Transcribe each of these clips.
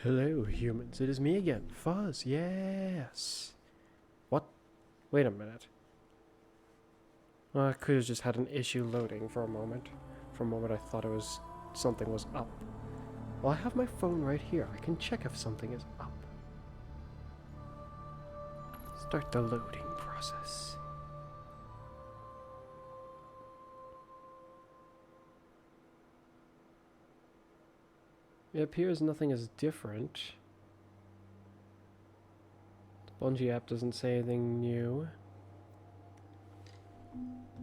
Hello, humans. It is me again, Fuzz. Yes. What? Wait a minute. I could have just had an issue loading for a moment. For a moment, I thought it was something was up. Well, I have my phone right here. I can check if something is up. Start the loading process. It appears nothing is different. The Bungie app doesn't say anything new.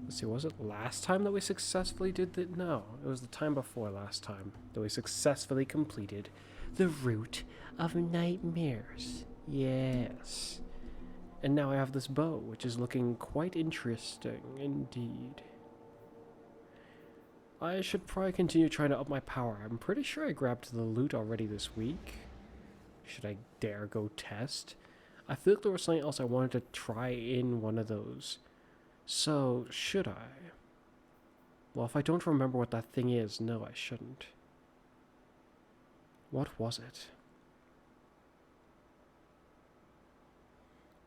Let's see, was it last time that we successfully did that? No, it was the time before last time that we successfully completed the Route of Nightmares. Yes. And now I have this bow, which is looking quite interesting indeed. I should probably continue trying to up my power. I'm pretty sure I grabbed the loot already this week. Should I dare go test? I feel like there was something else I wanted to try in one of those. So, should I? Well, if I don't remember what that thing is, no, I shouldn't. What was it?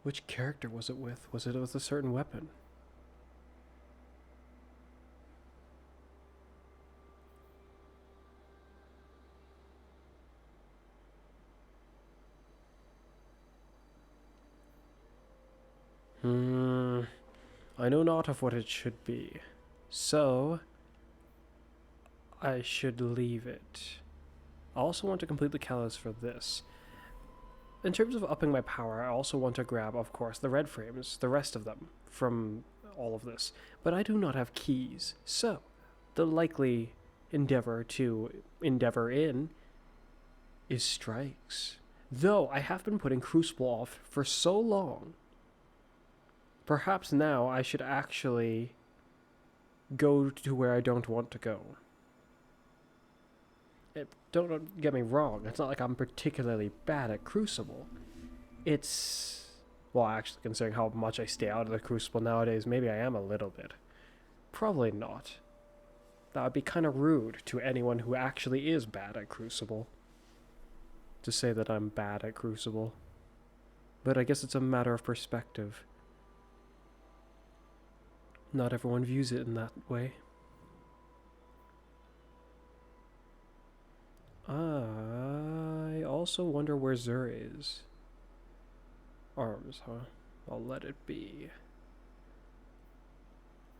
Which character was it with? Was it with a certain weapon? I know not of what it should be. So, I should leave it. I also want to complete the catalyst for this. In terms of upping my power, I also want to grab, of course, the red frames, the rest of them, from all of this. But I do not have keys, so the likely endeavor in is strikes. Though I have been putting Crucible off for so long, perhaps now I should actually go to where I don't want to go. Don't get me wrong, it's not like I'm particularly bad at Crucible. It's... well, actually, considering how much I stay out of the Crucible nowadays, maybe I am a little bit. Probably not. That would be kind of rude to anyone who actually is bad at Crucible, to say that I'm bad at Crucible. But I guess it's a matter of perspective. Not everyone views it in that way. I also wonder where Zur is. Arms, huh? I'll let it be.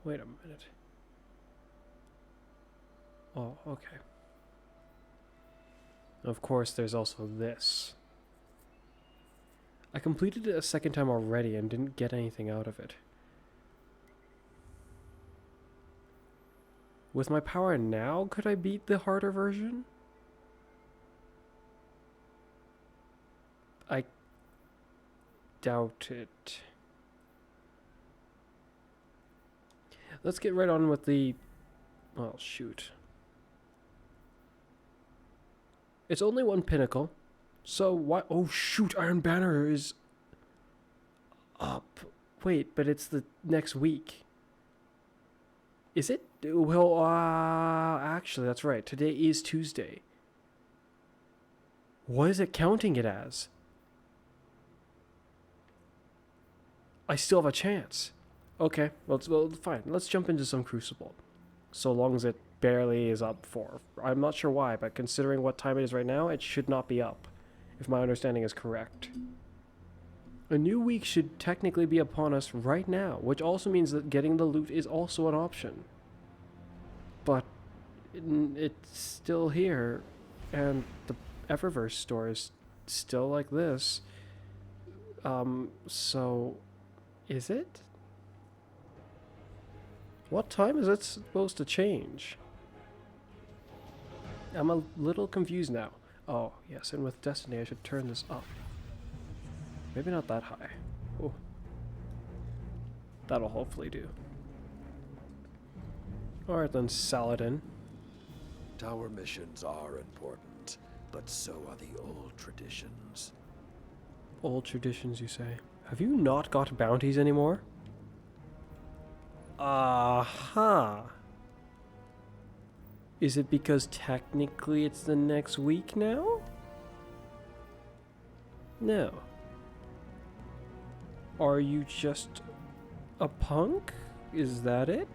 Wait a minute. Oh, okay. Of course, there's also this. I completed it a second time already and didn't get anything out of it. With my power now, could I beat the harder version? I doubt it. Let's get right on with the... well, shoot. It's only one pinnacle, so why... oh, shoot, Iron Banner is... up. Wait, but it's the next week. Is it? Well, actually, that's right. Today is Tuesday. What is it counting it as? I still have a chance. Okay, well, fine. Let's jump into some Crucible. So long as it barely is up for. I'm not sure why, but considering what time it is right now, it should not be up, if my understanding is correct. A new week should technically be upon us right now, which also means that getting the loot is also an option. But it's still here, and the Eververse store is still like this. So... is it? What time is it supposed to change? I'm a little confused now. Oh, yes, and with Destiny I should turn this up. Maybe not that high. Oh. That'll hopefully do. Alright then, Saladin. Tower missions are important, but so are the old traditions. Old traditions, you say? Have you not got bounties anymore? Aha! Is it because technically it's the next week now? No. Are you just a punk? Is that it?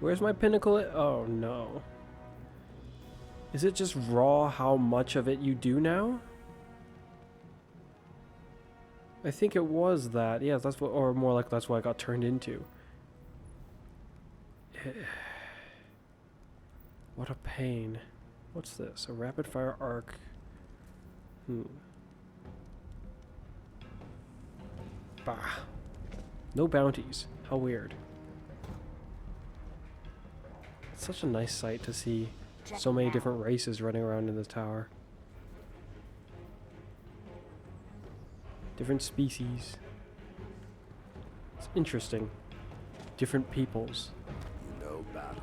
Where's my pinnacle? Oh no. Is it just raw how much of it you do now? I think it was that. Yeah, that's what, or more like that's what I got turned into. What a pain. What's this? A rapid fire arc. Bah. No bounties. How weird. It's such a nice sight to see so many different races running around in the tower. Different species. It's interesting. Different peoples. You know battle.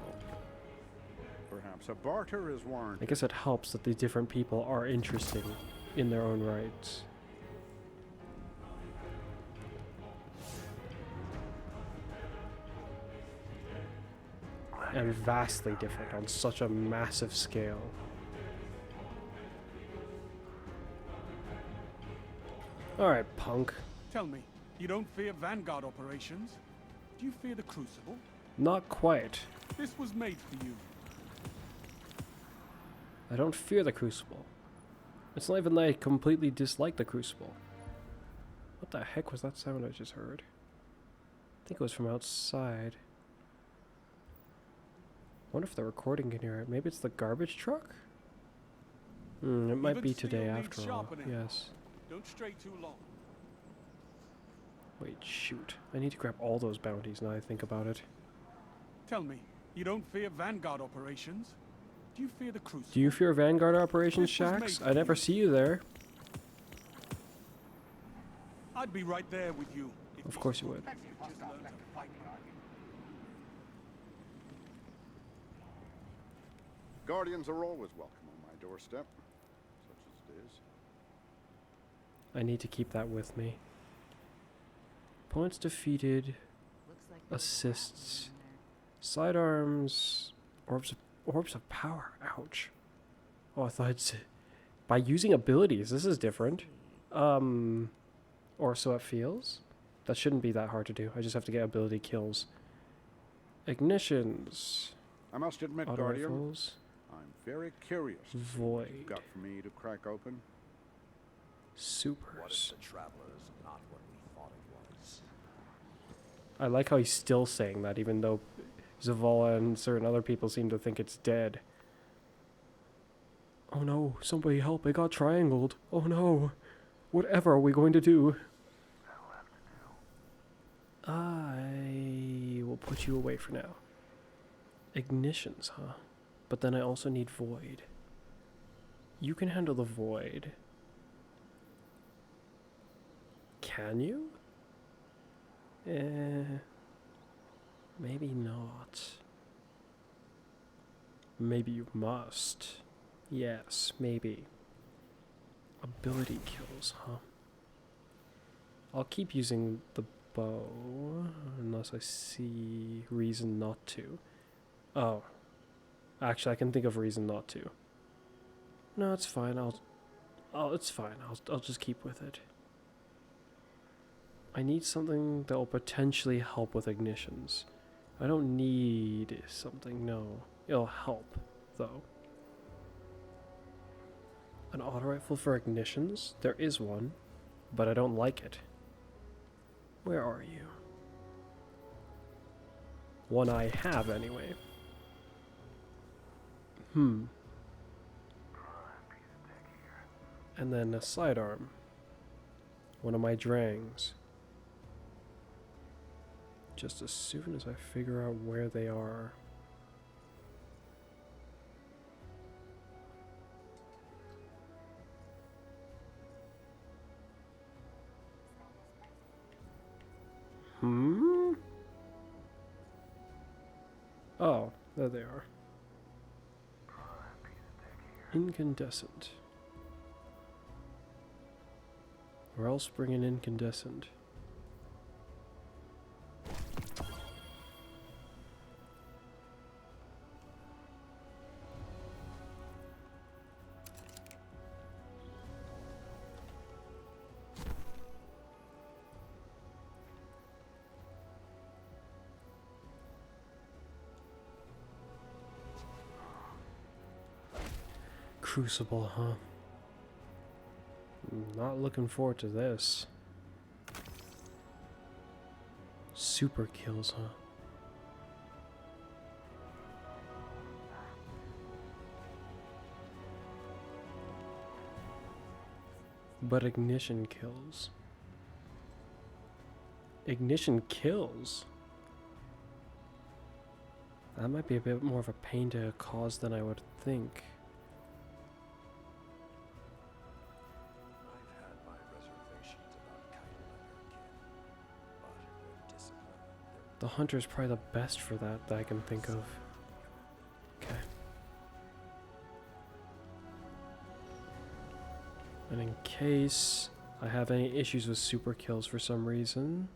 Perhaps a barter is warranted. I guess it helps that the different people are interesting in their own rights. And vastly different on such a massive scale. Alright, punk. Tell me, you don't fear Vanguard operations? Do you fear the Crucible? Not quite. This was made for you. I don't fear the Crucible. It's not even that I completely dislike the Crucible. What the heck was that sound I just heard? I think it was from outside. I wonder if the recording can hear it. Maybe it's the garbage truck? It might Even be steel today needs after all. sharpening. Yes. Don't stray too long. Wait, shoot. I need to grab all those bounties now I think about it. Tell me, you don't fear Vanguard operations? Do you fear the Crucible? Do you fear Vanguard operations, This was made Shax? for I never you. see you there. I'd be right there with you. if Of we course you could would. just learn to fight. Guardians are always welcome on my doorstep, such as it is. I need to keep that with me. Points defeated, assists, sidearms, orbs of power. Ouch. Oh, I thought it's by using abilities. This is different. Or so it feels. That shouldn't be that hard to do. I just have to get ability kills. Ignitions. I must admit, Auto Guardian, rifles. I'm very curious to see what Void. you've got for me to crack open. What if Supers. the Traveler is not what we thought it was? I like how he's still saying that, even though Zavala and certain other people seem to think it's dead. Oh no, somebody help, it got triangled. Oh no. Whatever are we going to do? I will put you away for now. Ignitions, huh? But then I also need void. You can handle the void. Can you? Maybe not. Maybe you must. Yes, maybe. Ability kills, huh? I'll keep using the bow unless I see reason not to. Oh. Actually, I can think of reason not to. No, it's fine. It's fine. I'll just keep with it. I need something that will potentially help with ignitions. I don't need something, no. It'll help, though. An auto rifle for ignitions? There is one, but I don't like it. Where are you? One I have, anyway. And then a sidearm. One of my drangs. Just as soon as I figure out where they are. Oh, there they are. Incandescent. Or else bring an incandescent. Crucible, huh? Not looking forward to this. Super kills, huh? But ignition kills. Ignition kills? That might be a bit more of a pain to cause than I would think. I've had my reservations about kind but their discipline, The hunter's probably the best for that I can think of. Okay. And in case I have any issues with super kills for some reason,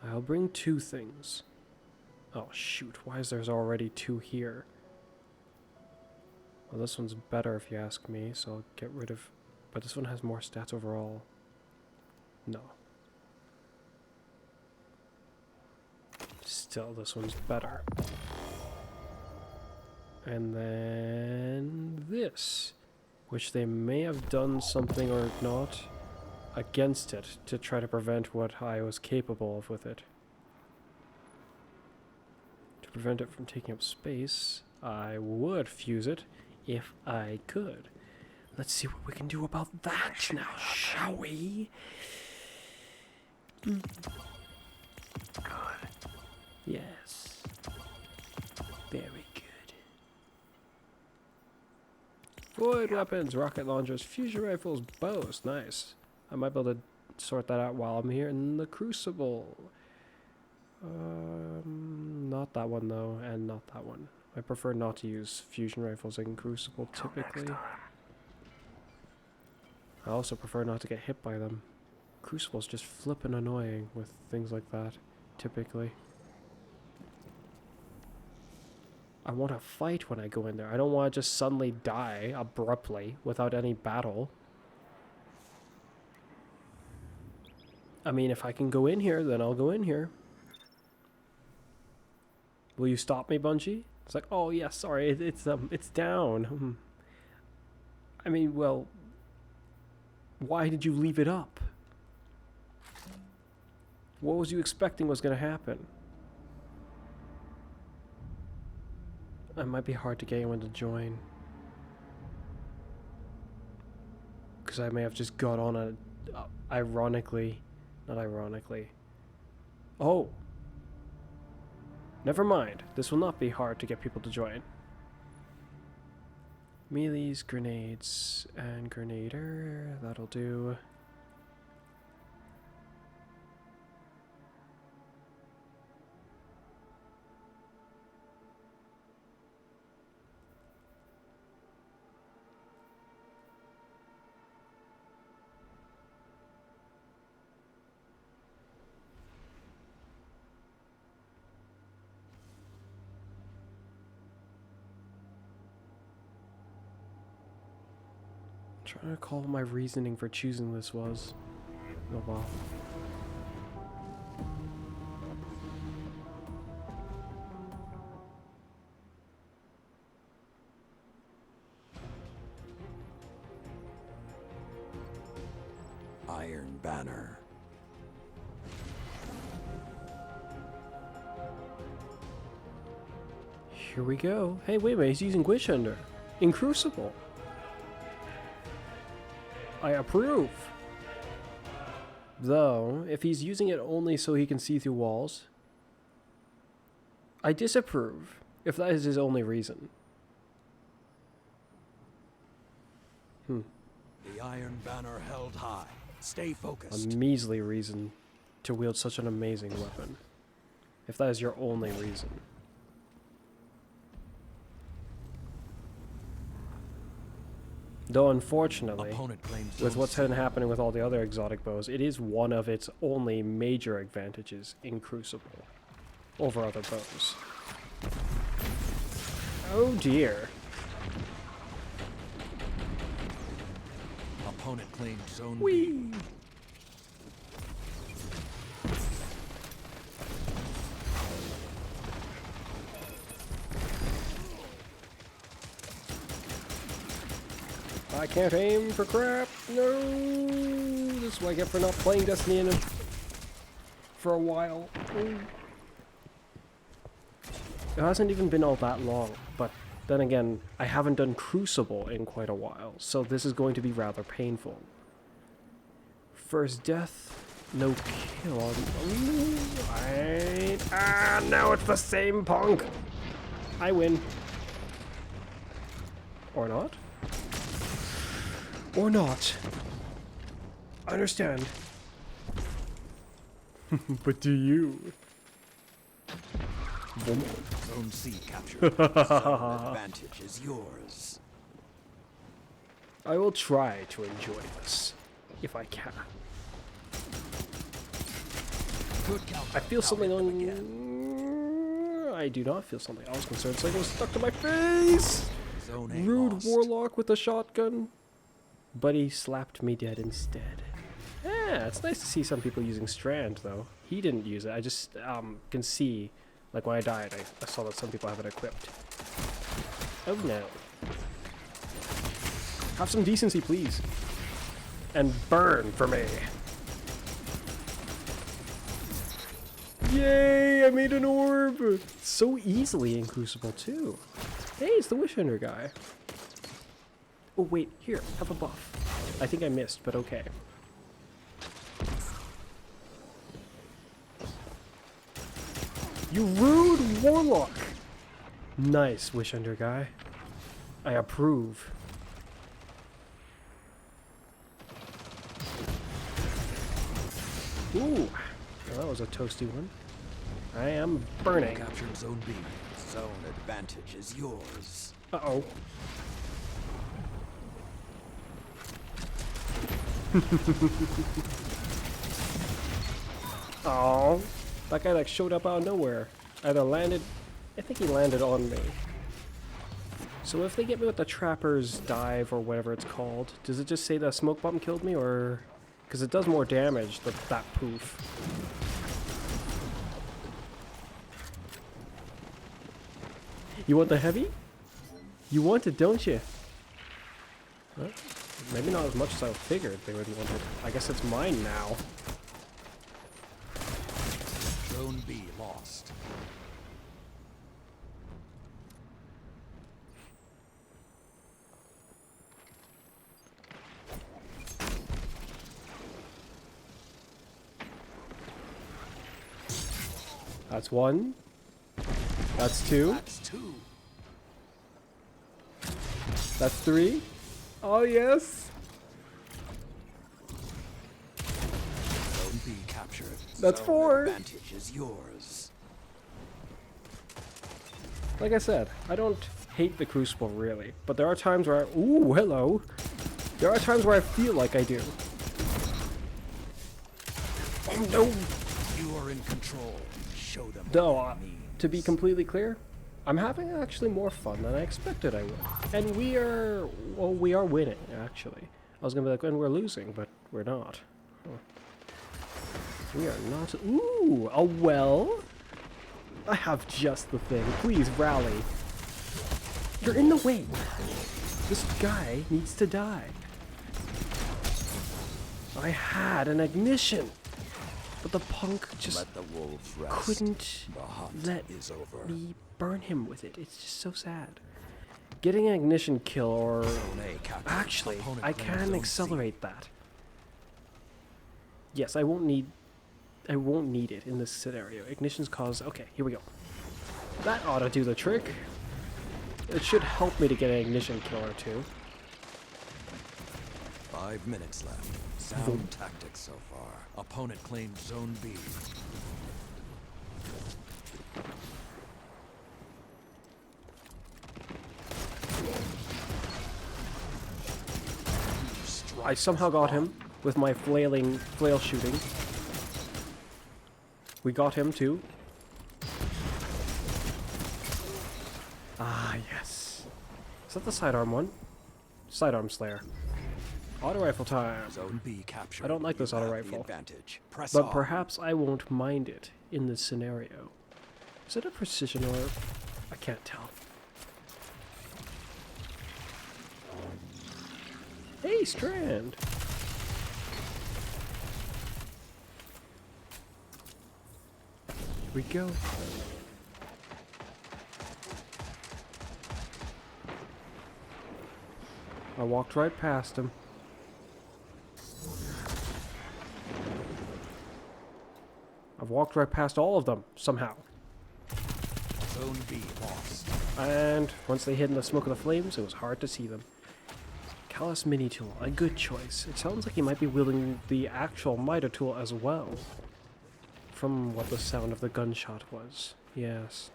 I'll bring 2 things. Oh shoot, why is there's already 2 here? Well, this one's better if you ask me, so I'll get rid of... But this one has more stats overall. No. Still, this one's better. And then this, which they may have done something or not against it to try to prevent what I was capable of with it. To prevent it from taking up space, I would fuse it if I could. Let's see what we can do about that now, shall we? Good. Yes. Very good. Void weapons, rocket launchers, fusion rifles, bows. Nice. I might be able to sort that out while I'm here in the Crucible. Not that one though, and not that one. I prefer not to use fusion rifles in Crucible typically. I also prefer not to get hit by them. Crucible's just flippin' annoying with things like that, typically. I want to fight when I go in there. I don't want to just suddenly die abruptly without any battle. I mean, if I can go in here, then I'll go in here. Will you stop me, Bungie? It's like, oh yeah, sorry, it's down. I mean, well, why did you leave it up? What was you expecting was going to happen? It might be hard to get anyone to join. Because I may have just got on a... ironically. Not ironically. Oh! Never mind. This will not be hard to get people to join. Melees, grenades, and grenader. That'll do. I'm trying to recall what my reasoning for choosing this was. Oh well. Iron Banner. Here we go. Hey, wait a minute, he's using Witch Hunter in Crucible. I approve. Though, if he's using it only so he can see through walls, I disapprove, if that is his only reason. The Iron Banner held high. Stay focused. A measly reason to wield such an amazing weapon. If that is your only reason. Though unfortunately, with what's been happening with all the other exotic bows, it is one of its only major advantages in Crucible over other bows. Oh dear. Opponent claimed zone Whee! B. I can't aim for crap. No. This is what I get for not playing Destiny in for a while. Ooh. It hasn't even been all that long, but then again, I haven't done Crucible in quite a while, so this is going to be rather painful. First death, no kill on... Ooh, now it's the same punk! I win. Or not? Or not. I understand. But do you? Zone C captured. Zone advantage is yours. I will try to enjoy this, if I can. I feel something on... I do not feel something. I was concerned something was stuck to my face! Zone A Rude lost. warlock with a shotgun. But he slapped me dead instead. Yeah, it's nice to see some people using Strand, though. He didn't use it. I just can see, like when I died, I saw that some people have it equipped. Oh no. Have some decency, please. And burn for me. Yay, I made an orb! So easily in Crucible, too. Hey, it's the Wishender guy. Oh, wait, here, have a buff. I think I missed, but okay. You rude warlock! Nice, Wishender guy. I approve. Ooh, well, that was a toasty one. I am burning. Captured Zone B. Zone advantage is yours. Uh-oh. Oh, that guy like showed up out of nowhere. Either landed, I think he landed on me. So if they get me with the Trapper's Dive or whatever it's called, does it just say the smoke bomb killed me, or... Because it does more damage, that poof. You want the heavy? You want it, don't you? Well, maybe not as much as I figured they would want it. I guess it's mine now. Zone B lost. That's one. That's two. That's two. That's three. Oh, yes. Zone B captured. That's Zone four. Advantage is yours. Like I said, I don't hate the Crucible, really. But there are times where I... Ooh, hello. There are times where I feel like I do. Oh, no. You are in control. Show them No, what it means. to be completely clear, I'm having actually more fun than I expected I would. And we are... Well, we are winning, actually. I was going to be like, and we're losing, but we're not. Huh. We are not... Ooh, a well? I have just the thing. Please, rally. You're in the way. This guy needs to die. I had an ignition. But the punk just Let the wolves rest. couldn't The hunt let is over. me burn him with it. It's just so sad. Getting an ignition kill, or... Zone A captured. Actually, Opponent I claims can Zone C. accelerate that. Yes, I won't need it in this scenario. Ignition's cause... Okay, here we go. That ought to do the trick. It should help me to get an ignition kill or two. 5 minutes left. Sound tactics so far. Opponent claims Zone B. I somehow got him with my flail shooting. We got him too. Ah, yes. Is that the sidearm one? Sidearm Slayer. Auto rifle time. Zone B captured. I don't like this You auto have the rifle. advantage. Press But on. perhaps I won't mind it in this scenario. Is it a precision orb? I can't tell. Hey, Strand! Here we go. I walked right past him. I've walked right past all of them, somehow. Zone B lost. And once they hid in the smoke of the flames, it was hard to see them. Callous mini tool, a good choice. It sounds like he might be wielding the actual miter tool as well. From what the sound of the gunshot was. Yes.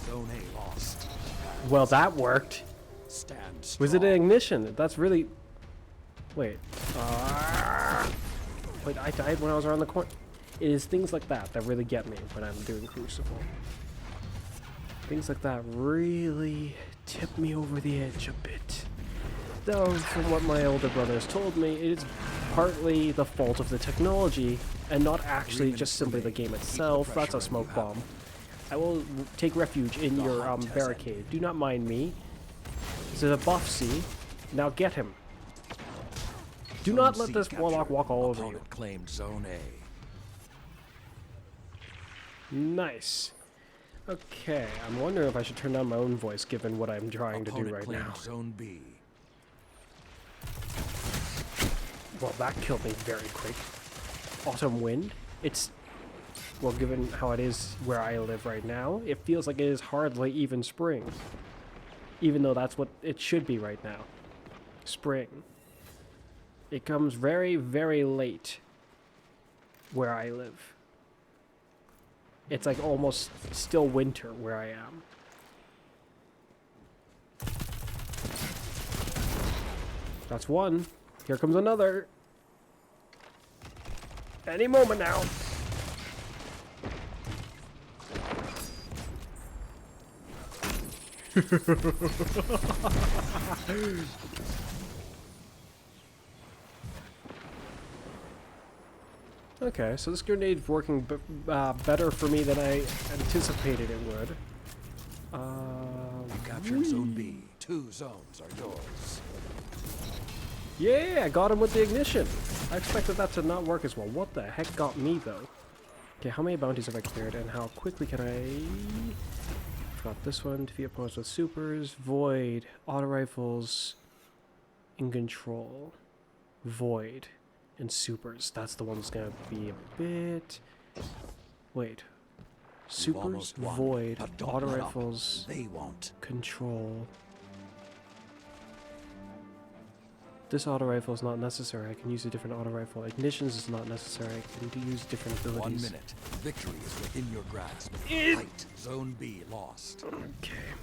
Zone A lost. Well, that worked. Stand strong. Was it an ignition? That's really... Wait. Wait, I died when I was around the corner. It is things like that that really get me when I'm doing Crucible. Things like that really tip me over the edge a bit. Though, from what my older brothers told me, it is partly the fault of the technology, and not actually just simply the game itself. That's a smoke bomb. I will take refuge in your barricade. Do not mind me. This is a buff C. Now get him. Do not let this warlock walk all over you. Claimed Zone A. Nice. Okay, I'm wondering if I should turn down my own voice given what I'm trying to do right now. Zone B. Well, that killed me very quick. Autumn wind. It's... Well, given how it is where I live right now, it feels like it is hardly even spring. Even though that's what it should be right now. Spring. It comes very, very late where I live. It's like almost still winter where I am. That's one. Here comes another. Any moment now. Okay, so this grenade's working better for me than I anticipated it would. You captured Zone B. 2 zones are yours. Yeah, I got him with the ignition. I expected that to not work as well. What the heck got me, though? Okay, how many bounties have I cleared, and how quickly can I... Got this one. Defeat opponents with supers. Void. Auto rifles. In control. Void. And supers. That's the one that's gonna be a bit... Wait. Supers, void, auto rifles, they won't. Control. This auto rifle is not necessary. I can use a different auto rifle. Ignitions is not necessary. I can use different abilities. 1 minute. Victory is within your grasp. Fight. Zone B lost. Okay.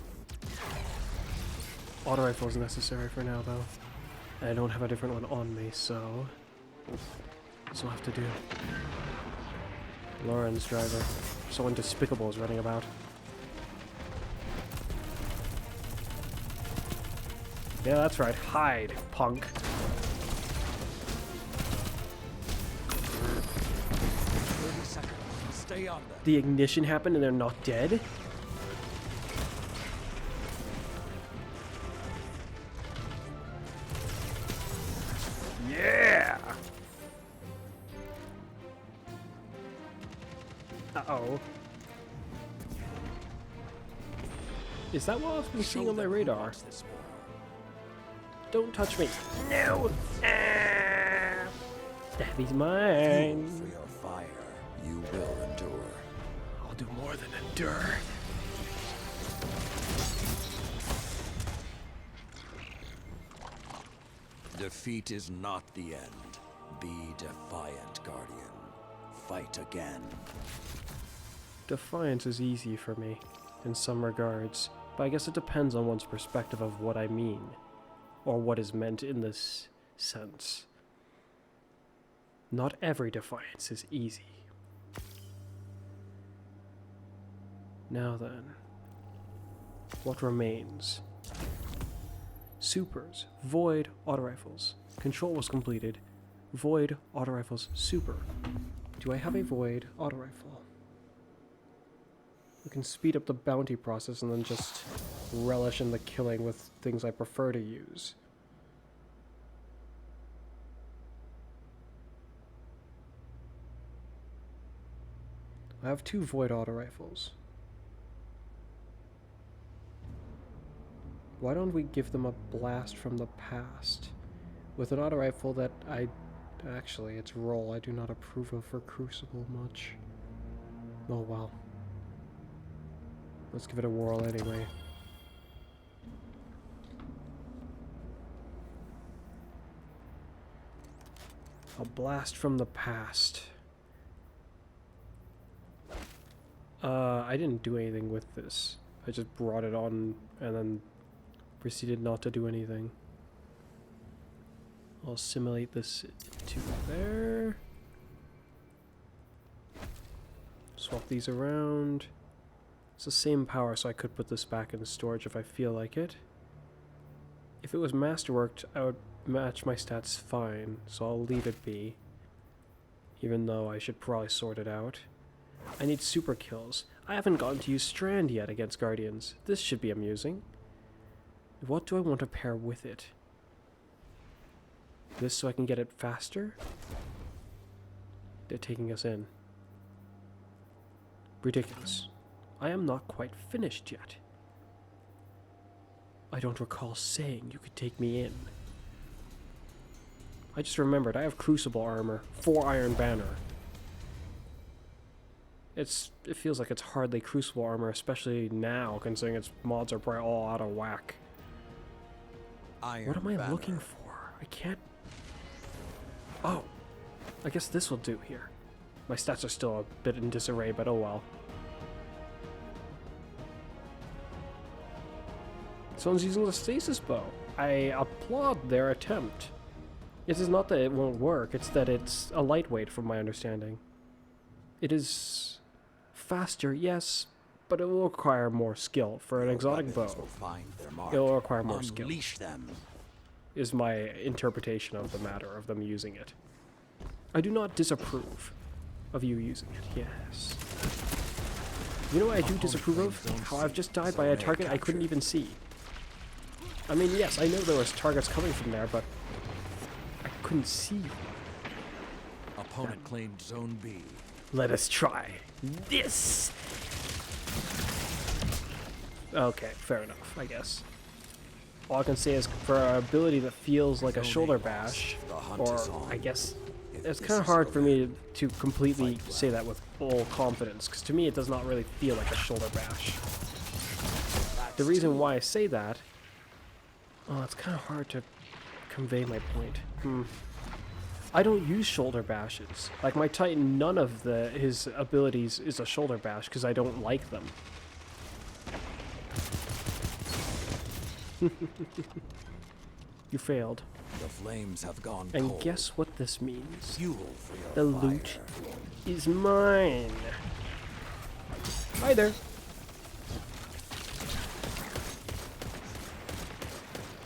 Auto rifle is necessary for now, though. And I don't have a different one on me, so... That's what I'll have to do. Lauren's driver. Someone despicable is running about. Yeah, that's right. Hide, punk. 30 seconds. Stay on them. The ignition happened and they're not dead? Yeah! Uh-oh. Is that what I've been seeing on my radar? Don't touch me. No! Ah! Daddy's mine. For your fire, you will endure. I'll do more than endure. Defeat is not the end. Be defiant, Guardian. Fight again. Defiance is easy for me, in some regards, but I guess it depends on one's perspective of what I mean, or what is meant in this sense. Not every defiance is easy. Now then, what remains? Supers, void, auto rifles. Control was completed. Void, auto rifles, super. Do I have a void auto rifle? We can speed up the bounty process and then just relish in the killing with things I prefer to use. I have 2 void auto rifles. Why don't we give them a blast from the past? With an auto rifle that actually, its role I do not approve of for Crucible much. Oh well. Let's give it a whirl anyway. A blast from the past. I didn't do anything with this. I just brought it on and then proceeded not to do anything. I'll assimilate this to there. Swap these around. It's the same power, so I could put this back in storage if I feel like it. If it was masterworked, I would match my stats fine, so I'll leave it be. Even though I should probably sort it out. I need super kills. I haven't gotten to use Strand yet against Guardians. This should be amusing. What do I want to pair with it? This so I can get it faster? They're taking us in. Ridiculous. I am not quite finished yet. I don't recall saying you could take me in. I just remembered I have Crucible armor, 4 Iron Banner. It feels like it's hardly Crucible armor, especially now, considering its mods are probably all out of whack. Iron What am I Banner. looking for? I can't... Oh! I guess this will do here. My stats are still a bit in disarray, but oh well. Someone's using the stasis bow. I applaud their attempt. It is not that it won't work, it's that it's a lightweight from my understanding. It is faster, yes, but it will require more skill. For an exotic bow, Will find their mark. it will require more skill, Unleash them. is my interpretation of the matter of them using it. I do not disapprove of you using it, yes. You know what I do disapprove of? How I've just died by a target I couldn't even see. I mean, yes, I know there was targets coming from there, but I couldn't see. Opponent claimed Zone B. Let us try this. Okay, fair enough, I guess. All I can say is for an ability that feels like a shoulder bash, or I guess it's kind of hard for me to completely say that with full confidence, because to me it does not really feel like a shoulder bash. The reason why I say that, oh, it's kind of hard to convey my point. I don't use shoulder bashes. Like my Titan, none of his abilities is a shoulder bash because I don't like them. You failed. The flames have gone And cold. guess what this means? Fuel for your The loot fire. is mine. Hi there.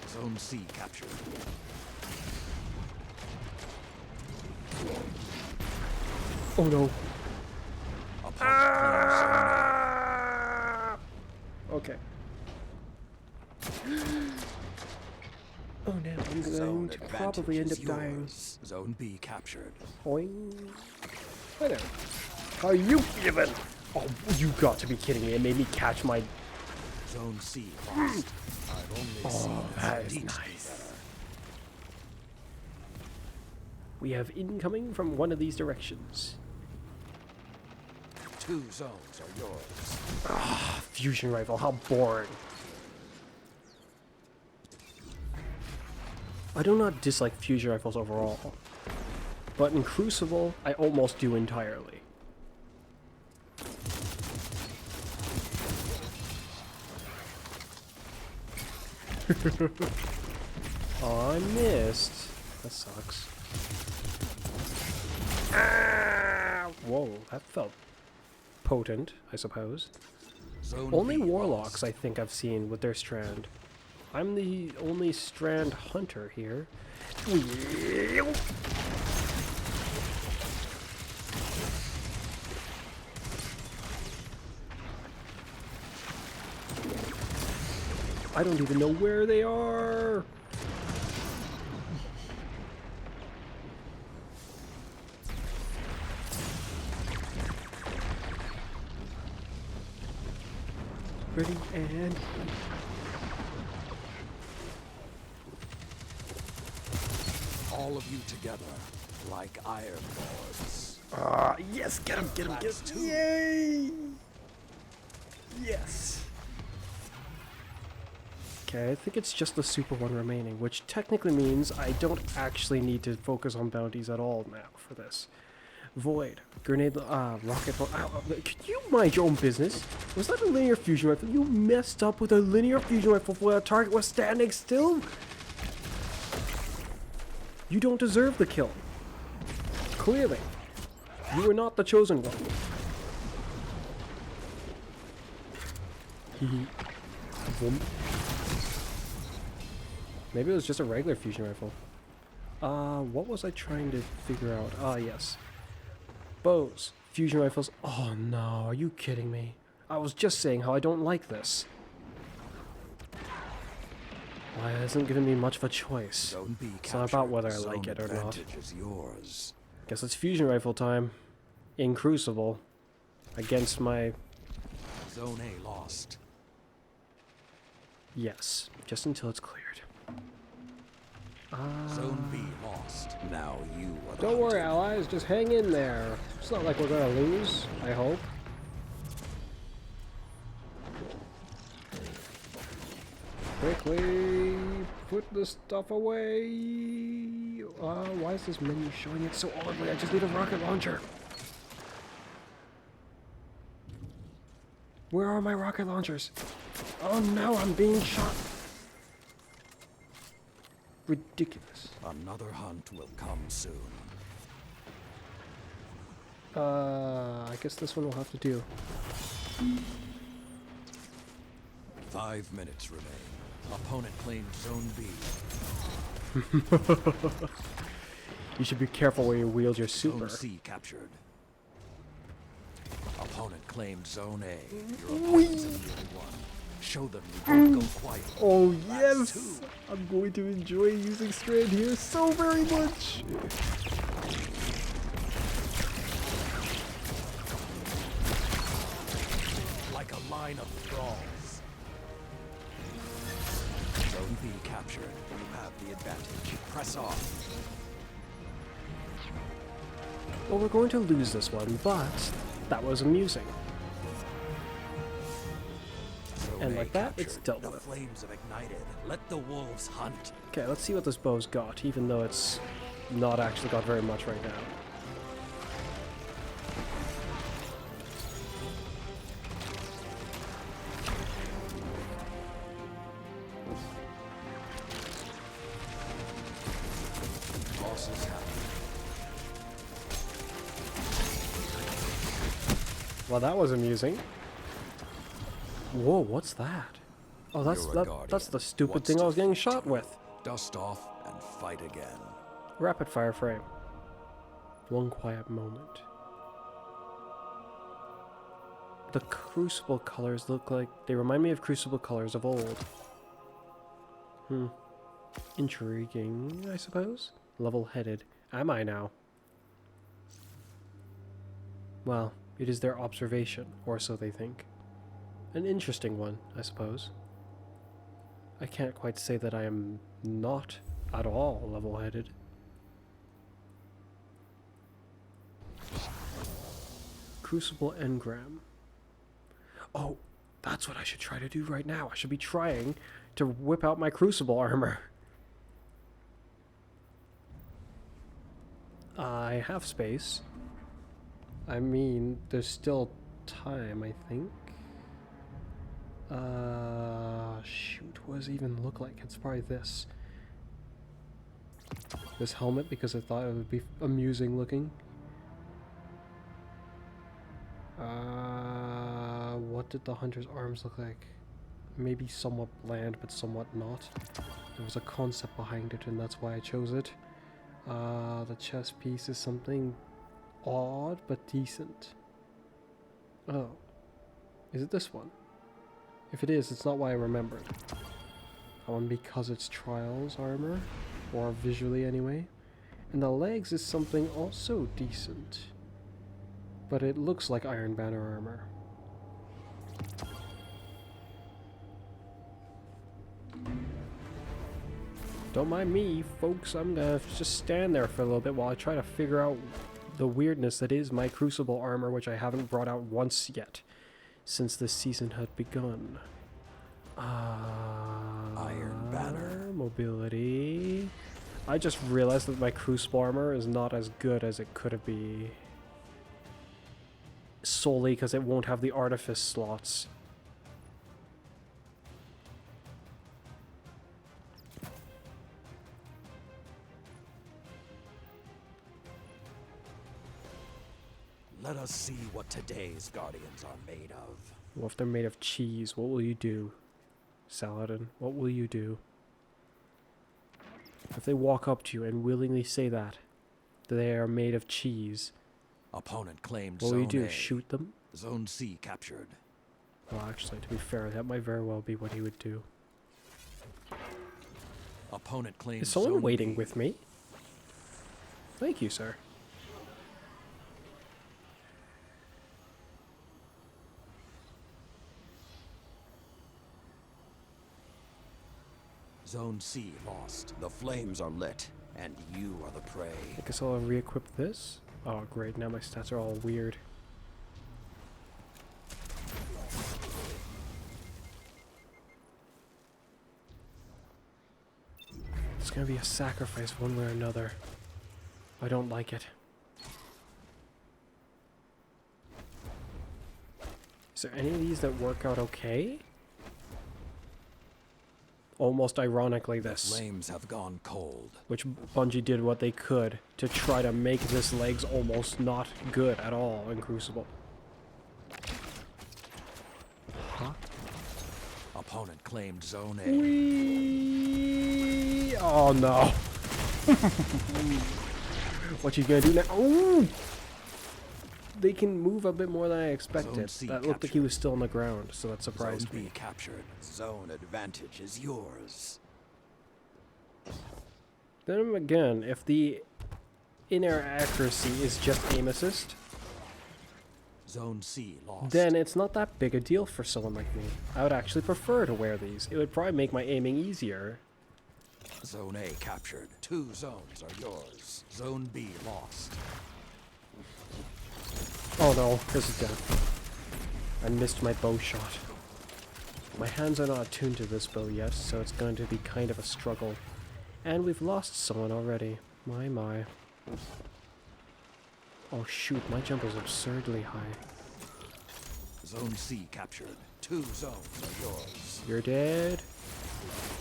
Zone C captured. Oh no. Opponent claims Zone Okay. Oh no, I'm A. going Zone to advantage probably end up is dying. yours. Zone B captured. Boing. Hi there. How are you feeling? Oh, you got to be kidding me. It made me catch my... Zone C lost. I've only seen that is teach me nice. better. We have incoming from one of these directions. 2 zones are yours. Fusion rifle, how boring. I do not dislike fusion rifles overall, but in Crucible, I almost do entirely. Oh, I missed. That sucks. Ah! Whoa, that felt potent, I suppose. Zone Only B warlocks lost. I think I've seen with their strand. I'm the only strand hunter here. I don't even know where they are. Ready and All of you together, like iron lords. yes, get him, get him, get That's him. two. Yay! Yes. Okay, I think it's just the super one remaining, which technically means I don't actually need to focus on bounties at all now for this. Void, grenade, rocket, could you mind your own business? Was that a linear fusion rifle? You messed up with a linear fusion rifle while a target was standing still? You don't deserve the kill. Clearly. You were not the chosen one. Maybe it was just a regular fusion rifle. What was I trying to figure out? Ah, yes. Bows. Fusion rifles. Oh no, are you kidding me? I was just saying how I don't like this. Why, it hasn't given me much of a choice. Zone B It's not about captured. whether I Zone like it or not. advantage is yours. Guess it's fusion rifle time. In Crucible. Against my... Zone A lost. Yes. Just until it's cleared. Zone B lost. Now you are the Don't worry, hunted. allies. Just hang in there. It's not like we're gonna lose, I hope. Quickly put the stuff away. Why is this menu showing it so oddly? I just need a rocket launcher. Where are my rocket launchers? Oh no, I'm being shot. Ridiculous. Another hunt will come soon. I guess this one will have to do. 5 minutes remain. Opponent claimed Zone B. You should be careful where you wield your super. Zone C captured. Opponent claimed Zone A. Your opponent's in the one. Show them you won't go quiet. Oh That's yes! two. I'm going to enjoy using Strand here so very much! Like a line of thralls. Zone B captured. You have the advantage. Press on. Well, we're going to lose this one, but that was amusing. Zone And A like that, it's captured. dealt The with. flames have ignited. Let the wolves hunt. Okay, let's see what this bow's got, even though it's not actually got very much right now. Losses happen. Well, that was amusing. Whoa, what's that? Oh, that's You're a that's the guardian. stupid What's thing I was getting defeat? shot with. Dust off and fight again. Rapid fire frame. One quiet moment. The Crucible colors look like... They remind me of Crucible colors of old. Intriguing, I suppose? Level-headed. Am I now? Well, it is their observation, or so they think. An interesting one, I suppose. I can't quite say that I am not at all level-headed. Crucible engram. Oh, that's what I should try to do right now. I should be trying to whip out my Crucible armor. I have space. I mean, there's still time, I think. Shoot, what does it even look like? It's probably this. This helmet, because I thought it would be amusing looking. What did the hunter's arms look like? Maybe somewhat bland, but somewhat not. There was a concept behind it, and that's why I chose it. The chest piece is something odd, but decent. Oh. Is it this one? If it is, it's not what I remembered. on because it's Trials armor, or visually anyway. And the legs is something also decent, but it looks like Iron Banner armor. Don't mind me, folks. I'm gonna just stand there for a little bit while I try to figure out the weirdness that is my Crucible armor, which I haven't brought out once yet since this season had begun. Iron Banner. Mobility. I just realized that my Crucible armor is not as good as it could be. Solely because it won't have the Artifice slots. Let us see what today's Guardians are made of. What if they're made of cheese? What will you do, Saladin? What will you do? If they walk up to you and willingly say that they are made of cheese, Opponent claimed what will you Zone do? A. Shoot them? Zone C captured. Well, actually, to be fair, that might very well be what he would do. Opponent claims Is someone Zone waiting B. with me? Thank you, sir. Zone C lost. The flames are lit, and you are the prey. I guess I'll re-equip this. Oh, great. Now my stats are all weird. It's gonna be a sacrifice one way or another. I don't like it. Is there any of these that work out okay? Almost ironically this. Flames have gone cold. Which Bungie did what they could to try to make this legs almost not good at all in Crucible. Huh? Opponent claimed Zone A. Whee! Oh no. What you gonna do now? Ooh! They can move a bit more than I expected. C That looked like he captured. was still on the ground, so that surprised Zone me. B captured. Zone advantage is yours. Then again, if the in-air accuracy is just aim assist, Zone C lost. then it's not that big a deal for someone like me. I would actually prefer to wear these. It would probably make my aiming easier. Zone A captured. 2 zones are yours. Zone B lost. Oh no, this is death. I missed my bow shot. My hands are not attuned to this bow yet, so it's going to be kind of a struggle. And we've lost someone already. My. Oh shoot, my jump is absurdly high. Zone C captured. 2 zones are yours. You're dead.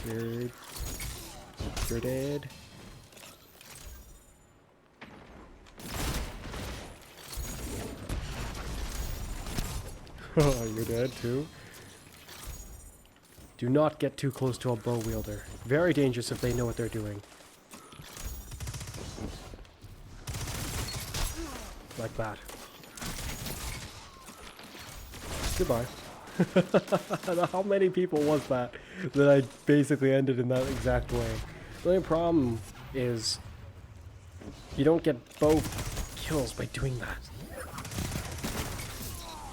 You're dead. Oh, you're dead too. Do not get too close to a bow wielder. Very dangerous if they know what they're doing. Like that. Goodbye. How many people was that I basically ended in that exact way? The only problem is you don't get bow kills by doing that.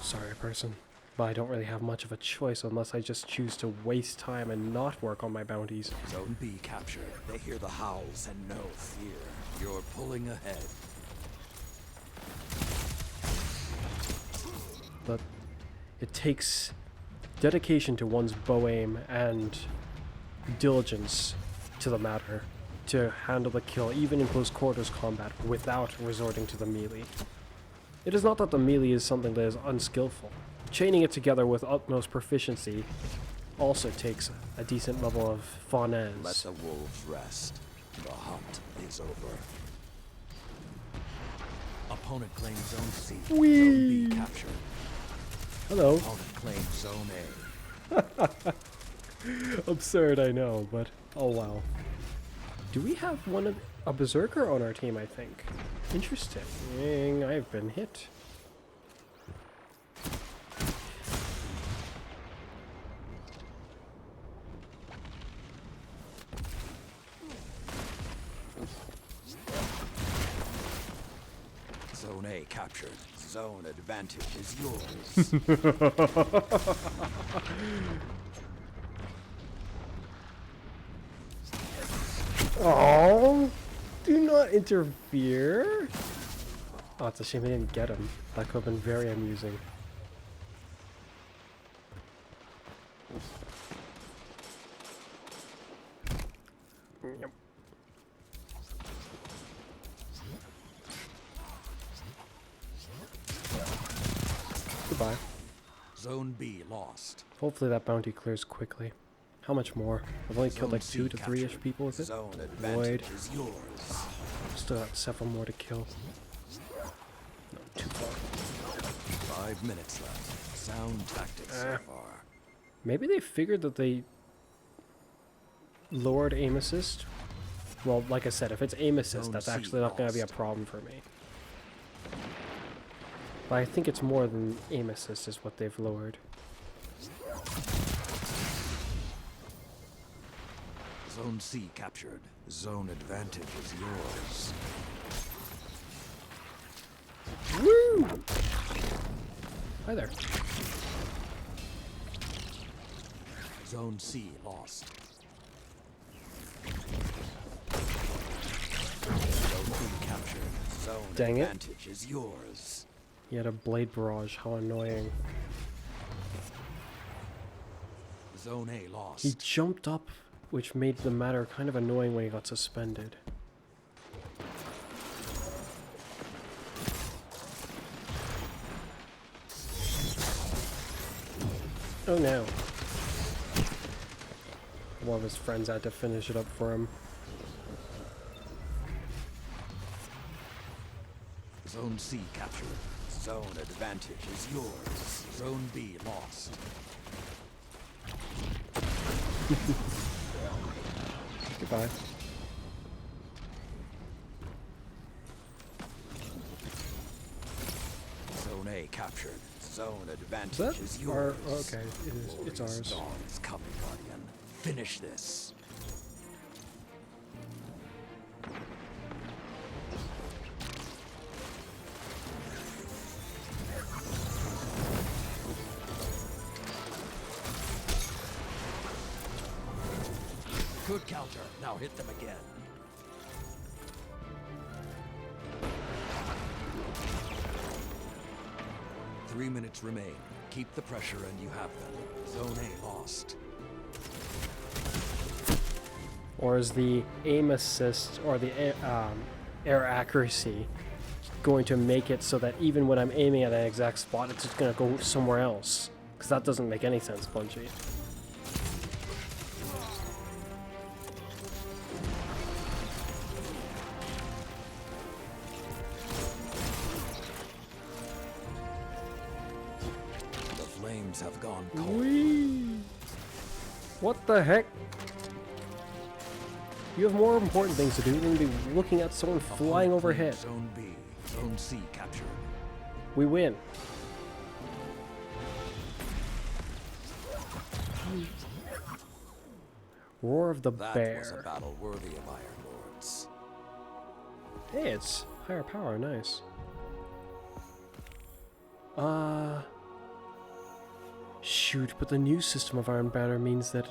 Sorry, person. But I don't really have much of a choice unless I just choose to waste time and not work on my bounties. Zone B captured. They hear the howls and no fear. You're pulling ahead. But it takes dedication to one's bow aim and diligence to the matter to handle the kill, even in close quarters combat, without resorting to the melee. It is not that the melee is something that is unskillful. Chaining it together with utmost proficiency also takes a decent level of finesse. Let the wolves rest. The hunt is over. Opponent claims Zone C. Whee! Zone B captured. Hello. Opponent claims Zone A. Absurd, I know, but oh wow. Do we have a berserker on our team, I think? Interesting. I've been hit. captured. Zone advantage is yours. Oh, do not interfere. Oh, it's a shame I didn't get him. That could have been very amusing. Yep. Goodbye. Zone B lost. Hopefully that bounty clears quickly. How much more? I've only killed like Zone 2 C to 3-ish captured. people with it. Zone Void. advantage is yours. Still got several more to kill. No, too far. 5 minutes left. Sound tactics so far. Maybe they figured that they lowered aim assist. Well, like I said, if it's aim assist, Zone that's C actually not going to be a lost. problem for me. But I think it's more than aim assist is what they've lowered. Zone C captured. Zone advantage is yours. Woo! Hi there. Zone C lost. Zone B captured. Zone Dang it. advantage is yours. He had a blade barrage. How annoying. Zone A lost. He jumped up, which made the matter kind of annoying when he got suspended. Oh no. One of his friends had to finish it up for him. Zone C captured. Zone advantage is yours. Zone B lost. Goodbye. Zone A captured. Zone Is advantage that is our... yours. Okay, it's Glorious ours. dawn is coming, Guardian. Finish this. Good counter. Now hit them again. Three minutes remain. Keep the pressure and you have them. Zone A lost. Or is the aim assist or the air accuracy going to make it so that even when I'm aiming at an exact spot, it's just going to go somewhere else? Because that doesn't make any sense, Bungie. The flames have gone cold. Whee! What the heck? You have more important things to do than be looking at someone flying Opponent overhead. claims Zone B. Zone C captured. We win. Roar of the That Bear. was a battle worthy of Iron Lords. Hey, it's higher power, nice. Shoot, but the new system of Iron Banner means that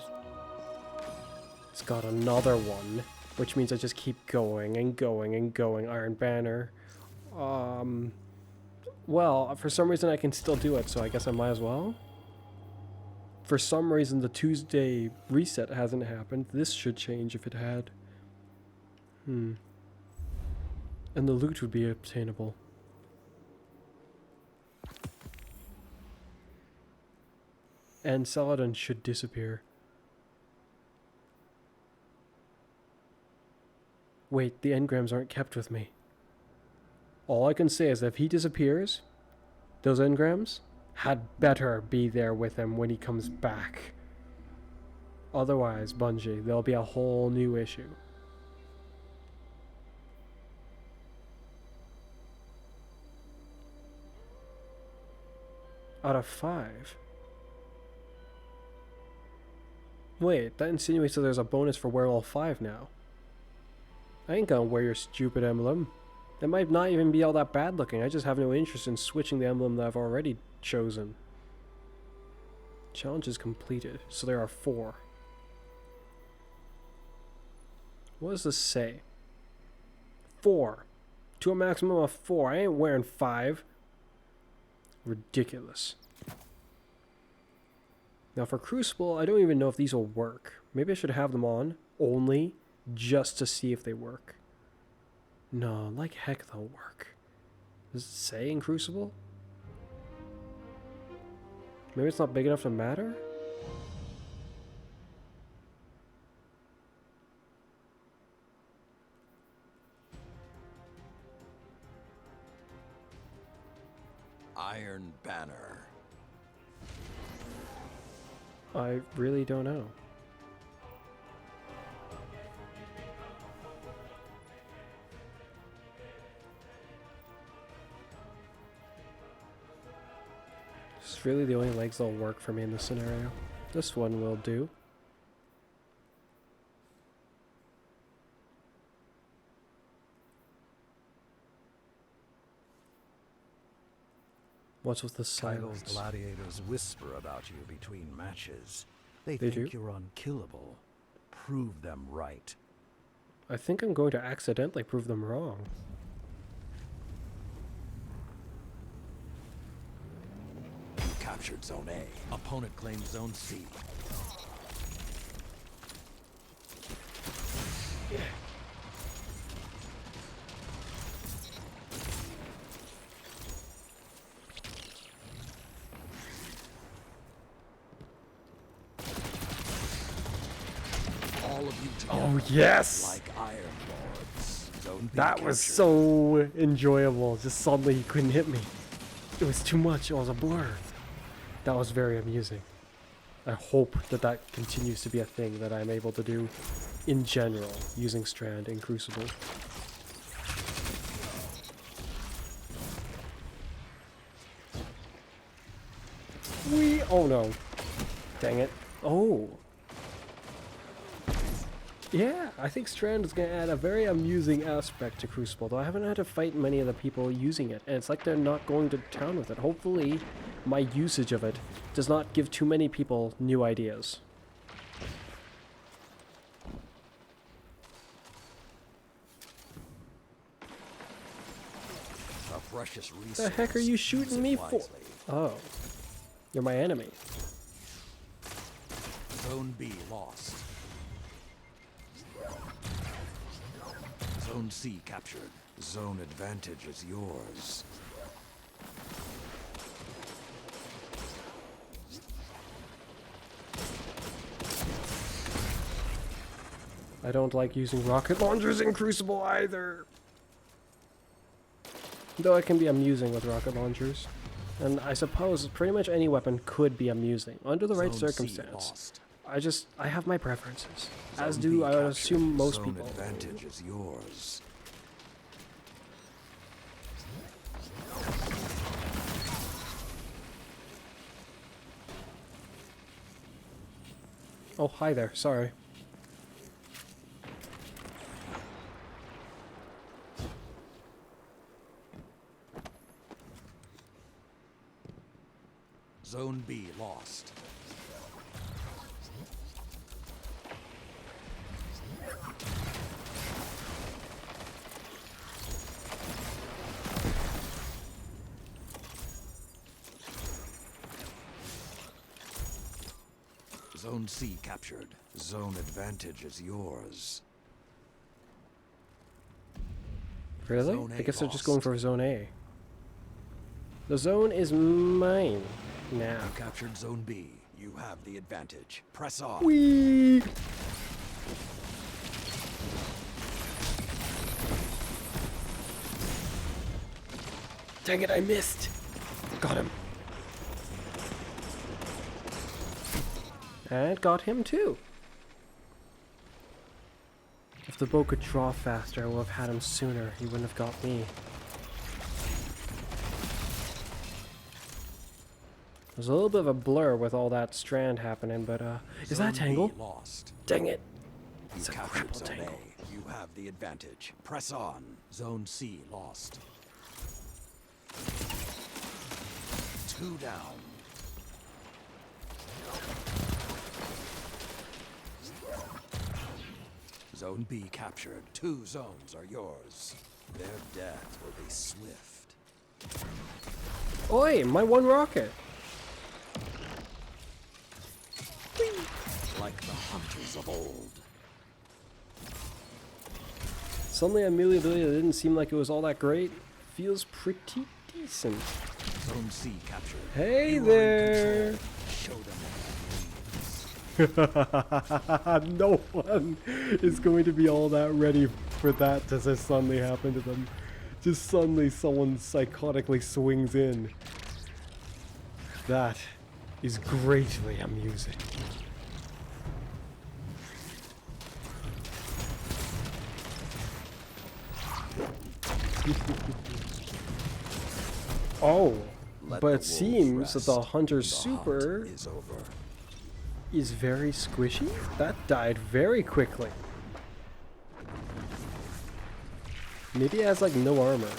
it's got another one, which means I just keep going and going and going. Iron Banner. Well, for some reason I can still do it, so I guess I might as well. For some reason the Tuesday reset hasn't happened. This should change if it had. And the loot would be obtainable. And Saladin should disappear. Wait, the engrams aren't kept with me. All I can say is that if he disappears, those engrams had better be there with him when he comes back. Otherwise, Bungie, there'll be a whole new issue. Out of 5. Wait, that insinuates that there's a bonus for wearing all 5 now. I ain't gonna wear your stupid emblem. It might not even be all that bad looking. I just have no interest in switching the emblem that I've already chosen. Challenge is completed. So there are 4. What does this say? 4. To a maximum of 4. I ain't wearing 5. Ridiculous. Now for Crucible, I don't even know if these will work. Maybe I should have them on only just to see if they work. No, like heck they'll work. Does it say in Crucible? Maybe it's not big enough to matter? Iron Banner. I really don't know. It's really the only legs that'll work for me in this scenario. This one will do. What's with the Kyle's silence? gladiators whisper about you between matches. They They think do? you're unkillable. Prove them right. I think I'm going to accidentally prove them wrong. You captured Zone A. Opponent claims Zone C. All of you together. Oh yes! Like Iron Lords. Zone B That was captured. so enjoyable. Just suddenly he couldn't hit me. It was too much. It was a blur. That was very amusing. I hope that that continues to be a thing that I'm able to do in general using Strand in Crucible. Oh no. Dang it. Oh. Yeah, I think Strand is going to add a very amusing aspect to Crucible, though I haven't had to fight many of the people using it, and it's like they're not going to town with it. Hopefully, my usage of it does not give too many people new ideas. A precious resource. The heck are you shooting Use it me for? wisely. Oh. You're my enemy. Zone B lost. Zone C captured. Zone advantage is yours. I don't like using rocket launchers in Crucible either. Though it can be amusing with rocket launchers. And I suppose pretty much any weapon could be amusing, under the right Zone C circumstance. lost. I have my preferences. As Zone do, B I would captured. assume, most Zone people. advantage is yours. Oh, hi there, sorry. Zone B lost. Zone C captured. Zone advantage is yours. Really? Zone A I guess they're just lost. going for Zone A. The zone is mine now. You captured Zone B. You have the advantage. Press on. Whee! Dang it, I missed! Got him. And got him too. If the bow could draw faster, I would have had him sooner. He wouldn't have got me. There's a little bit of a blur with all that Strand happening, but is that a Zone B tangle? lost. Dang it. You It's a captured cripple Zone tangle. A. You have the advantage. Press on. Zone C lost. 2 down. Zone B captured. 2 zones are yours. Their death will be swift. Oi, my one rocket. Like the hunters of old. Suddenly, a melee ability that didn't seem like it was all that great feels pretty decent. Zone C captured. Hey You are in there! control. Show them what it means. No one is going to be all that ready for that to just suddenly happen to them. Just suddenly someone psychotically swings in. That is greatly amusing. Oh, Let but the it wolves seems that the rest. Hunter's The super hunt is over. is very squishy. That died very quickly. Maybe it has like no armor.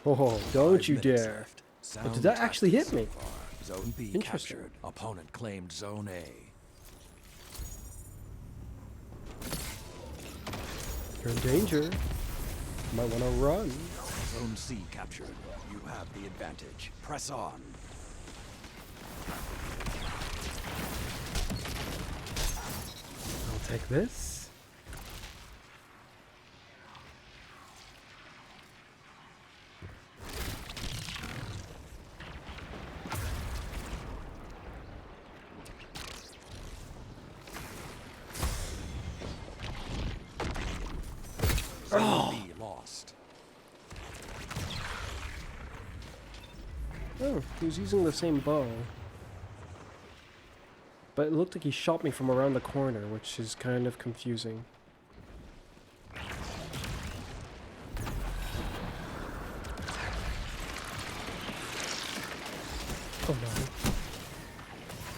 Oh, don't 5 you minutes dare. left. But did Sound that actually hit tactics me? so far. Zone B Interesting. captured. Opponent claimed Zone A. You're in danger. Might want to run. Zone C captured. You have the advantage. Press on. I'll take this. Zone B lost. Oh, he was using the same bow. But it looked like he shot me from around the corner, which is kind of confusing. Oh no.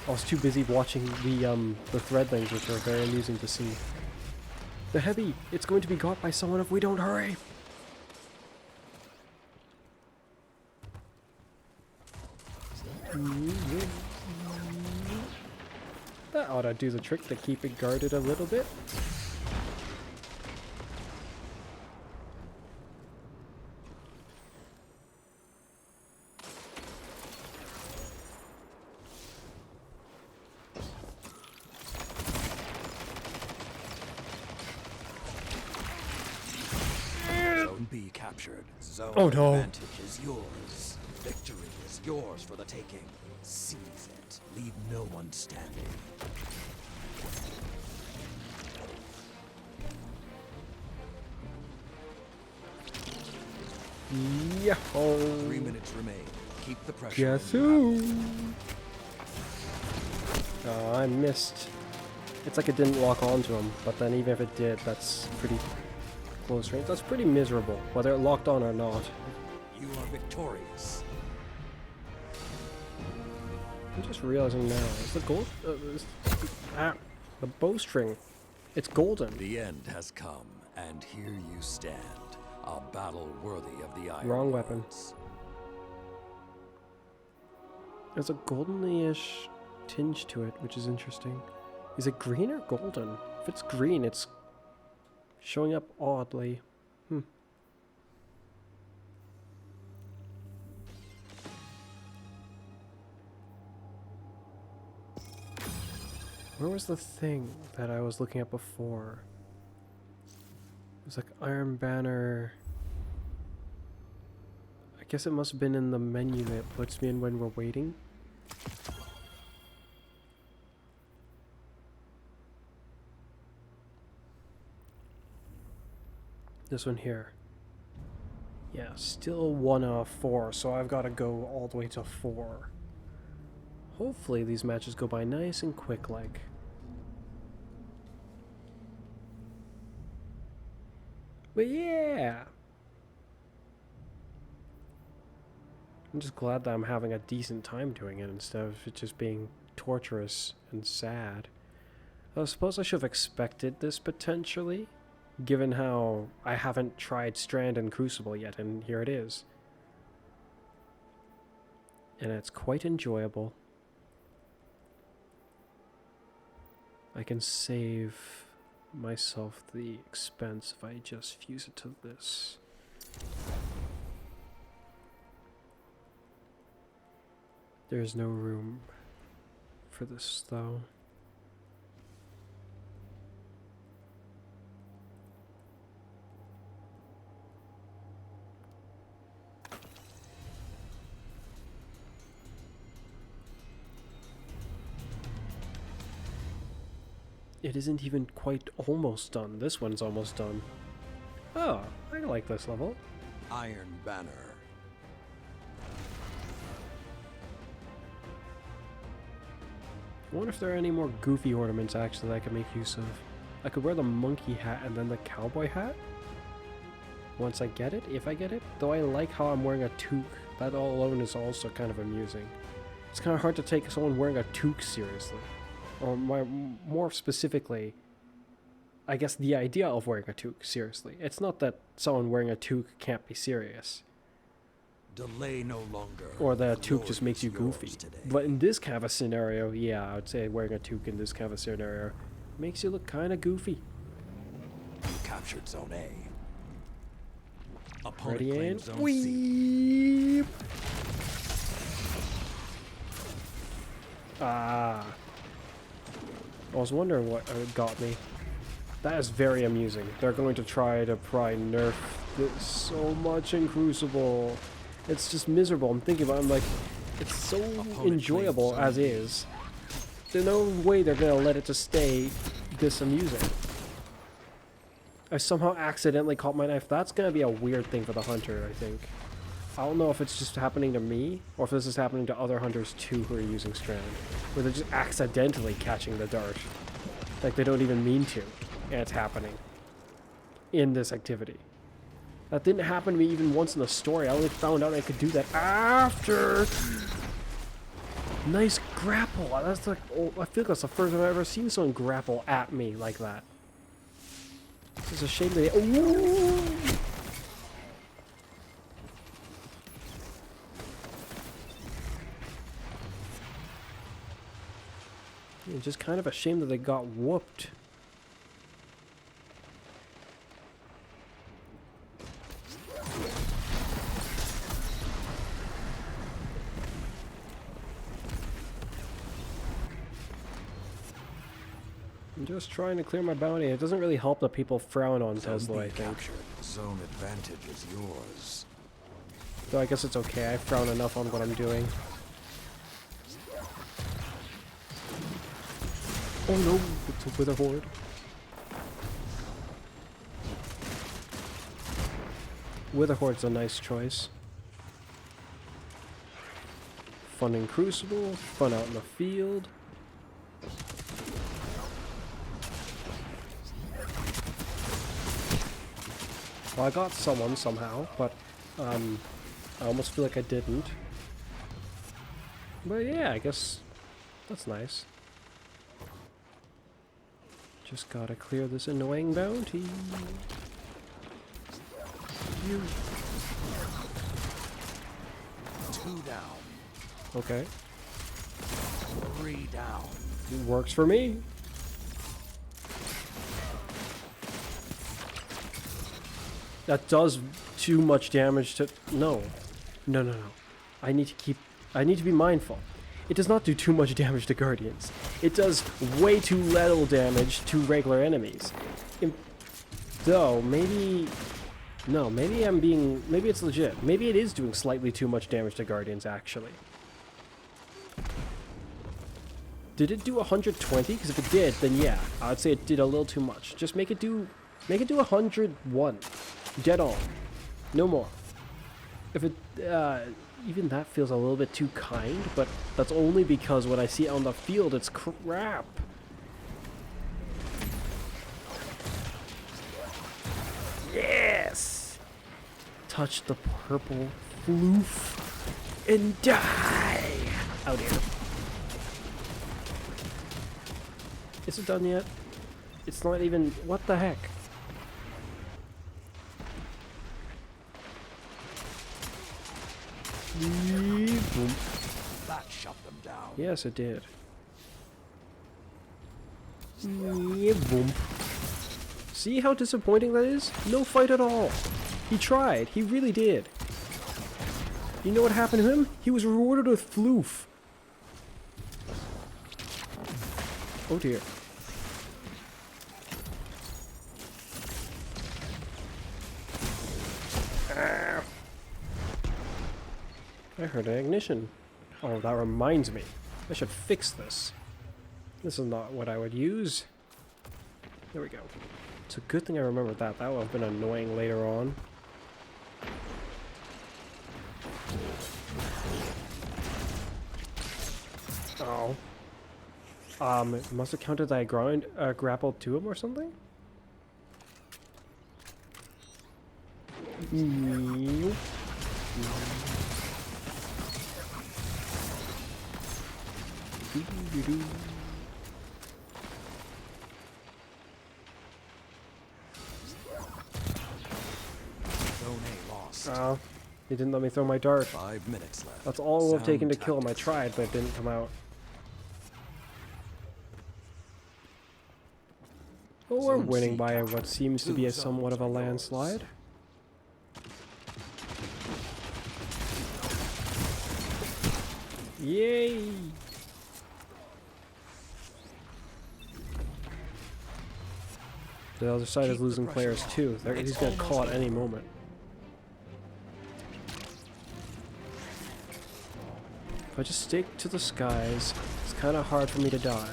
I was too busy watching the threadlings, which are very amusing to see. The heavy! It's going to be got by someone if we don't hurry! That ought to do the trick to keep it guarded a little bit. Zone B captured. Zone Oh, no. advantage is yours. Victory is yours for the taking. Seize it. Leave no one standing. Yahoo! 3 minutes remain. Keep the pressure. Guess on. who? Oh, I missed. It's like it didn't lock onto him, but then even if it did, that's pretty close range. That's pretty miserable, whether it locked on or not. You are victorious. I'm just realizing now, is the gold... the bowstring. It's golden. The end has come, and here you stand. A battle worthy of the Iron Wrong weapon. Lords. There's a golden-ish tinge to it, which is interesting. Is it green or golden? If it's green, it's showing up oddly. Where was the thing that I was looking at before? It was like Iron Banner. I guess it must have been in the menu that it puts me in when we're waiting. This one here. Yeah, still 1 out of 4, so I've got to go all the way to 4. Hopefully these matches go by nice and quick like. But yeah! I'm just glad that I'm having a decent time doing it instead of it just being torturous and sad. I suppose I should have expected this potentially, given how I haven't tried Strand and Crucible yet, and here it is. And it's quite enjoyable. I can save myself the expense if I just fuse it to this. There's no room for this though. It isn't even quite almost done. This one's almost done. Oh, I like this level. Iron Banner. I wonder if there are any more goofy ornaments actually that I could make use of. I could wear the monkey hat and then the cowboy hat. Once I get it, if I get it. Though I like how I'm wearing a toque. That all alone is also kind of amusing. It's kind of hard to take someone wearing a toque seriously. Or more specifically, I guess the idea of wearing a toque seriously. It's not that someone wearing a toque can't be serious. Delay no longer. Or that a toque just makes you goofy. Today. But in this kind of a scenario, yeah, I would say wearing a toque in this kind of a scenario makes you look kind of goofy. You captured Zone A. Opponent Ready and claims Zone C. weep! Ah. I was wondering what got me. That is very amusing. They're going to try to nerf this so much in Crucible. It's just miserable. I'm thinking about it, I'm like, it's so enjoyable as is. There's no way they're going to let it just stay this amusing. I somehow accidentally caught my knife. That's going to be a weird thing for the hunter, I think. I don't know if it's just happening to me, or if this is happening to other hunters too who are using Strand. Where they're just accidentally catching the dart. Like they don't even mean to. And it's happening. In this activity. That didn't happen to me even once in the story. I only found out I could do that after. Nice grapple. That's like, oh, I feel like that's the first time I've ever seen someone grapple at me like that. It's a shame they. Ooh! It's just kind of a shame that they got whooped. I'm just trying to clear my bounty. It doesn't really help that people frown on Tesla, I think. Zone advantage is yours. Though I guess it's okay. I frown enough on what I'm doing. Oh no, it's a wither horde. Wither horde's a nice choice. Fun in Crucible, fun out in the field. Well, I got someone somehow, but I almost feel like I didn't. But yeah, I guess that's nice. Just gotta clear this annoying bounty. You. 2 down. Okay. 3 down. It works for me. That does too much damage to... No. No. I need to be mindful. It does not do too much damage to Guardians. It does way too little damage to regular enemies. Though, maybe... No, maybe I'm being... Maybe it's legit. Maybe it is doing slightly too much damage to Guardians, actually. Did it do 120? Because if it did, then yeah. I would say it did a little too much. Just make it do 101. Dead on. No more. If it... even that feels a little bit too kind, but that's only because when I see it on the field, it's crap. Yes! Touch the purple floof and die! Oh dear. Is it done yet? It's not even... What the heck? Boom. That shut them down. Yes, it did. Boom. See how disappointing that is? No fight at all. He tried. He really did. You know what happened to him? He was rewarded with floof. Oh dear. I heard an ignition. Oh, that reminds me. I should fix this. This is not what I would use. There we go. It's a good thing I remembered that. That would have been annoying later on. Oh. It must have counted that I grappled to him or something? Nope. Zone A lost. Oh, he didn't let me throw my dart. 5 minutes left. That's all it would have taken to Sound kill him. I tactics. tried, but it didn't come out. Oh, we're Zone winning C by captured. what seems to be 2 a somewhat of a zones are yours. landslide. Yay! The other side is Keep the losing pressure players on. too. It's He's gonna call almost at any over. moment. If I just stick to the skies, it's kind of hard for me to die.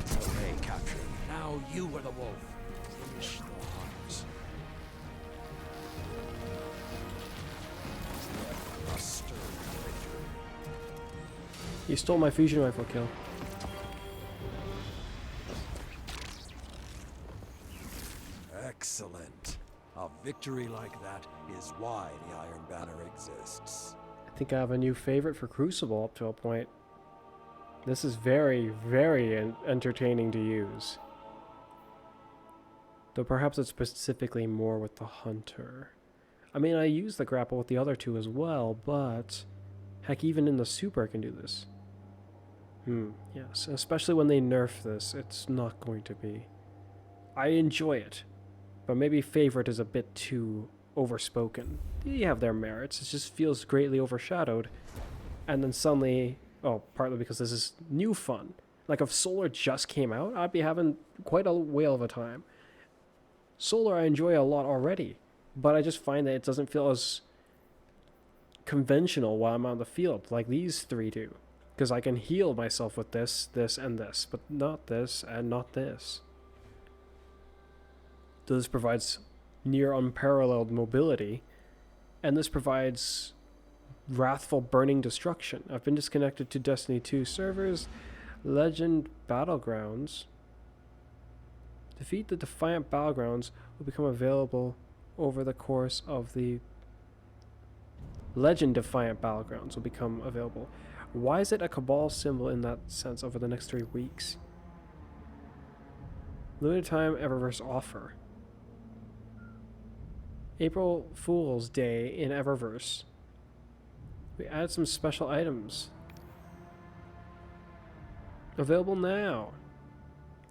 Zone A captured. Now you are the wolf. Finish the hunt. A stirring victory. You stole my fusion rifle kill. Excellent. A victory like that is why the Iron Banner exists. I think I have a new favorite for Crucible up to a point. This is very, very entertaining to use. Though perhaps it's specifically more with the Hunter. I mean, I use the grapple with the other two as well, but... Heck, even in the Super I can do this. Yes. Especially when they nerf this, it's not going to be. I enjoy it. But maybe favorite is a bit too overspoken. They have their merits. It just feels greatly overshadowed. And then suddenly... Oh, partly because this is new fun. Like if Solar just came out, I'd be having quite a whale of a time. Solar I enjoy a lot already. But I just find that it doesn't feel as conventional while I'm on the field, like these three do. Because I can heal myself with this, this, and this. But not this, and not this. So this provides near unparalleled mobility. And this provides wrathful burning destruction. I've been disconnected to Destiny 2 servers. Legend Battlegrounds. Defeat the Defiant Battlegrounds will become available over the course of the... Legend Defiant Battlegrounds will become available. Why is it a Cabal symbol in that sense over the next 3 weeks? Limited time Eververse offer. April Fool's Day in Eververse. We added some special items. Available now.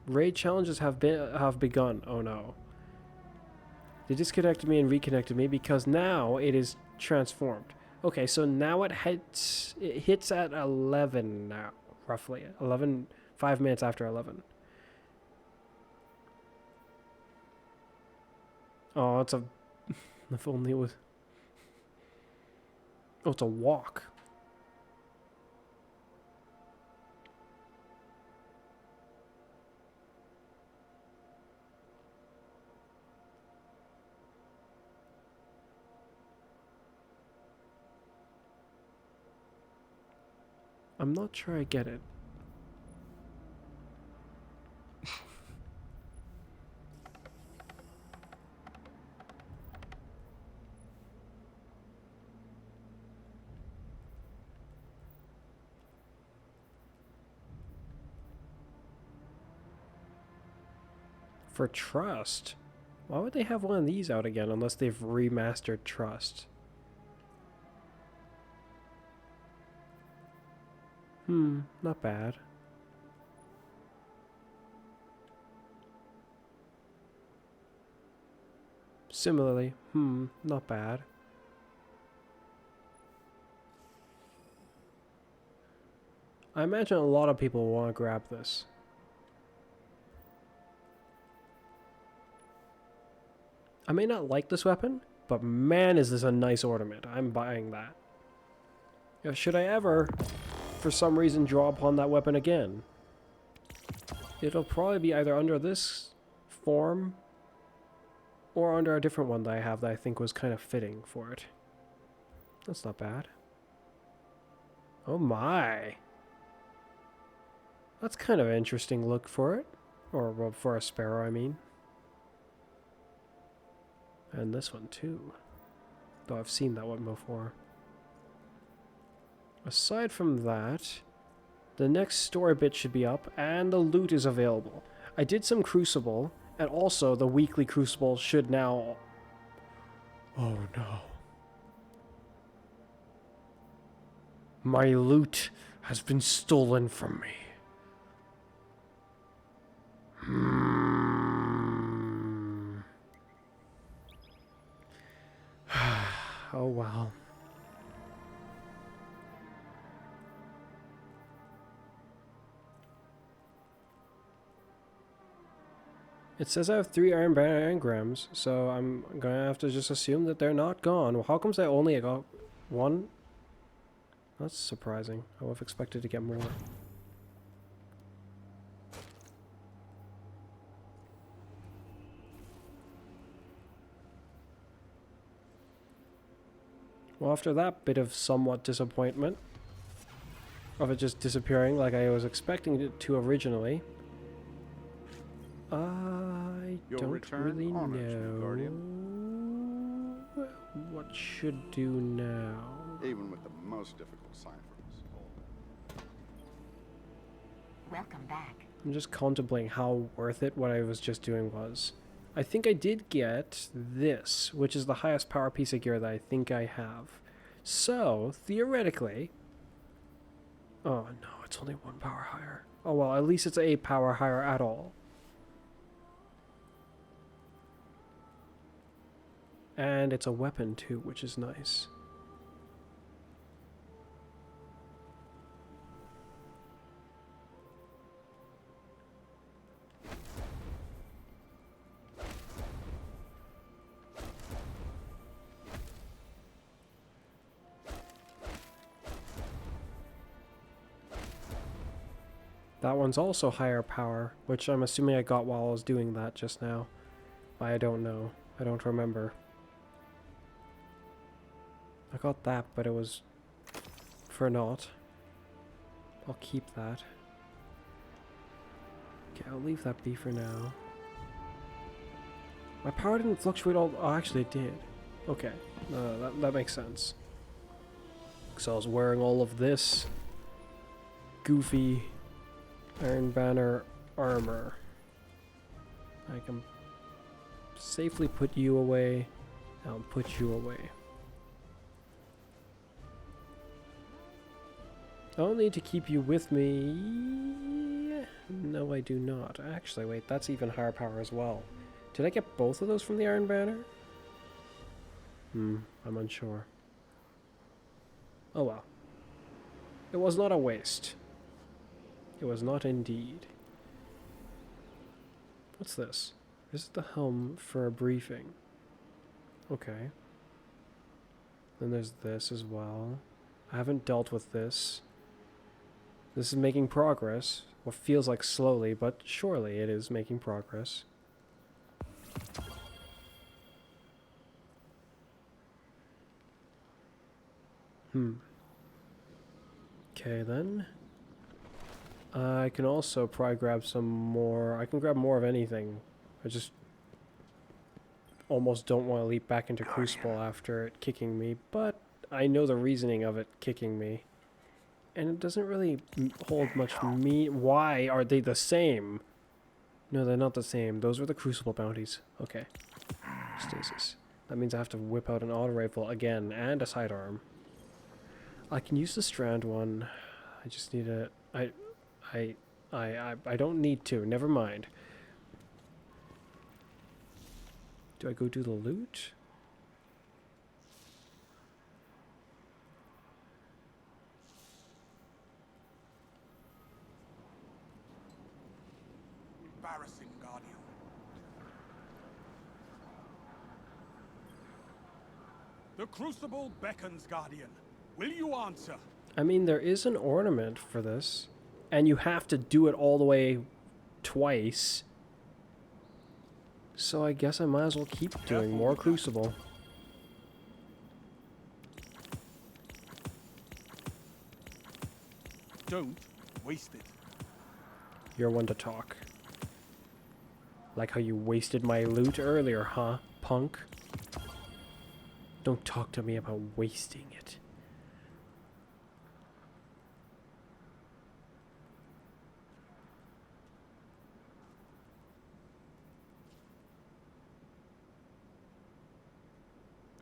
Raid challenges have begun. Oh no. They disconnected me and reconnected me because now it is transformed. Okay, so now it hits at 11 now, roughly. 5 minutes after 11. Oh, it's a... If only it was... Oh, it's a walk. I'm not sure I get it. For Trust? Why would they have one of these out again unless they've remastered Trust? Not bad. Similarly, not bad. I imagine a lot of people want to grab this. I may not like this weapon, but man is this a nice ornament. I'm buying that. Should I ever, for some reason, draw upon that weapon again, it'll probably be either under this form or under a different one that I have that I think was kind of fitting for it. That's not bad. Oh my. That's kind of an interesting look for it. Or, well, for a sparrow, I mean. And this one too. Though I've seen that one before. Aside from that, the next story bit should be up and the loot is available. I did some Crucible, and also the weekly Crucible should now... Oh no. My loot has been stolen from me. Oh well. It says I have 3 Iron Banner engrams, so I'm gonna have to just assume that they're not gone. Well, how comes I only got 1? That's surprising. I would have expected to get more. Well, after that bit of somewhat disappointment, of it just disappearing like I was expecting it to originally, I don't really know what should do now. Even with the most difficult ciphers. Welcome back. I'm just contemplating how worth it what I was just doing was. I think I did get this, which is the highest power piece of gear that I think I have. So, theoretically... Oh no, it's only 1 power higher. Oh well, at least it's 8 power higher at all. And it's a weapon too, which is nice. That one's also higher power, which I'm assuming I got while I was doing that just now. I don't know. I don't remember. I got that, but it was for naught. I'll keep that. Okay, I'll leave that be for now. My power didn't fluctuate all... Oh, actually it did. Okay, that makes sense. So I was wearing all of this goofy Iron Banner armor. I can safely put you away. I'll put you away. I'll need to keep you with me. No, I do not. Actually, wait, that's even higher power as well. Did I get both of those from the Iron Banner? I'm unsure. Oh well. It was not a waste. It was not indeed. What's this? This is the helm for a briefing. Okay. Then there's this as well. I haven't dealt with this. This is making progress. What feels like slowly, but surely it is making progress. Okay then. I can also probably grab some more. I can grab more of anything. I just almost don't want to leap back into Crucible after it kicking me, but I know the reasoning of it kicking me. And it doesn't really hold much meat. Why are they the same? No, they're not the same. Those were the Crucible bounties. Okay. Stasis. That means I have to whip out an auto rifle again and a sidearm. I can use the strand one. I just need a... I don't need to. Never mind. Do I go do the loot? Embarrassing, Guardian. The Crucible beckons, Guardian. Will you answer? I mean, there is an ornament for this. And you have to do it all the way twice. So I guess I might as well keep doing more Crucible. Don't waste it. You're one to talk. Like how you wasted my loot earlier, huh, punk? Don't talk to me about wasting it.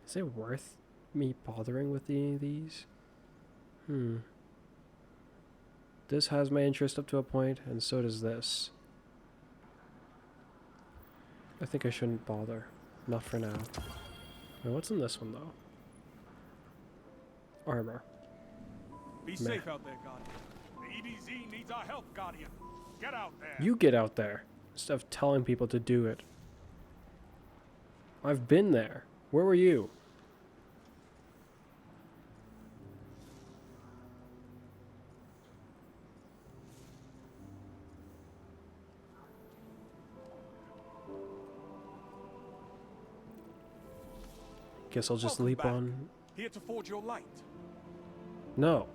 Is it worth me bothering with any of these? This has my interest up to a point, and so does this. I think I shouldn't bother. Not for now. Wait, what's in this one, though? Armor. Be safe out there, Guardian. The EDZ needs our help, Guardian. Get out there. You get out there, instead of telling people to do it. I've been there. Where were you? Guess I'll just Welcome leap back. on. Here to forge your light. No.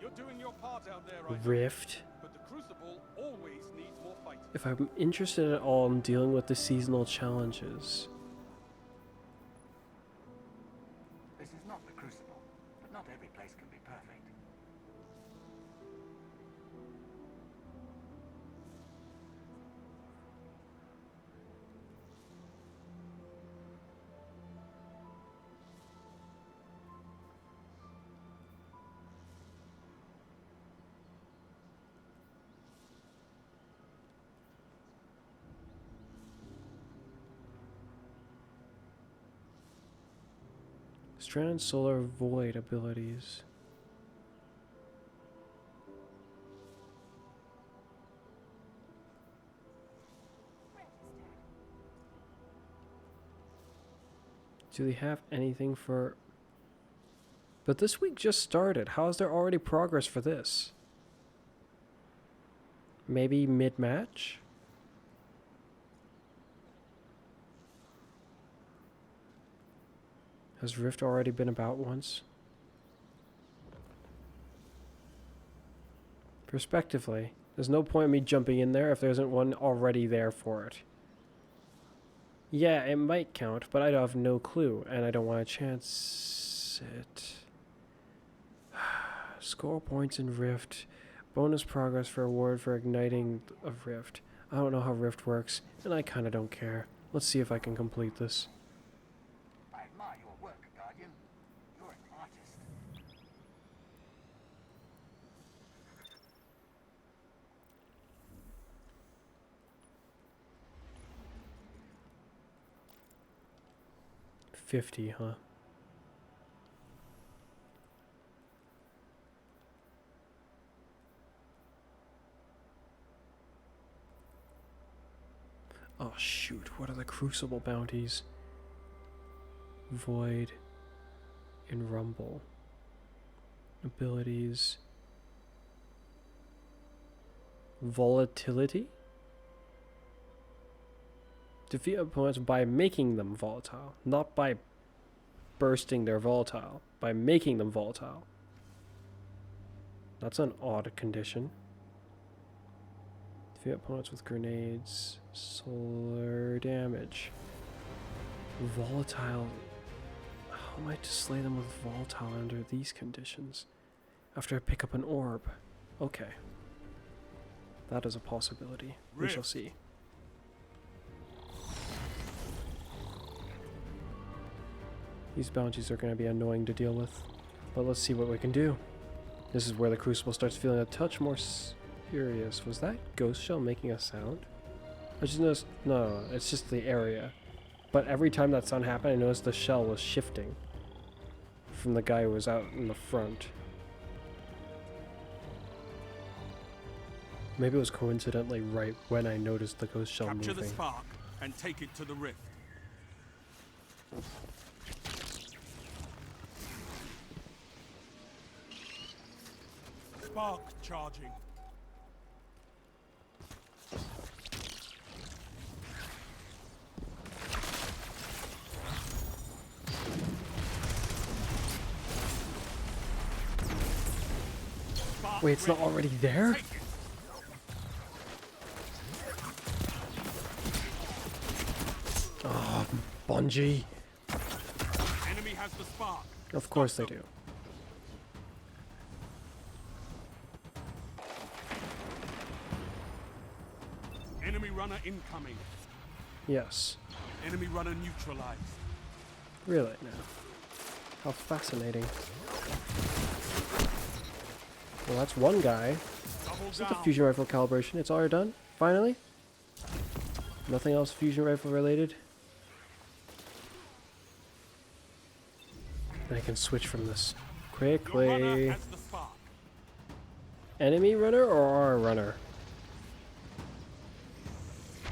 You're doing your part out there, right? Rift. But the Crucible always needs more fighting. If I'm interested at all in dealing with the seasonal challenges. This is not the Crucible, but not every place can be perfect. Strand Solar Void abilities. Do they have anything for... But this week just started. How is there already progress for this? Maybe mid-match? Has Rift already been about once? Prospectively, there's no point in me jumping in there if there isn't one already there for it. Yeah, it might count, but I have no clue, and I don't want to chance it. Score points in Rift. Bonus progress for award for igniting a Rift. I don't know how Rift works, and I kind of don't care. Let's see if I can complete this. I admire your work, Guardian. You're an artist. $50, huh? Oh shoot, what are the Crucible bounties? Void and Rumble. Abilities. Volatility? Defeat opponents by making them volatile, not by bursting their volatile, by making them volatile. That's an odd condition. Defeat opponents with grenades, solar damage. Volatile. How am I to slay them with volatile under these conditions? After I pick up an orb. Okay. That is a possibility. We shall Rift. see. These bounties are going to be annoying to deal with. But let's see what we can do. This is where the Crucible starts feeling a touch more serious. Was that ghost shell making a sound? I just noticed... No, it's just the area. But every time that sound happened, I noticed the shell was shifting. From the guy who was out in the front. Maybe it was coincidentally right when I noticed the ghost shell Capture the moving. spark and take it to the rift. Spark charging. Spark Wait, it's not ready. already there? Take it. Oh, Bungie. Enemy has the spark. Of course they Stop them. do. Enemy runner incoming. Yes. Enemy runner neutralized. Really now. How fascinating. Well, that's one guy. Double Is that the down. fusion rifle calibration? It's already done? Finally? Nothing else fusion rifle related? Then I can switch from this Your runner quickly. has the spark. Enemy runner or our runner?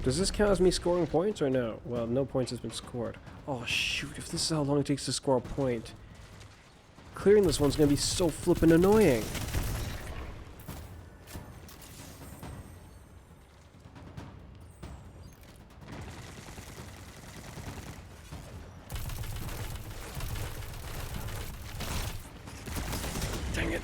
Does this count as me scoring points or no? Well, no points has been scored. Oh shoot, if this is how long it takes to score a point, clearing this one's gonna be so flippin' annoying. Dang it.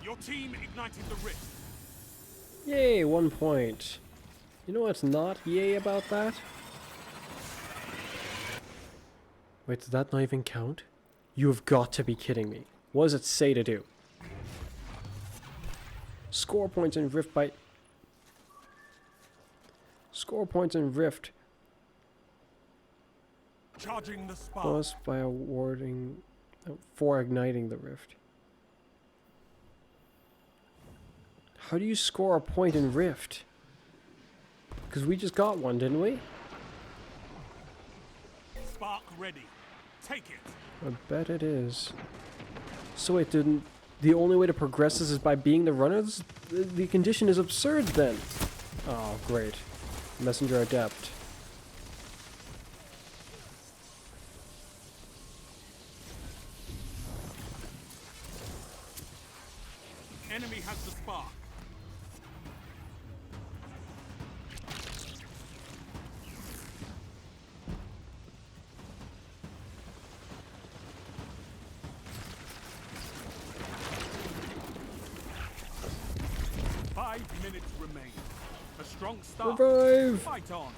Your team ignited the rift. Yay, 1 point. You know what's not yay about that? Wait, did that not even count? You have got to be kidding me. What does it say to do? Score points in Rift by... Score points in Rift Charging the spark. plus by awarding... for igniting the Rift. How do you score a point in Rift? Because we just got one, didn't we? Spark ready. Take it. I bet it is. So wait, didn't the only way to progress this is by being the runner? The condition is absurd then. Oh, great. Messenger adept. Enemy has the spark. Five minutes remain. A strong start. Revive! Fight on.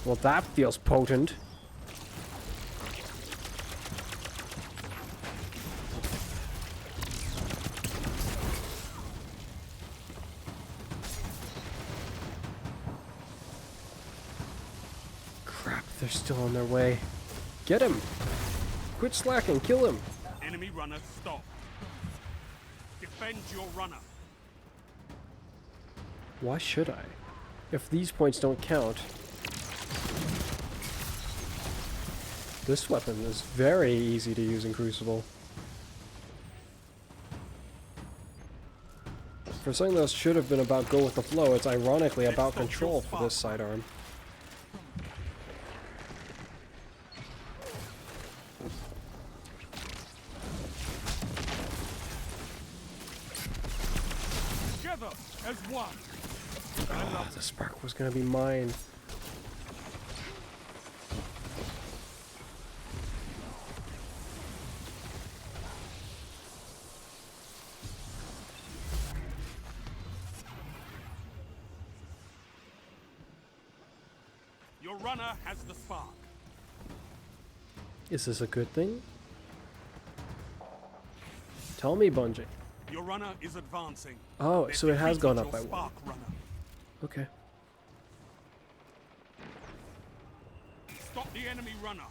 Well, that feels potent. Crap, they're still on their way. Get him! Quit slacking, kill him! Enemy runner stop. Defend your runner. Why should I? If these points don't count... This weapon is very easy to use in Crucible. For something that should have been about go with the flow, it's ironically about control for this sidearm. Together as one. Oh, the spark was gonna be mine. Your runner has the spark. Is this a good thing? Tell me, Bungie. Your runner is advancing. Oh, They've so it has defeated gone up your by one. spark runner. Okay. Stop the enemy runner.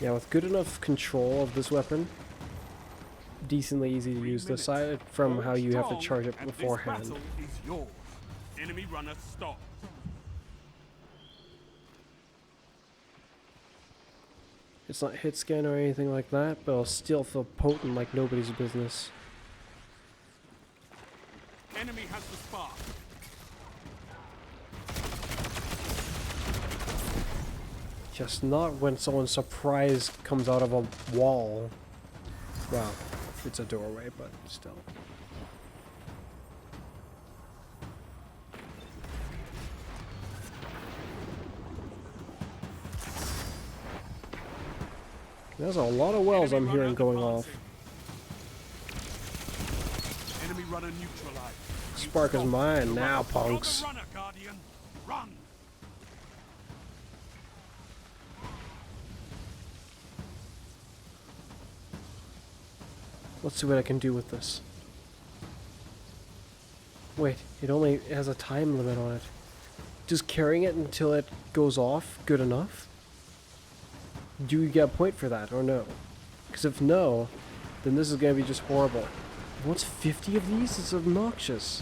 Yeah, with good enough control of this weapon, decently easy to use this aside from how you have to charge it beforehand. This battle is yours. Enemy runner stop. It's not hit scan or anything like that, but it'll still feel potent like nobody's business. Enemy has the spark. Just not when someone's surprise comes out of a wall. Well, it's a doorway, but still. There's a lot of wells I'm hearing going off. Enemy runner neutralized. Spark is mine now, punks. Runner, Guardian. Run. Let's see what I can do with this. Wait, it only has a time limit on it. Just carrying it until it goes off good enough? Do you get a point for that, or no? Because if no, then this is going to be just horrible. What's 50 of these? It's obnoxious.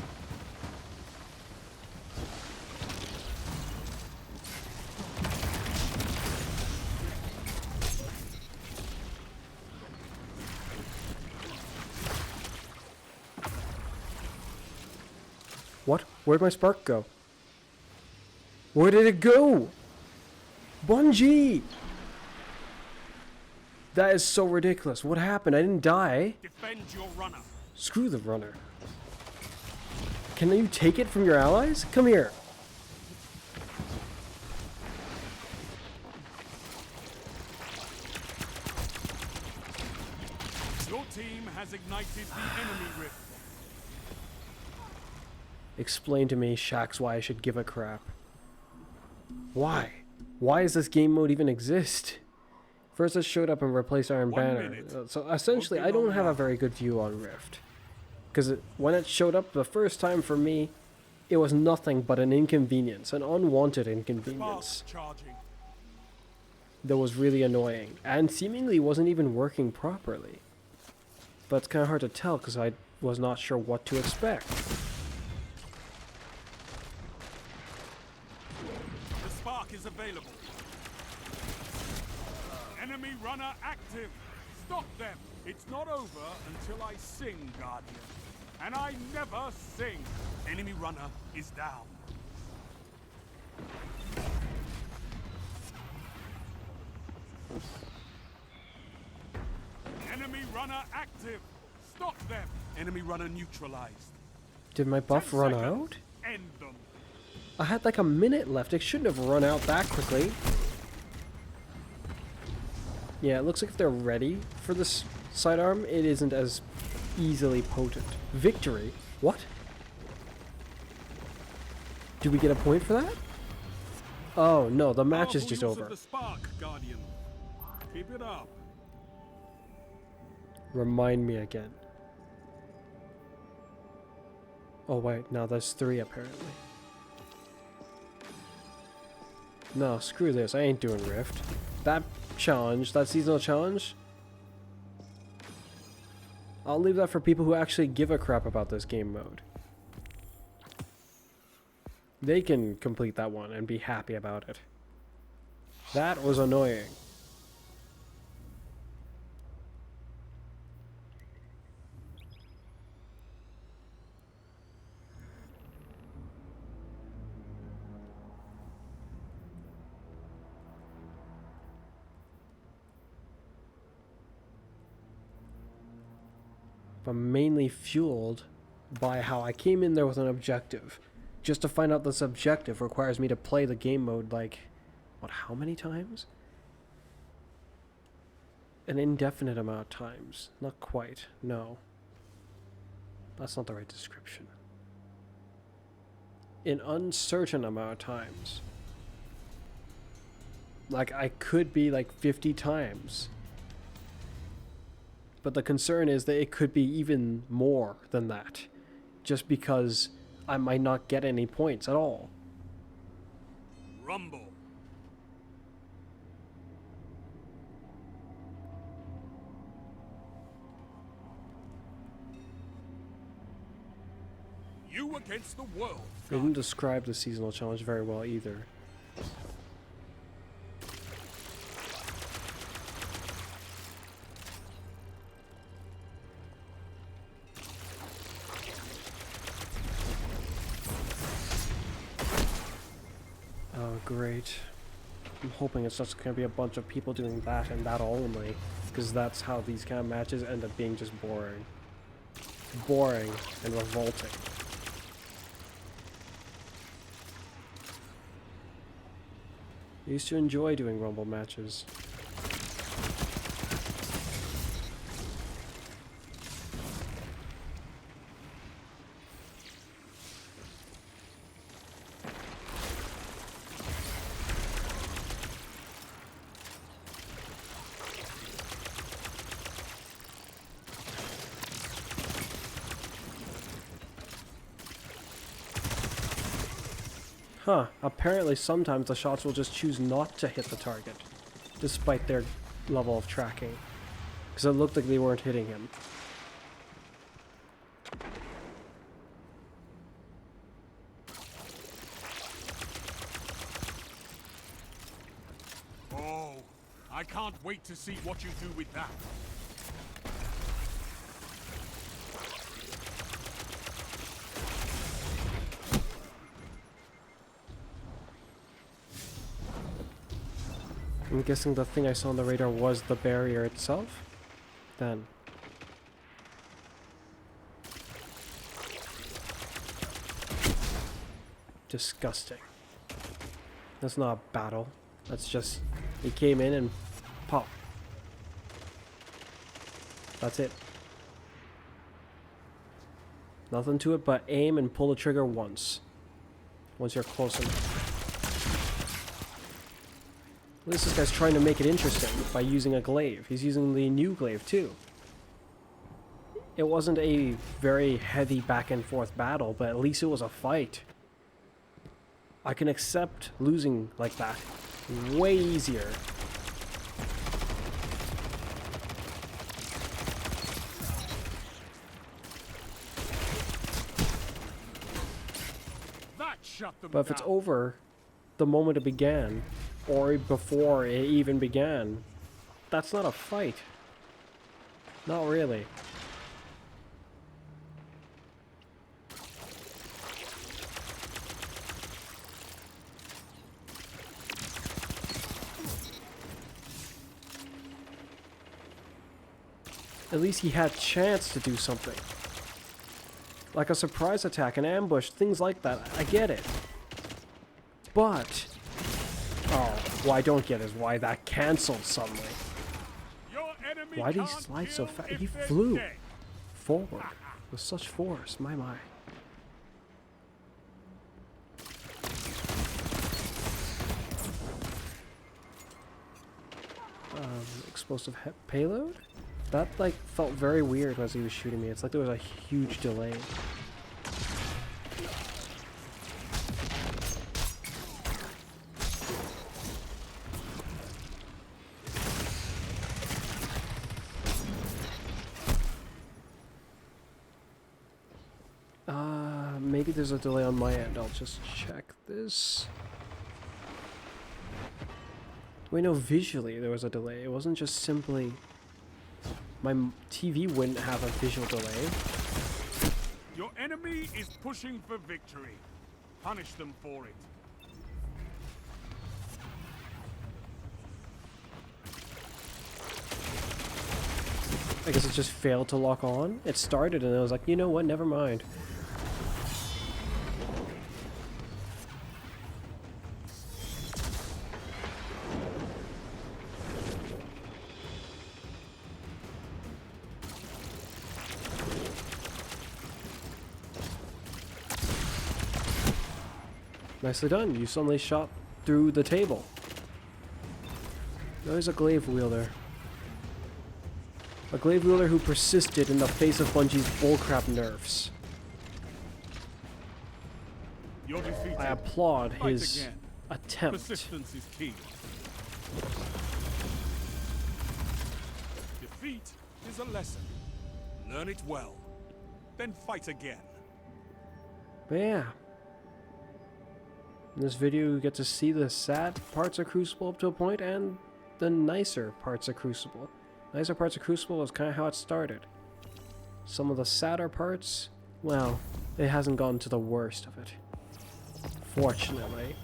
What? Where'd my spark go? Where did it go? Bungie! That is so ridiculous. What happened? I didn't die. Defend your runner. Screw the runner. Can you take it from your allies? Come here. Your team has ignited the enemy rift. Explain to me, Shax, why I should give a crap. Why? Why does this game mode even exist? First it showed up and replaced Iron 1 Banner. minute. So essentially, I don't have a very good view on Rift. Because when it showed up the first time for me, it was nothing but an inconvenience, an unwanted inconvenience. Spark charging. That was really annoying, and seemingly wasn't even working properly. But it's kind of hard to tell because I was not sure what to expect. The spark is available. Enemy runner active. Stop them. It's not over until I sing, Guardian. And I never sing. Enemy runner is down. Enemy runner active. Stop them. Enemy runner neutralized. Did my buff 10 run seconds. out? End them. I had like a minute left. It shouldn't have run out that quickly. Yeah, it looks like if they're ready for this sidearm, it isn't as easily potent. Victory? What? Do we get a point for that? Oh no, the match is Powerful just use over. of the spark, Guardian. Keep it up. Remind me again. Oh wait, now there's 3 apparently. No, screw this. I ain't doing Rift. That challenge, that seasonal challenge, I'll leave that for people who actually give a crap about this game mode. They can complete that one and be happy about it. That was annoying. But mainly fueled by how I came in there with an objective. Just to find out this objective requires me to play the game mode like What, how many times? An indefinite amount of times. Not quite. No. That's not the right description. An uncertain amount of times. Like, I could be like 50 times. But the concern is that it could be even more than that. Just because I might not get any points at all. Rumble. You against the world. They didn't describe the seasonal challenge very well either. Oh, great. I'm hoping it's just going to be a bunch of people doing that and that only, because that's how these kind of matches end up being just boring. Boring and revolting. I used to enjoy doing Rumble matches. Huh, apparently sometimes the shots will just choose not to hit the target, despite their level of tracking. Because it looked like they weren't hitting him. Oh, I can't wait to see what you do with that. I'm guessing the thing I saw on the radar was the barrier itself? Then. Disgusting. That's not a battle. That's just... he came in and pop. That's it. Nothing to it but aim and pull the trigger once. Once you're close enough. At least this guy's trying to make it interesting by using a glaive. He's using the new glaive too. It wasn't a very heavy back and forth battle, but at least it was a fight. I can accept losing like that way easier. That shut them But if it's down. over the moment it began, or before it even began, that's not a fight. Not really. At least he had a chance to do something. Like a surprise attack, an ambush, things like that. I get it. But... oh, what I don't get is why that canceled suddenly. Your enemy Why did he can't slide so kill fast? if He they're flew dead. forward with such force. My. Explosive payload? That, like, felt very weird as he was shooting me. It's like there was a huge delay. Maybe there's a delay on my end. I'll just check this. Wait, no, visually there was a delay. It wasn't just simply... my TV wouldn't have a visual delay. Your enemy is pushing for victory. Punish them for it. I guess it just failed to lock on. It started and I was like, you know what, never mind. Nicely done. You suddenly shot through the table. Now he's a glaive wielder. A glaive wielder who persisted in the face of Bungie's bullcrap nerfs. You're defeated. I applaud Fight his again. attempt. Persistence is key. Defeat is a lesson. Learn it well. Then fight again. But yeah. In this video, you get to see the sad parts of Crucible up to a point and the nicer parts of Crucible. Nicer parts of Crucible was kind of how it started. Some of the sadder parts, well, it hasn't gotten to the worst of it. Fortunately.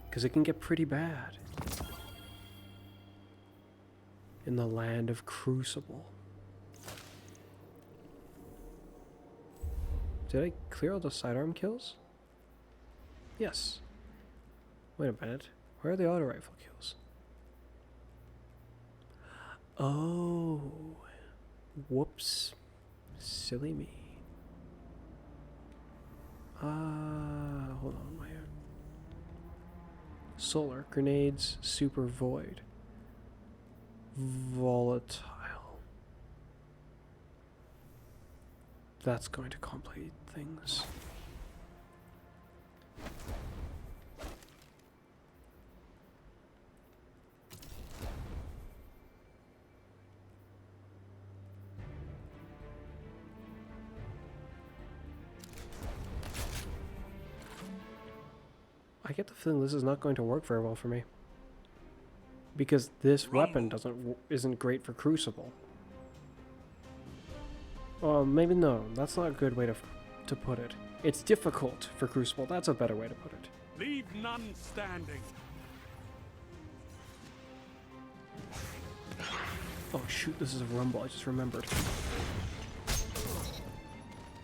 Because it can get pretty bad. In the land of Crucible. Did I clear all the sidearm kills? Yes. Wait a minute. Where are the auto rifle kills? Oh. Whoops. Silly me. Hold on. Wait. Solar. Grenades. Super void. Volatile. That's going to complicate things. I get the feeling this is not going to work very well for me. Because this weapon isn't great for Crucible. Well, maybe no. That's not a good way to put it. It's difficult for Crucible. That's a better way to put it. Leave none standing. Oh shoot, this is a rumble. I just remembered.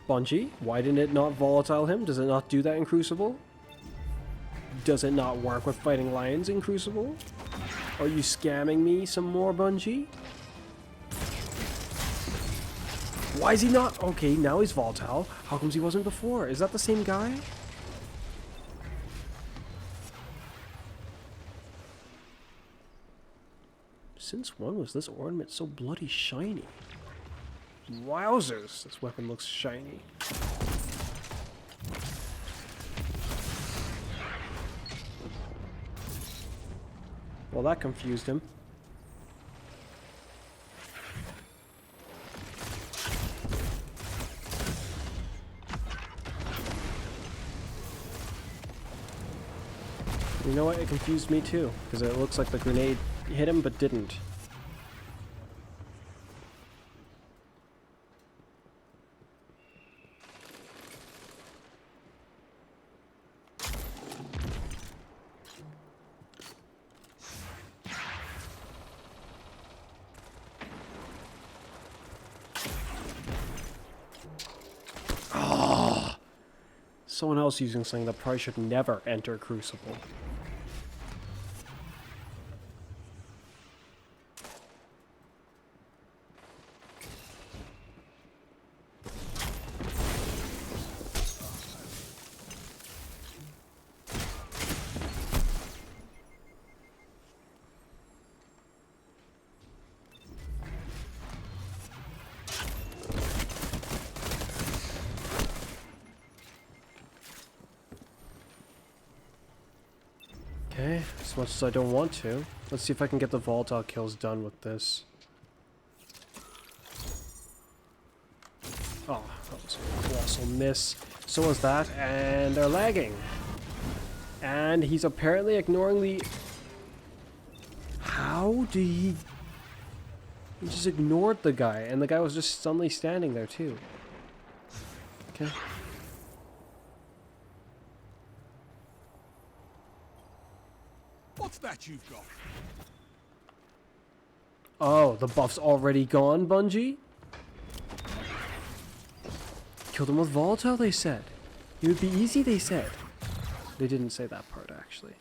Bungie, why didn't it not volatile him? Does it not do that in Crucible? Does it not work with fighting lions in Crucible? Are you scamming me some more, Bungie? Why is he not? Okay, now he's volatile. How comes he wasn't before? Is that the same guy? Since when was this ornament so bloody shiny? Wowzers, this weapon looks shiny. Well, that confused him. You know what? It confused me too, because it looks like the grenade hit him but didn't. Someone else using something that probably should never enter Crucible. Okay, as much as I don't want to. Let's see if I can get the volatile kills done with this. Oh, that was a colossal miss. So was that, and they're lagging. And he's apparently ignoring the... How did he... He just ignored the guy, and the guy was just suddenly standing there too. Okay. What's that you've got? Oh, the buff's already gone, Bungie? Killed him with volatile, they said. It would be easy, they said. They didn't say that part, actually.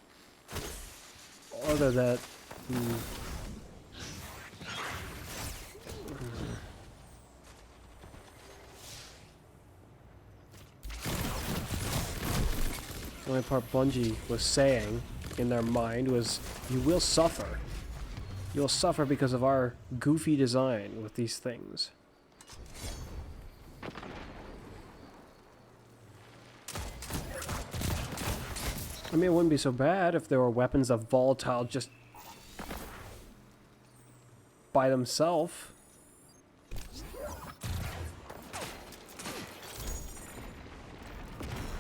Other that... The only part Bungie was saying in their mind was, you will suffer. You'll suffer because of our goofy design with these things. I mean, it wouldn't be so bad if there were weapons of volatile just by themselves.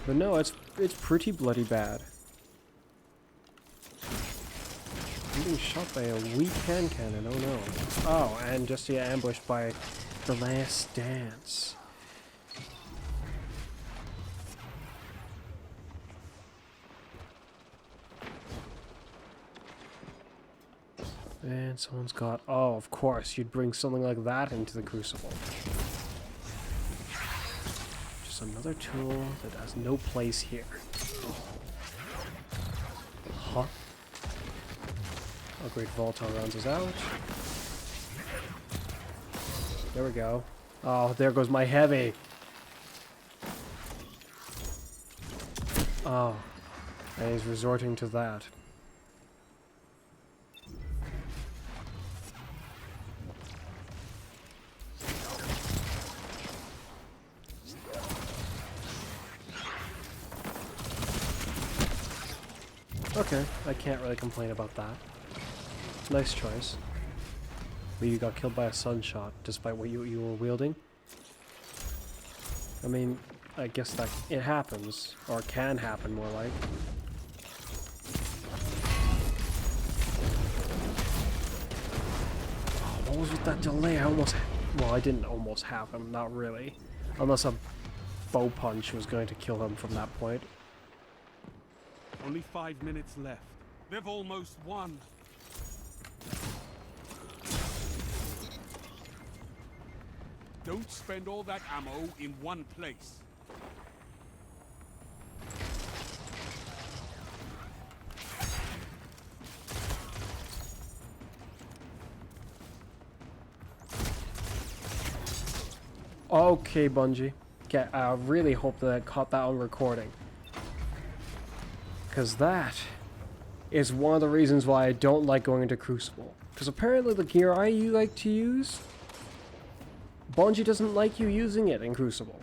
But no, it's pretty bloody bad. I'm being shot by a weak hand cannon, oh no. Oh, and just get ambushed by the last dance. And someone's got... Oh, of course, you'd bring something like that into the Crucible. Just another tool that has no place here. Huh? Upgrade volatile rounds is out. There we go. Oh, there goes my heavy. Oh. And he's resorting to that. Okay, I can't really complain about that. Nice choice. But you got killed by a sunshot, despite what you were wielding. I mean, I guess that it happens, or can happen more like. Oh, what was with that delay? I almost... Well, I didn't almost have him, not really. Unless a bow punch was going to kill him from that point. Only 5 minutes left. They've almost won. Don't spend all that ammo in one place. Okay, Bungie. Okay, I really hope that I caught that on recording. Because that is one of the reasons why I don't like going into Crucible. Because apparently the gear I like to use, Bungie doesn't like you using it in Crucible.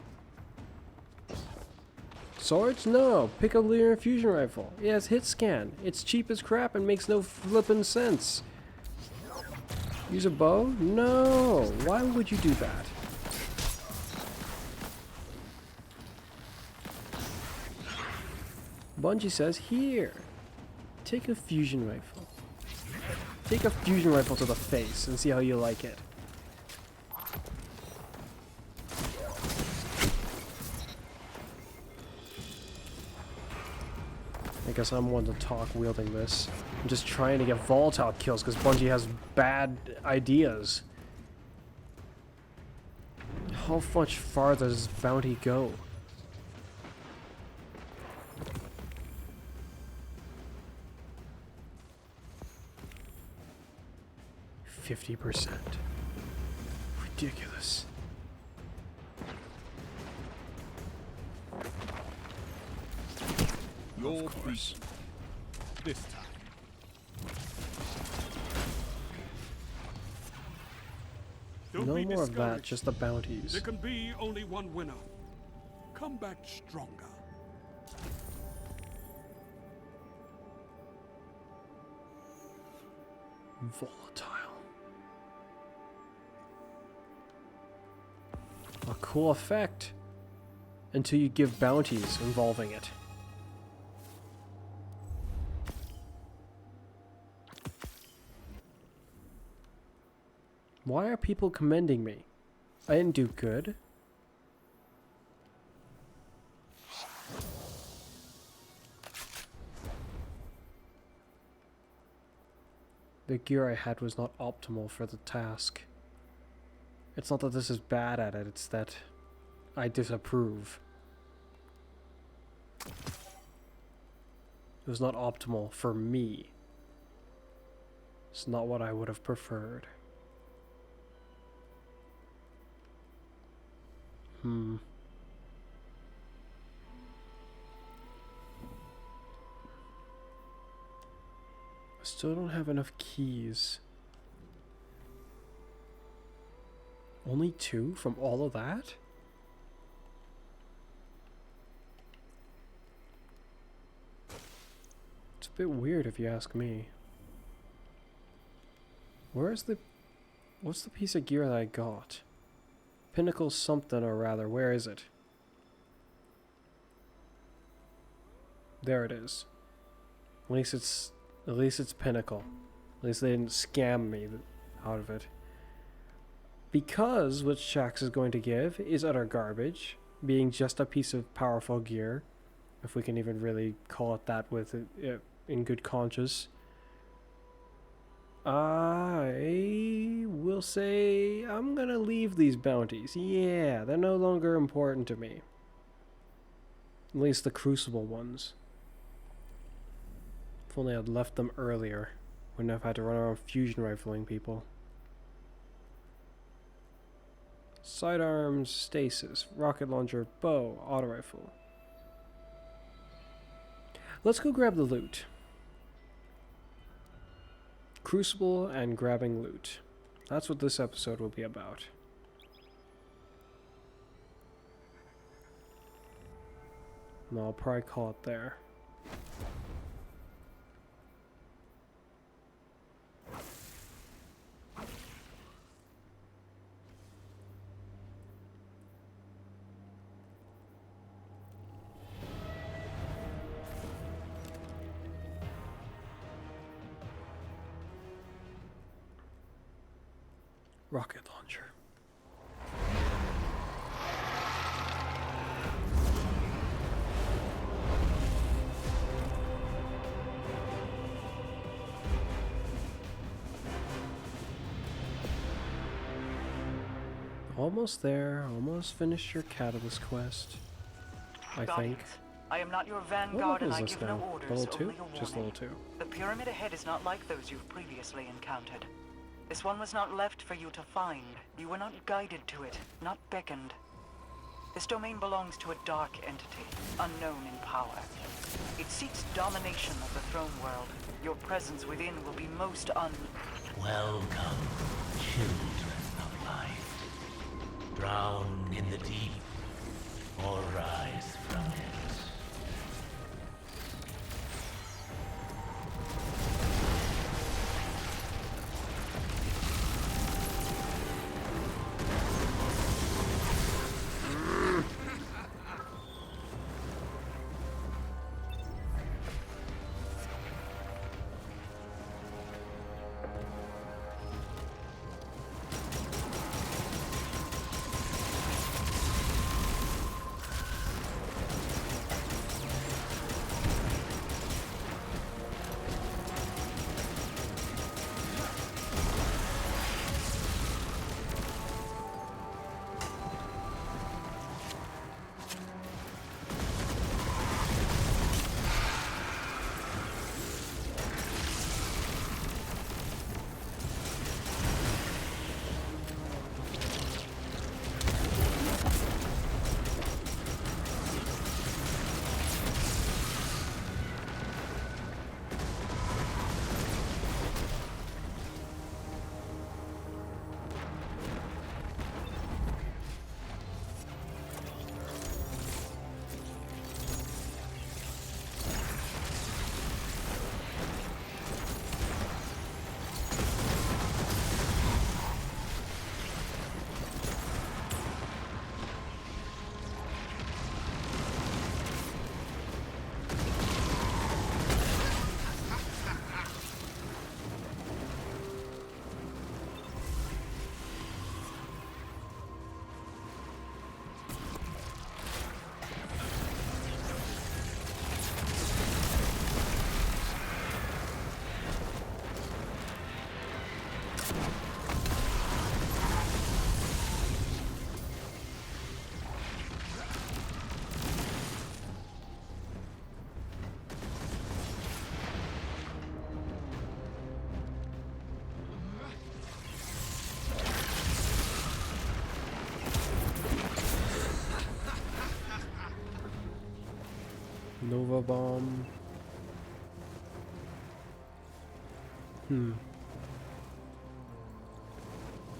Swords? No. Pick a linear fusion rifle. It has hit scan. It's cheap as crap and makes no flippin' sense. Use a bow? No. Why would you do that? Bungie says, here, take a fusion rifle. Take a fusion rifle to the face and see how you like it. I guess I'm one to talk wielding this. I'm just trying to get volatile kills because Bungie has bad ideas. How much farther does bounty go? 50%. Ridiculous. You're Of course. beaten. This time. Don't No be more of that, discouraged. just the bounties. There can be only one winner. Come back stronger. Volatile. A cool effect. Until you give bounties involving it. Why are people commending me? I didn't do good. The gear I had was not optimal for the task. It's not that this is bad at it, it's that I disapprove. It was not optimal for me. It's not what I would have preferred. Still don't have enough keys. Only 2 from all of that? It's a bit weird if you ask me. Where's the... What's the piece of gear that I got? Pinnacle something or rather, where is it? There it is. At least it's Pinnacle. At least they didn't scam me out of it. Because what Shaxx is going to give is utter garbage, being just a piece of powerful gear, if we can even really call it that with it in good conscience. I will say I'm gonna leave these bounties. Yeah, they're no longer important to me. At least the Crucible ones. If only I'd left them earlier. Wouldn't have had to run around fusion rifling people. Sidearms, stasis, rocket launcher, bow, auto rifle. Let's go grab the loot. Crucible and grabbing loot. That's what this episode will be about. And I'll probably call it there. Rocket launcher. Almost there. Almost finished your catalyst quest. I think. I am not your What vanguard level and is I this give now? no orders, Level 2? only a Just warning. level 2. The pyramid ahead is not like those you've previously encountered. This one was not left for you to find. You were not guided to it, not beckoned. This domain belongs to a dark entity, unknown in power. It seeks domination of the throne world. Your presence within will be most Welcome, children of light. Drown in the deep, or rise from it. Nova bomb.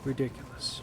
Ridiculous.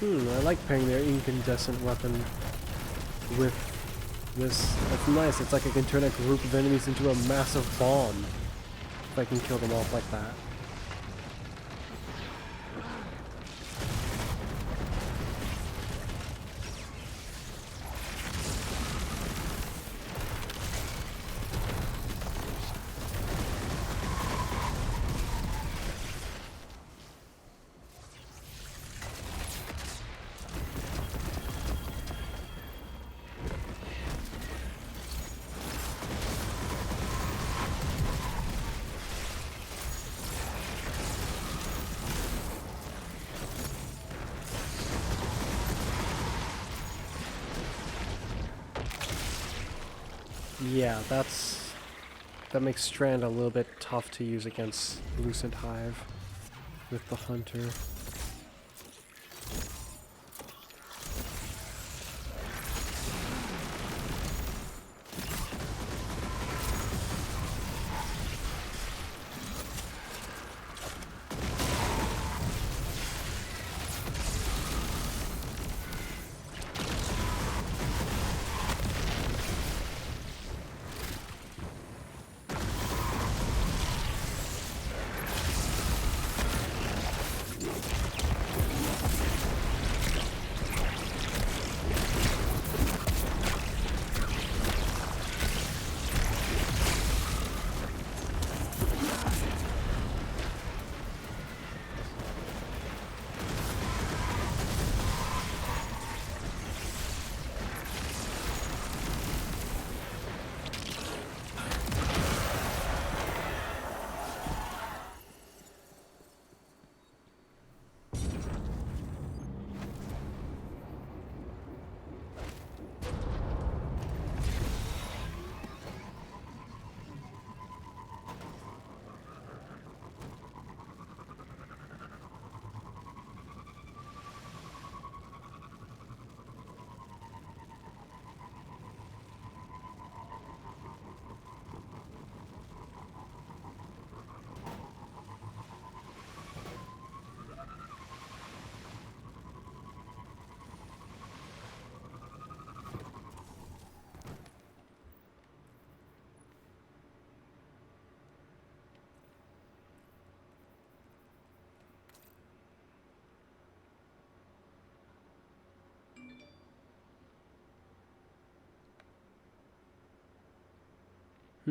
I like pairing their incandescent weapon with this. That's nice. It's like I can turn a group of enemies into a massive bomb if I can kill them off like that. Yeah, that makes Strand a little bit tough to use against Lucent Hive with the Hunter.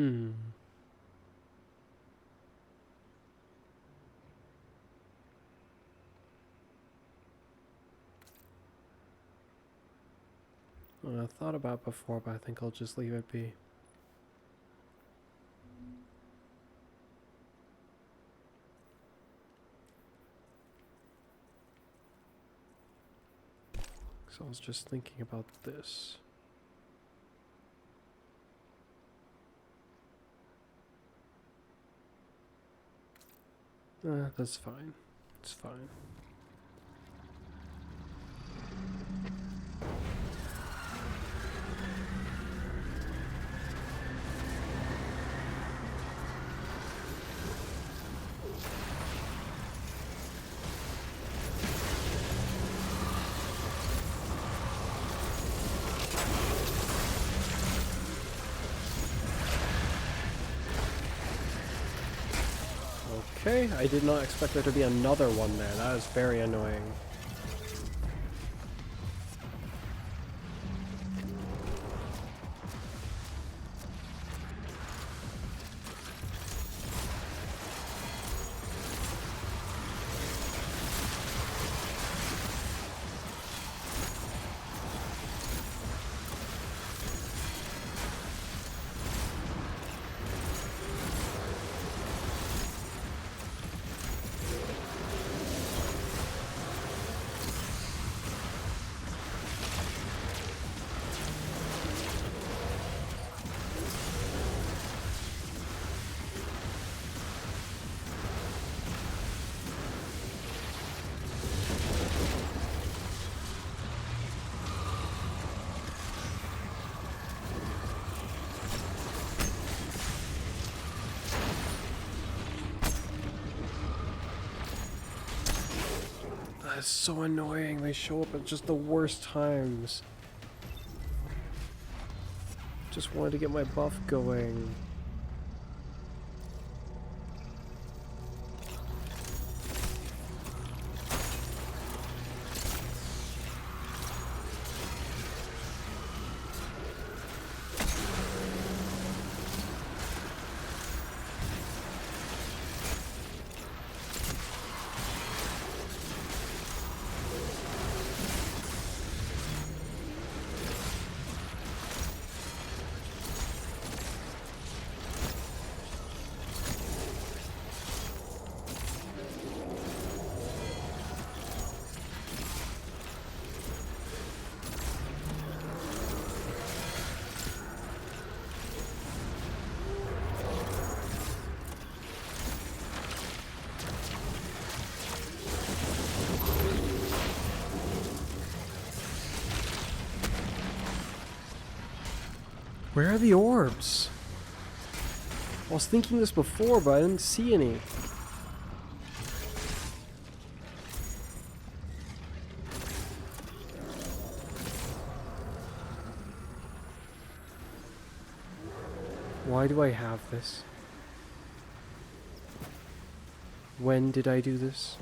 Hmm. Well, I thought about it before, but I think I'll just leave it be. So I was just thinking about this. That's fine. It's fine. Okay, I did not expect there to be another one there. That is very annoying. That's so annoying. They show up at just the worst times. Just wanted to get my buff going. Where are the orbs? I was thinking this before, but I didn't see any. Why do I have this? When did I do this?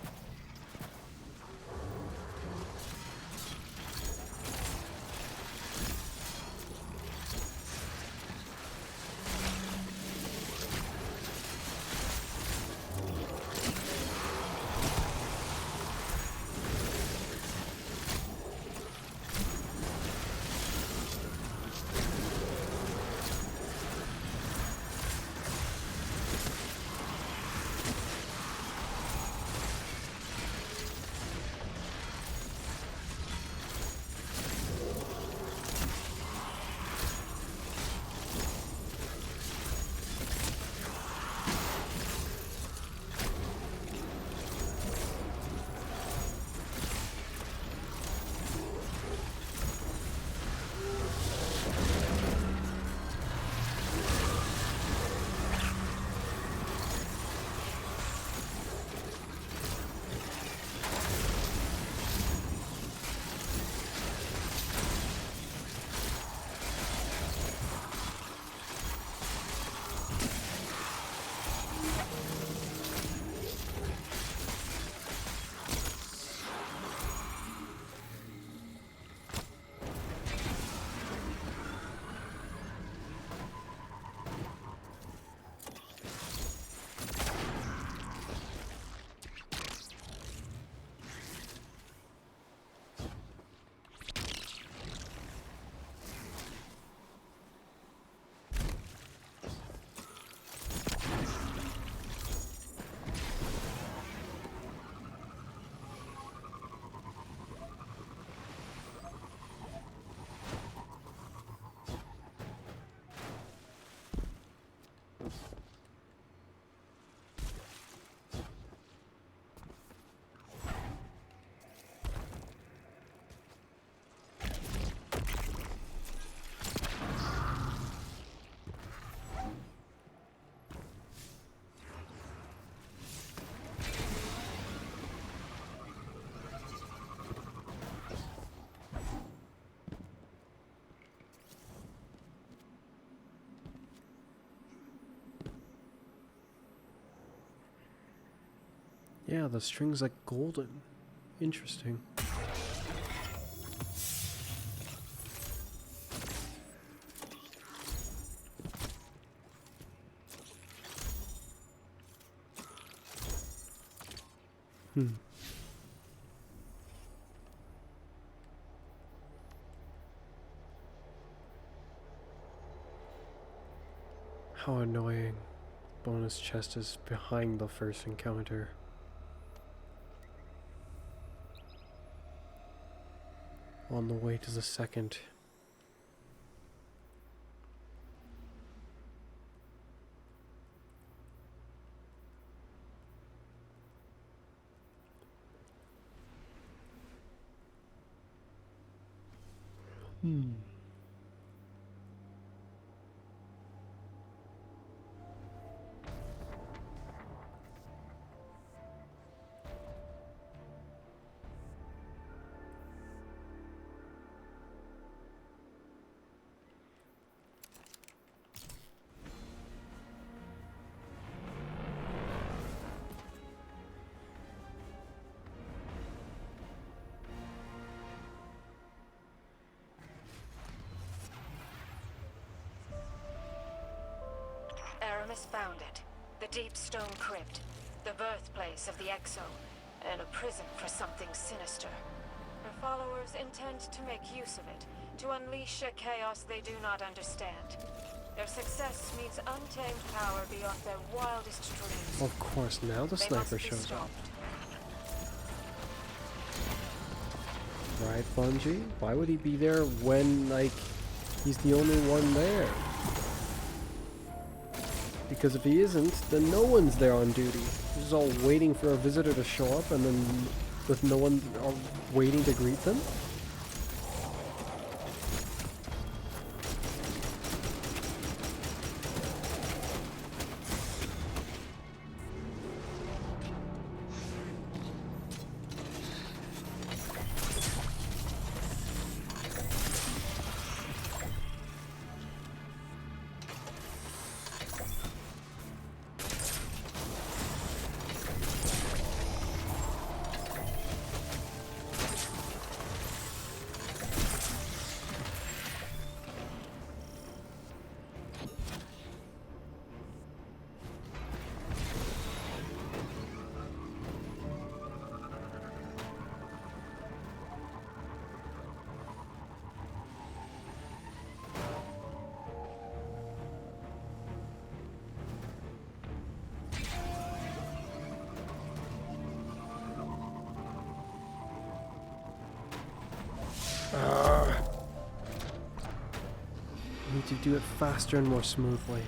Yeah, the string's like golden. Interesting. How annoying. Bonus chest is behind the first encounter. On the way to the second. Aramis found it. The deep stone crypt. The birthplace of the Exo. And a prison for something sinister. Her followers intend to make use of it. To unleash a chaos they do not understand. Their success means untamed power beyond their wildest dreams. Of course, now the sniper shows up. Right, Bungie? Why would he be there when, like, he's the only one there? Because if he isn't, then no one's there on duty. He's just all waiting for a visitor to show up and then with no one waiting to greet them? Need to do it faster and more smoothly.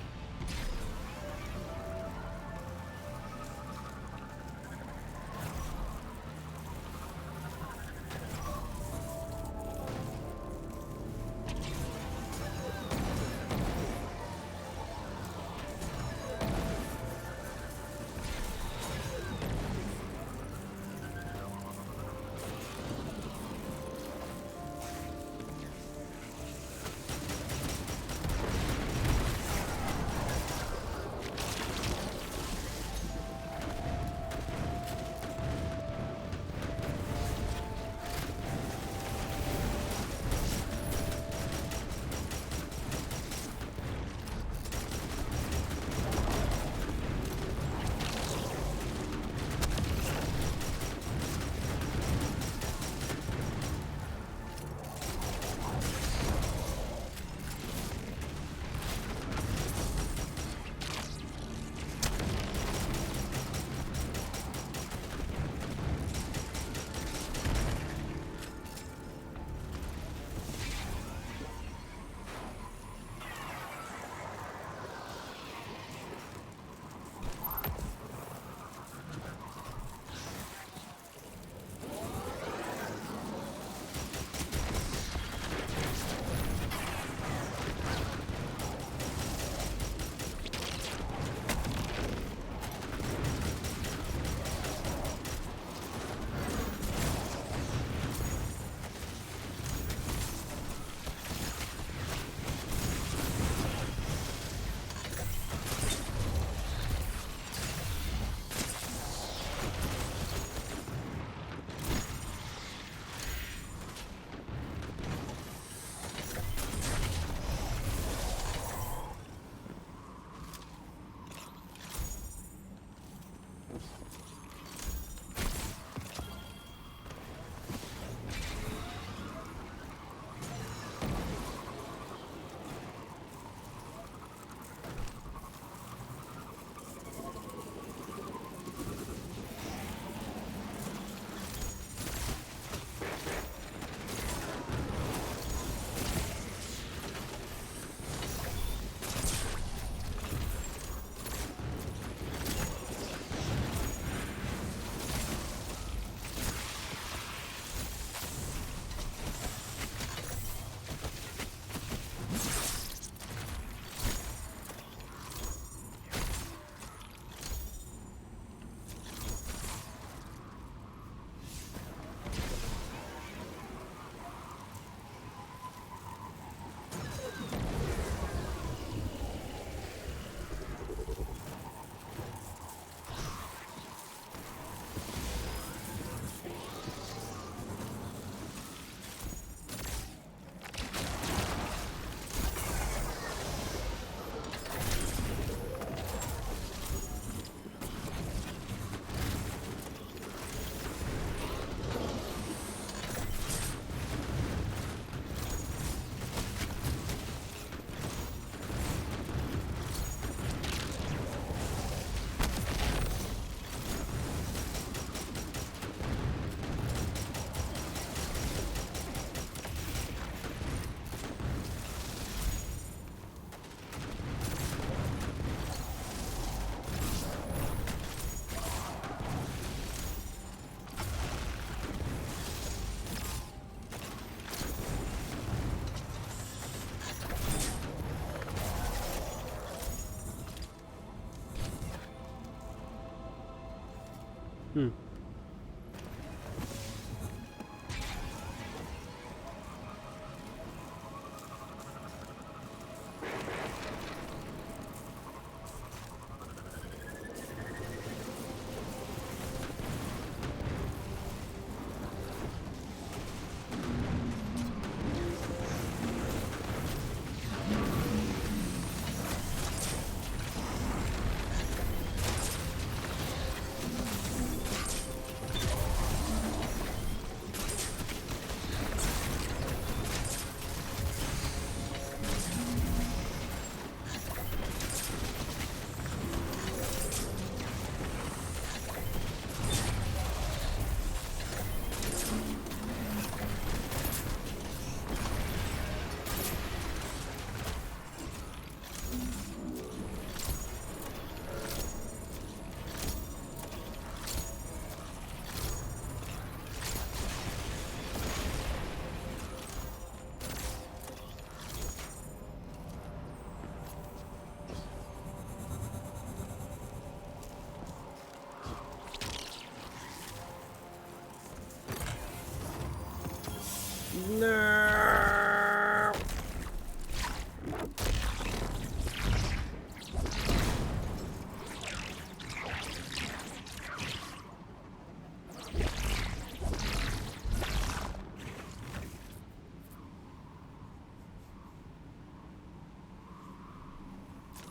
No!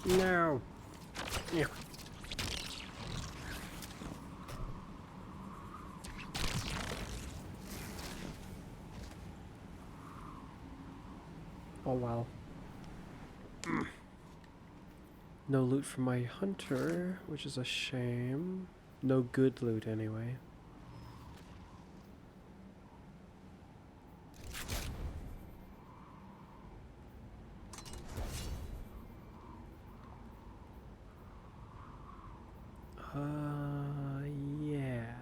No! Yeah. Oh wow. No loot for my hunter, which is a shame. No good loot anyway. Yeah.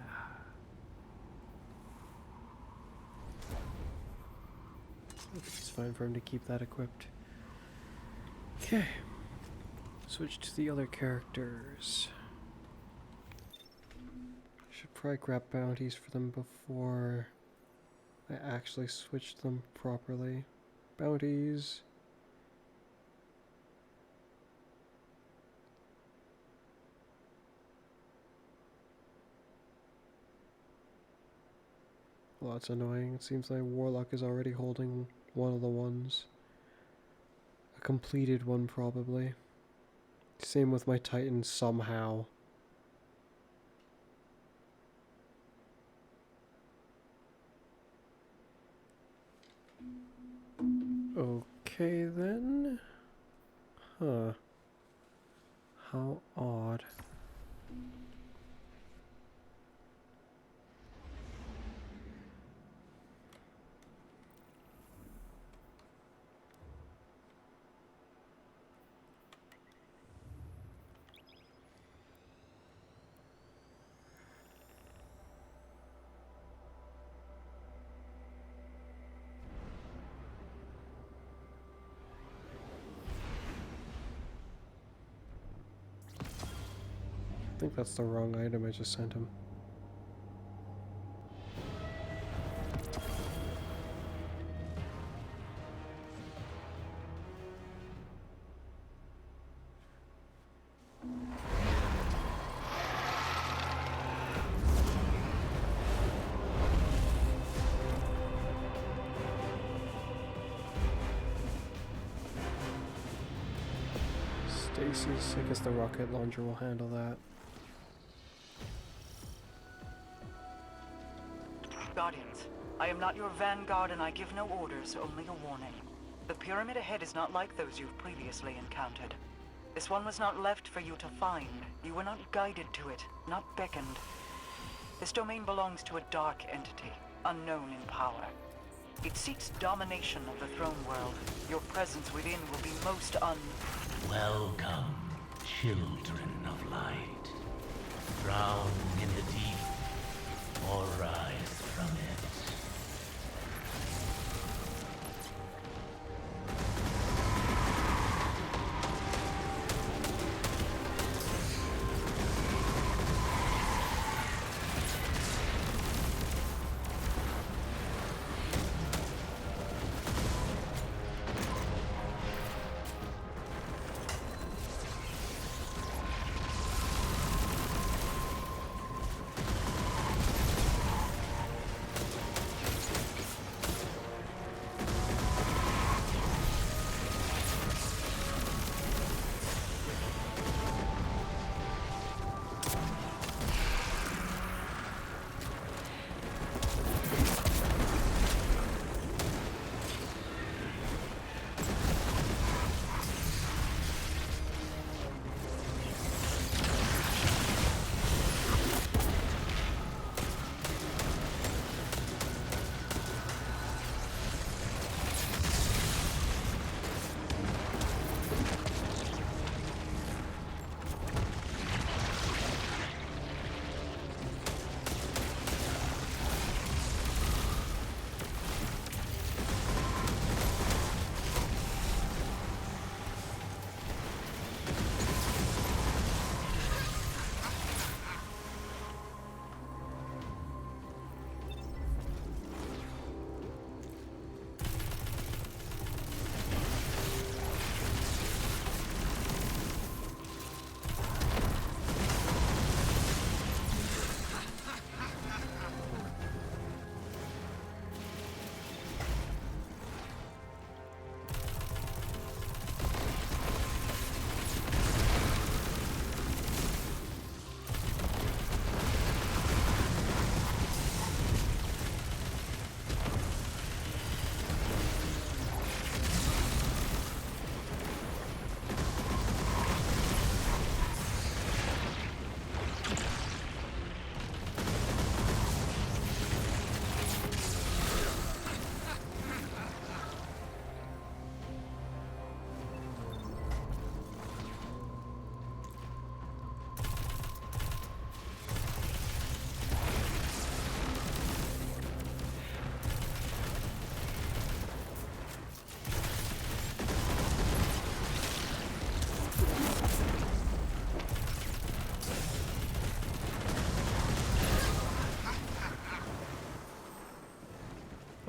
It's fine for him to keep that equipped. Okay. Switch to the other characters. Should probably grab bounties for them before I actually switch them properly. Bounties. Well, that's annoying. It seems like Warlock is already holding one of the ones. A completed one, probably. Same with my Titan somehow. Okay then. Huh. How odd. I think that's the wrong item I just sent him. Stasis, I guess the rocket launcher will handle that. Guardians, I am not your vanguard and I give no orders, only a warning. The pyramid ahead is not like those you've previously encountered. This one was not left for you to find. You were not guided to it, not beckoned. This domain belongs to a dark entity, unknown in power. It seeks domination of the throne world. Your presence within will be most Welcome, children of light. Drown in the deep, or rise from it.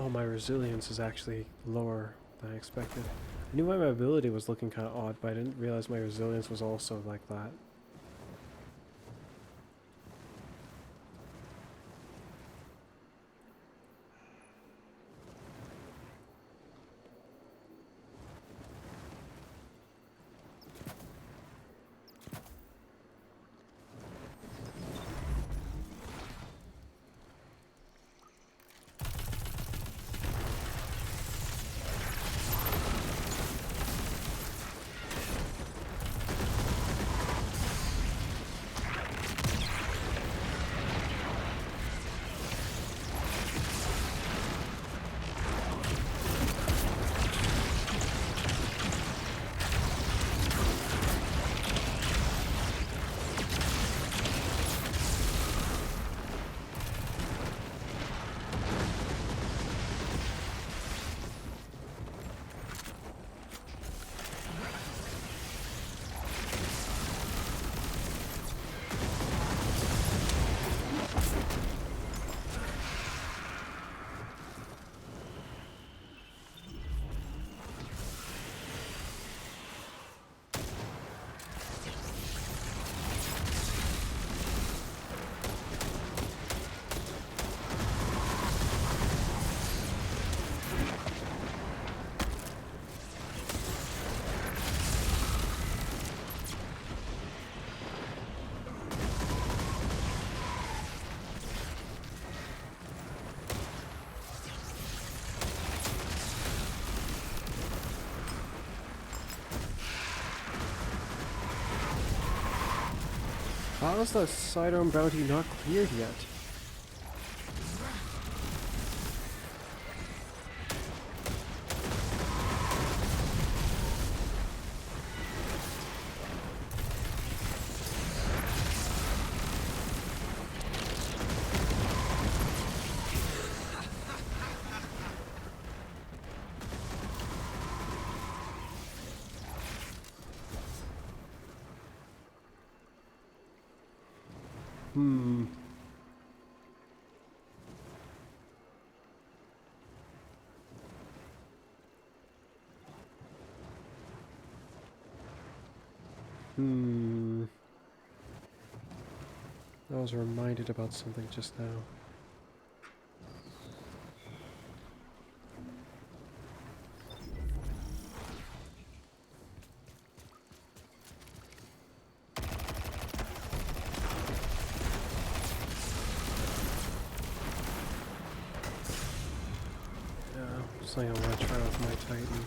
Oh, my resilience is actually lower than I expected. I knew my mobility was looking kind of odd, but I didn't realize my resilience was also like that. How is the sidearm bounty not cleared yet? I was reminded about something just now. Something I want to try with my Titan.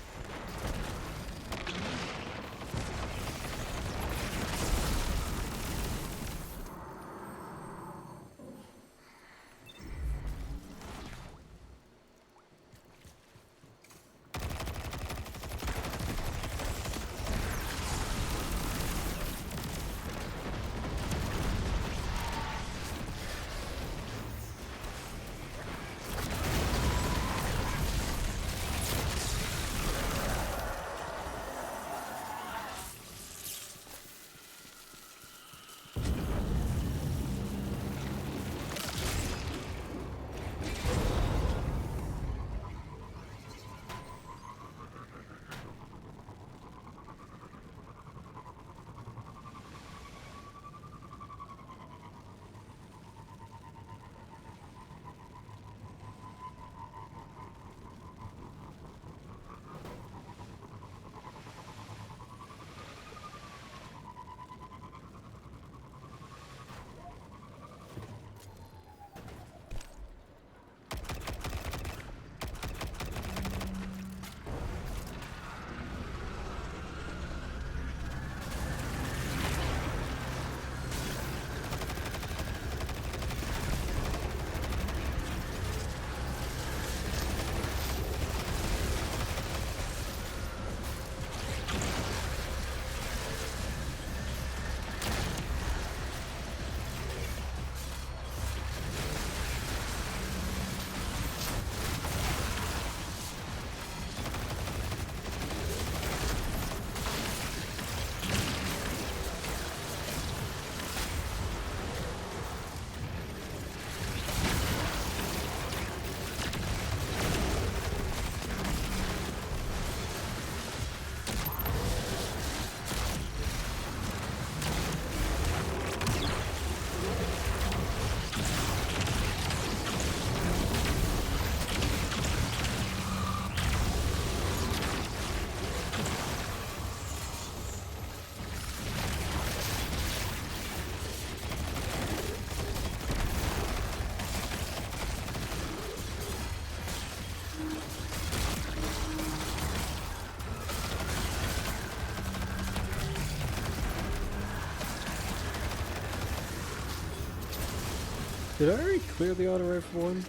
Did I already clear the auto rifle one?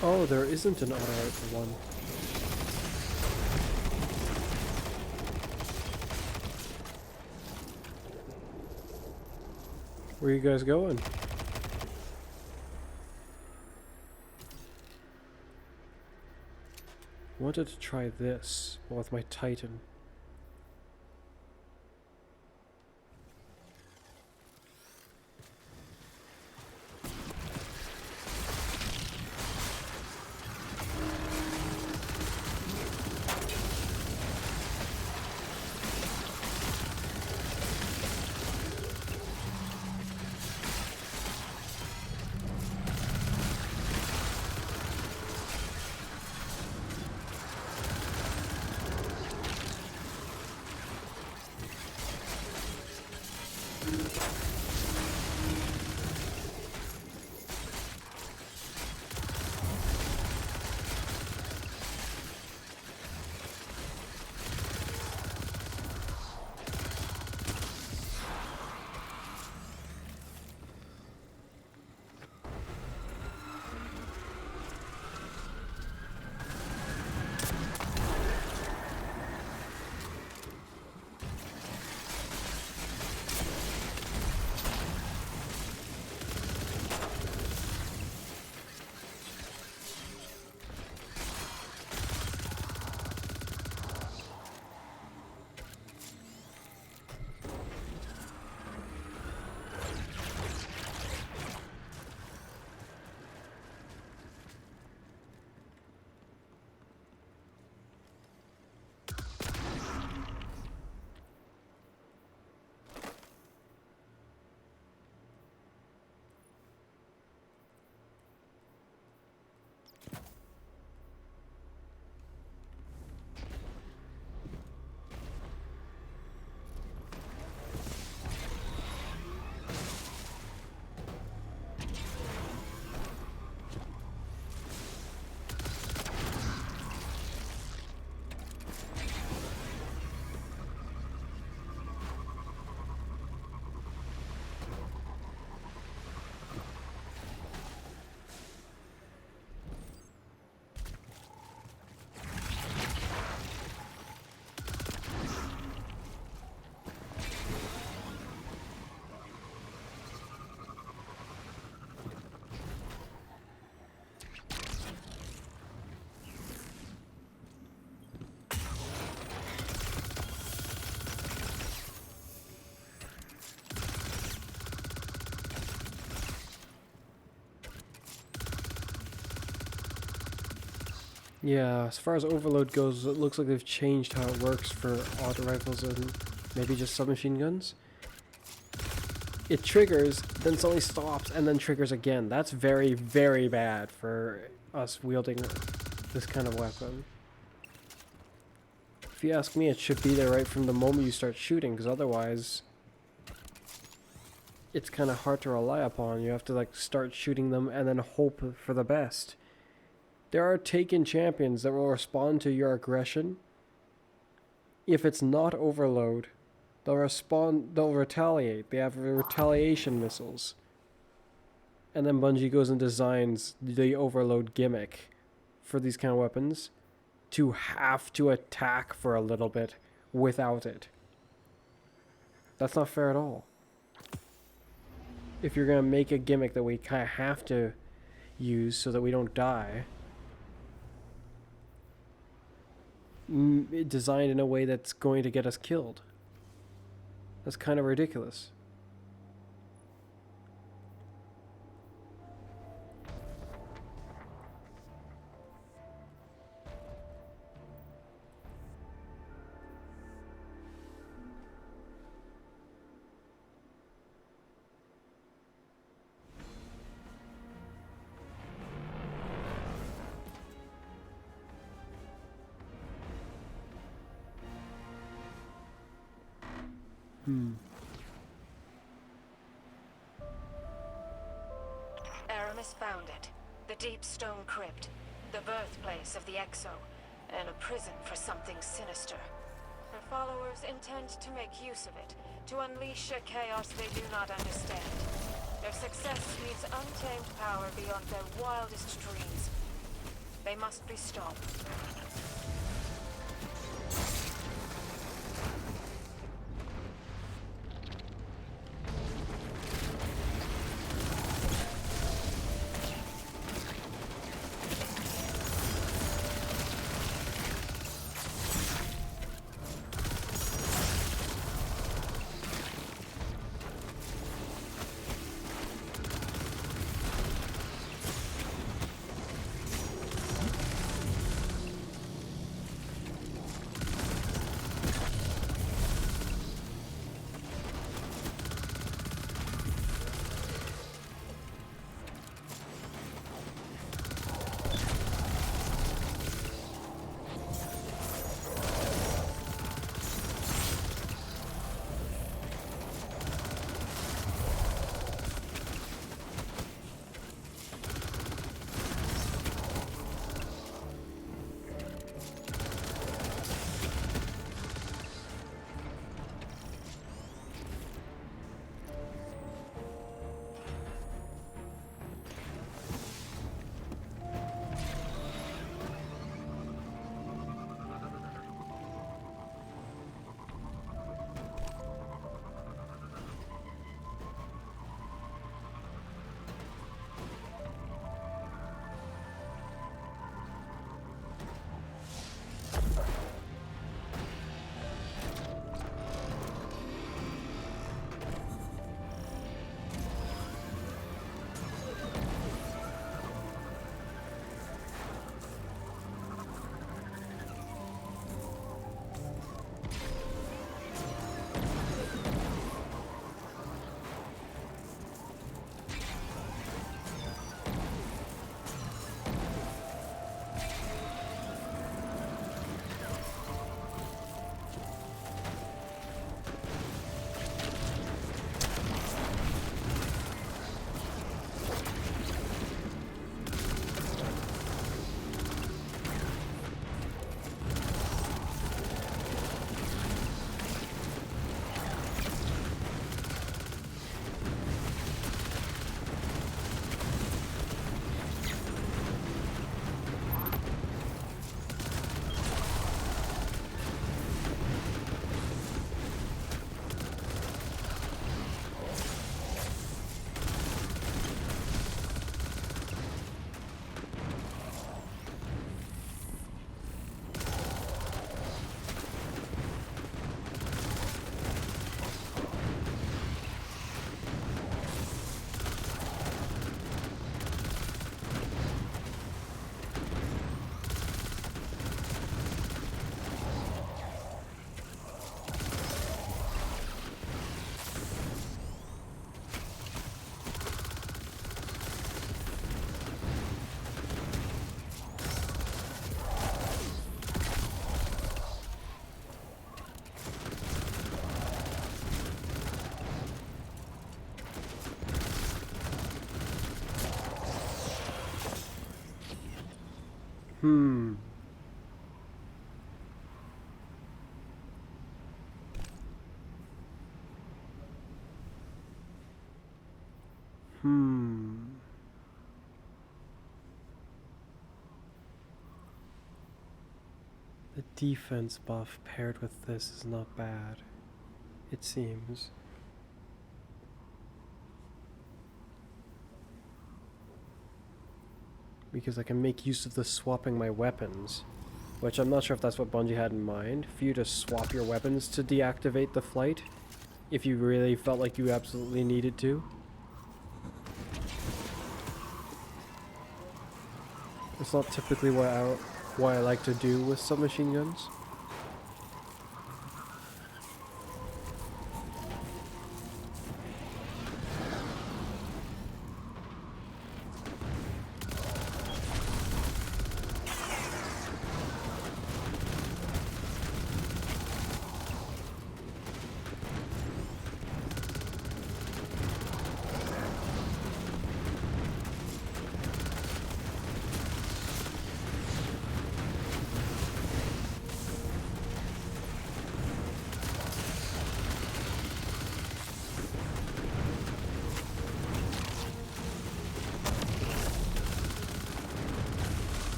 Oh, there isn't an auto rifle one. Where are you guys going? Wanted to try this with my Titan. Yeah, as far as overload goes, it looks like they've changed how it works for auto rifles and maybe just submachine guns. It triggers, then suddenly stops, and then triggers again. That's very, very bad for us wielding this kind of weapon. If you ask me, it should be there right from the moment you start shooting, because otherwise it's kind of hard to rely upon. You have to like start shooting them and then hope for the best. There are taken champions that will respond to your aggression. If it's not overload, they'll retaliate. They have retaliation missiles. And then Bungie goes and designs the overload gimmick for these kind of weapons to have to attack for a little bit without it. That's not fair at all. If you're going to make a gimmick that we kind of have to use so that we don't die, designed in a way that's going to get us killed. That's kind of ridiculous. Aramis found it. The deep stone crypt. The birthplace of the Exo. And a prison for something sinister. Her followers intend to make use of it. To unleash a chaos they do not understand. Their success means untamed power beyond their wildest dreams. They must be stopped. Hmm. The defense buff paired with this is not bad, it seems. Because I can make use of the swapping my weapons, which I'm not sure if that's what Bungie had in mind, for you to swap your weapons to deactivate the flight, if you really felt like you absolutely needed to. It's not typically what I like to do with submachine guns.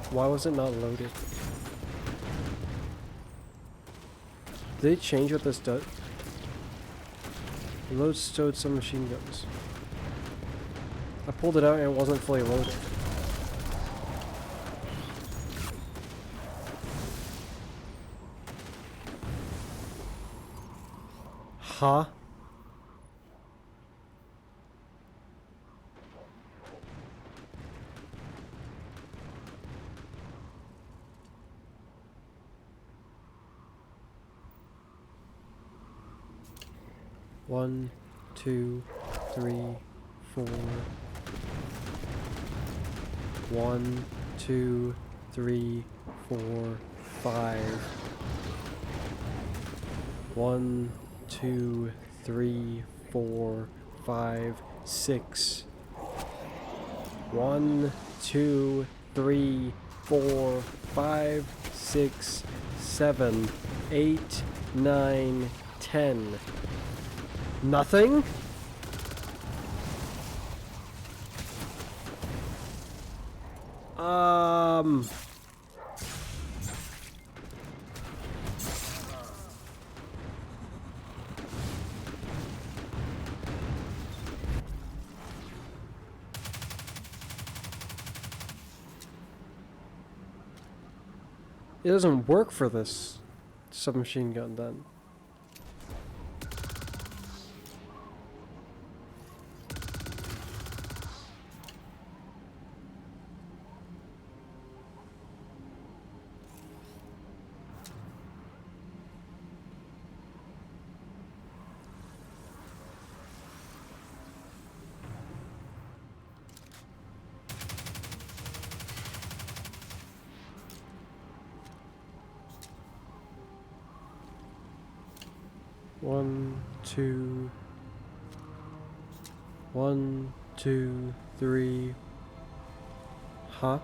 Why was it not loaded? Did they change what this does? Load stowed some machine guns. I pulled it out and it wasn't fully loaded. Huh? One, two, three, four. 1, 2, 3, 4, 5. 1, 2, 3, 4, 5, 6. 1, 2, 3, 4, 5, 6, 7, 8, 9, 10. Nothing? It doesn't work for this submachine gun then. One, two, three. Huh?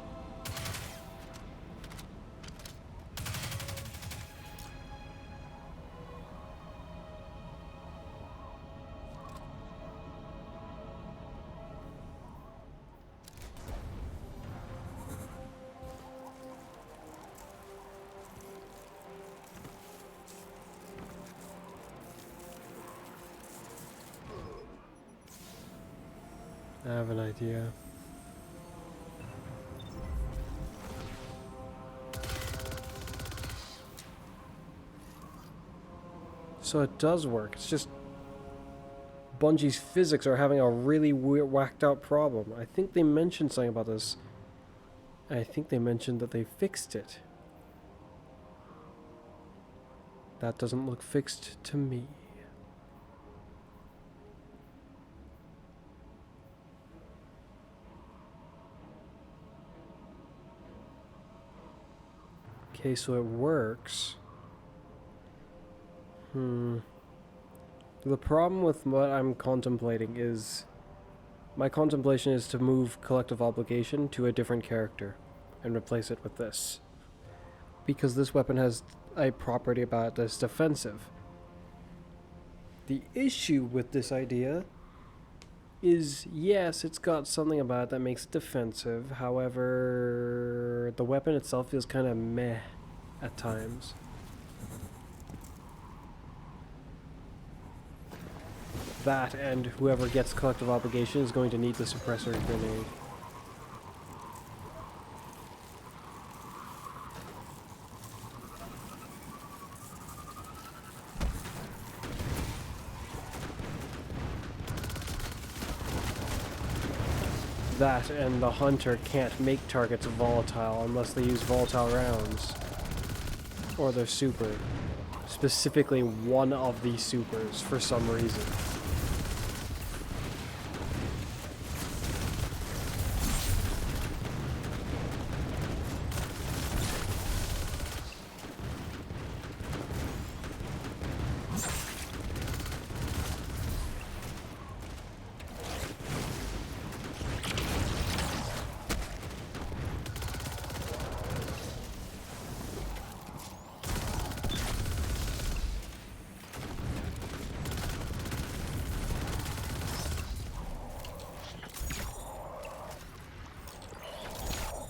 I have an idea. So it does work. It's just Bungie's physics are having a really weird, whacked out problem. I think they mentioned something about this. I think they mentioned that they fixed it. That doesn't look fixed to me. Okay, so it works. The problem with what I'm contemplating is... My contemplation is to move Collective Obligation to a different character and replace it with this. Because this weapon has a property about it that's defensive. The issue with this idea is, yes, it's got something about it that makes it defensive. However, the weapon itself feels kind of meh at times. That and whoever gets Collective Obligation is going to need the suppressor grenade. that and the hunter can't make targets volatile unless they use volatile rounds. Or their super. Specifically one of these supers for some reason.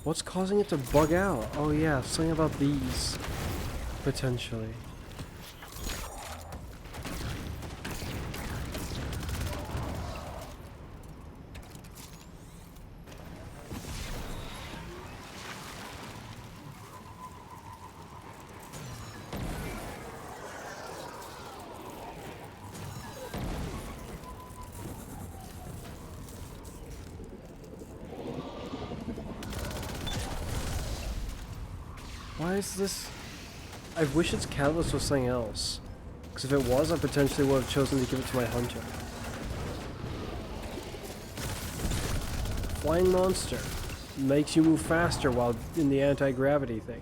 What's causing it to bug out? Oh yeah, something about these. Potentially. Why is this? I wish its catalyst was something else. Because if it was, I potentially would have chosen to give it to my hunter. Flying monster. Makes you move faster while in the anti-gravity thing.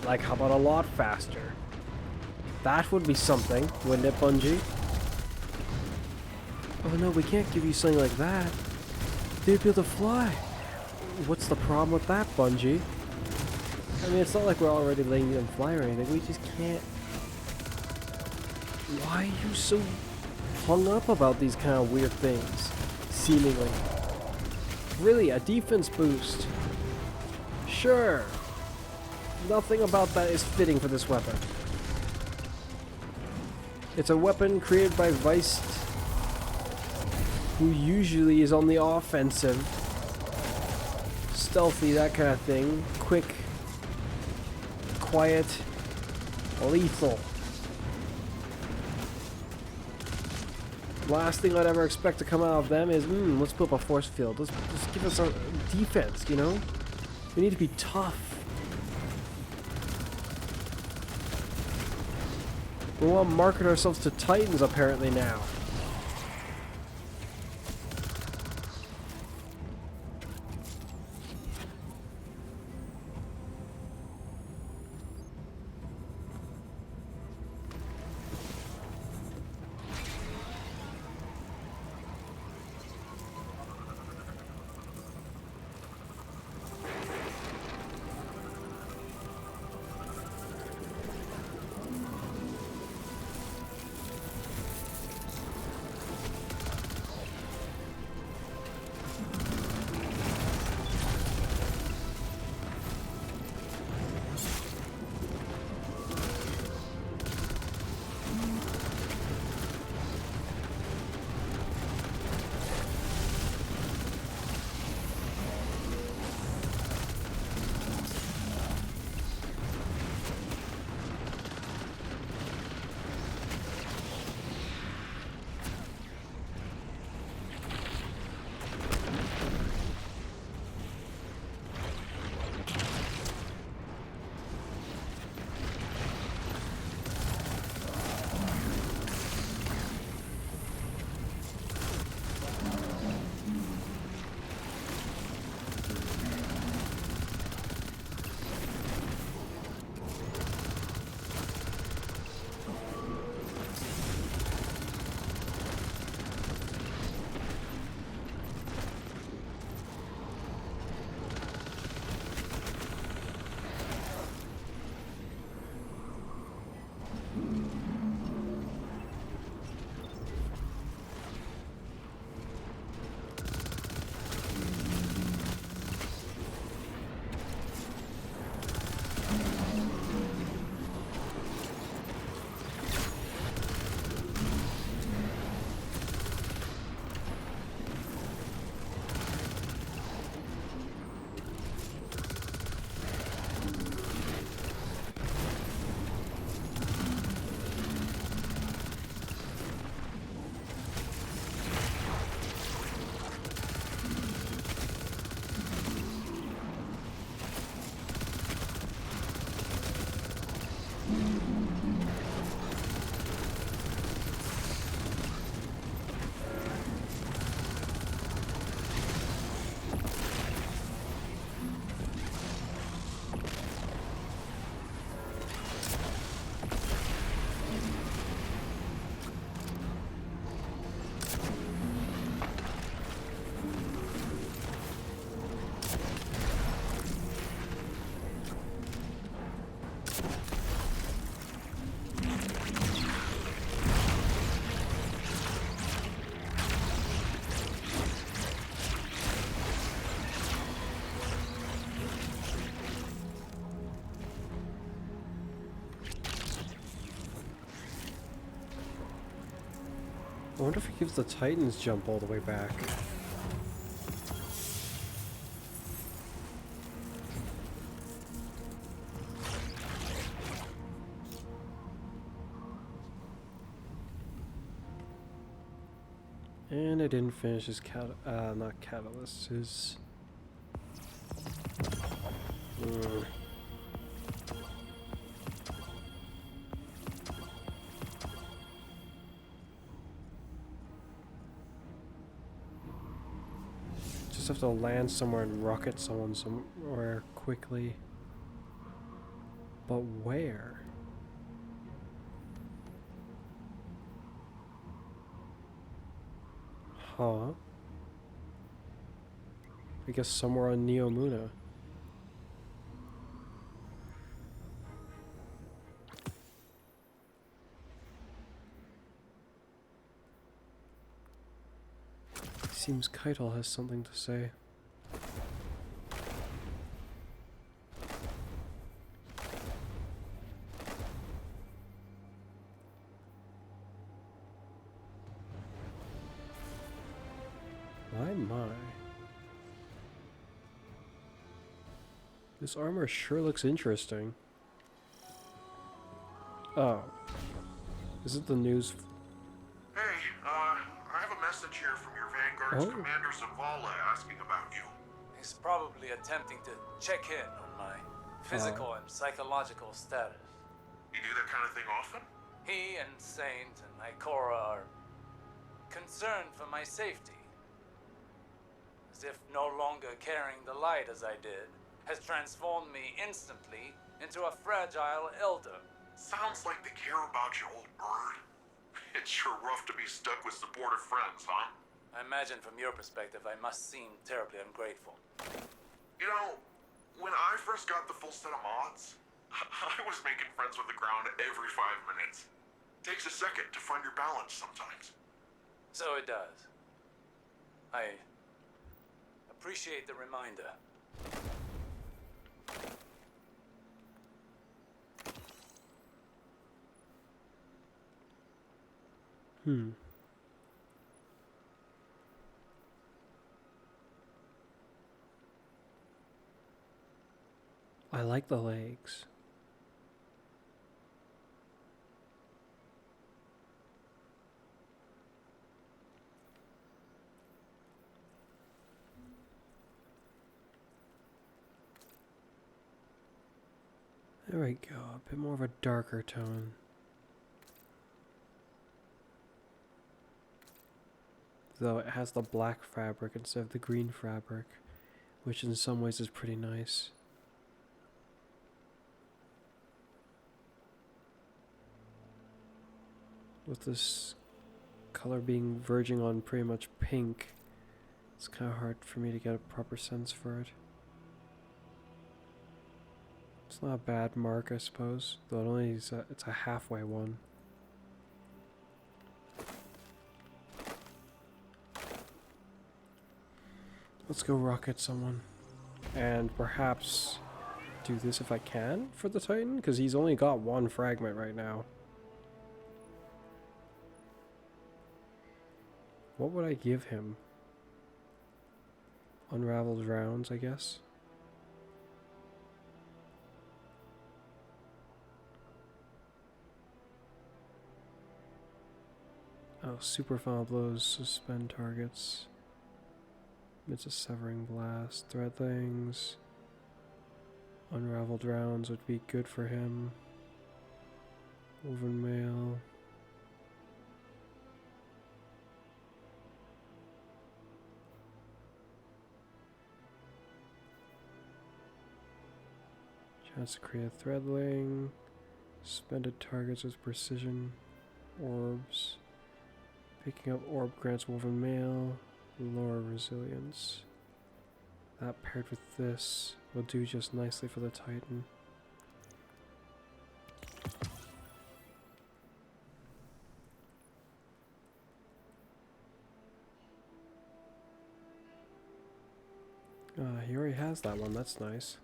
Like, how about a lot faster? That would be something, wouldn't it, Bungie? Oh no, we can't give you something like that. They'd be able to fly. What's the problem with that, Bungie? I mean, it's not like we're already letting them fly or anything. We just can't. Why are you so hung up about these kind of weird things? Seemingly. Really, a defense boost. Sure. Nothing about that is fitting for this weapon. It's a weapon created by Vice, who usually is on the offensive. Stealthy, that kind of thing. Quick. Quiet, lethal. Last thing I'd ever expect to come out of them is, let's put up a force field. Let's give us a defense, you know? We need to be tough. We want to market ourselves to Titans apparently now. I wonder if it gives the Titans jump all the way back. And I didn't finish his not catalyst, his... Just have to land somewhere and rocket someone somewhere quickly. But where? Huh? I guess somewhere on Neomuna. Seems Keitel has something to say. My. This armor sure looks interesting. Oh. Is it the news? Hey, I have a message here from your Vanguard's Commander Zavala asking about you. He's probably attempting to check in on my physical and psychological status. You do that kind of thing often? He and Saint and Ikora are concerned for my safety. As if no longer carrying the light as I did has transformed me instantly into a fragile elder. Sounds like they care about you, old bird. It's sure rough to be stuck with supportive friends, huh? I imagine from your perspective I must seem terribly ungrateful. You know, when I first got the full set of mods, I was making friends with the ground every 5 minutes. Takes a second to find your balance sometimes. So it does. I appreciate the reminder. I like the legs. There we go, a bit more of a darker tone. Though it has the black fabric instead of the green fabric, which in some ways is pretty nice. With this color being verging on pretty much pink, it's kind of hard for me to get a proper sense for it. It's not a bad mark, I suppose, though it only is it's a halfway one. Let's go rocket someone. And perhaps do this if I can for the Titan, because he's only got one fragment right now. What would I give him? Unraveled rounds, I guess. Oh, super final blows, suspend targets. It's a severing blast, threadlings. Unraveled rounds would be good for him. Woven mail. Chance to create a threadling. Suspended targets with precision. Orbs. Picking up orb grants woven mail. Lower resilience. That paired with this will do just nicely for the Titan. He already has that one, that's nice.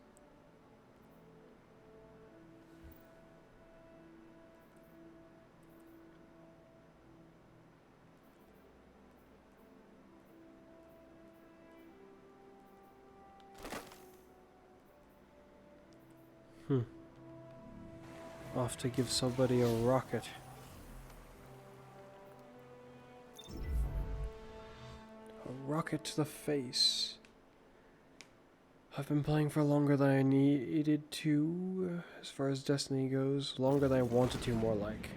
Off to give somebody a rocket. A rocket to the face. I've been playing for longer than I needed to, as far as Destiny goes. Longer than I wanted to, more like.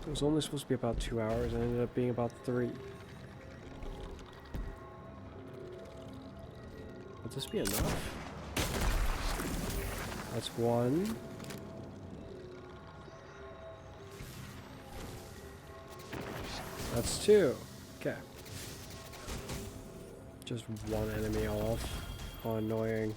It was only supposed to be about 2 hours, and it ended up being about 3. Would this be enough? That's 1. That's 2. Okay. Just one enemy off. How annoying.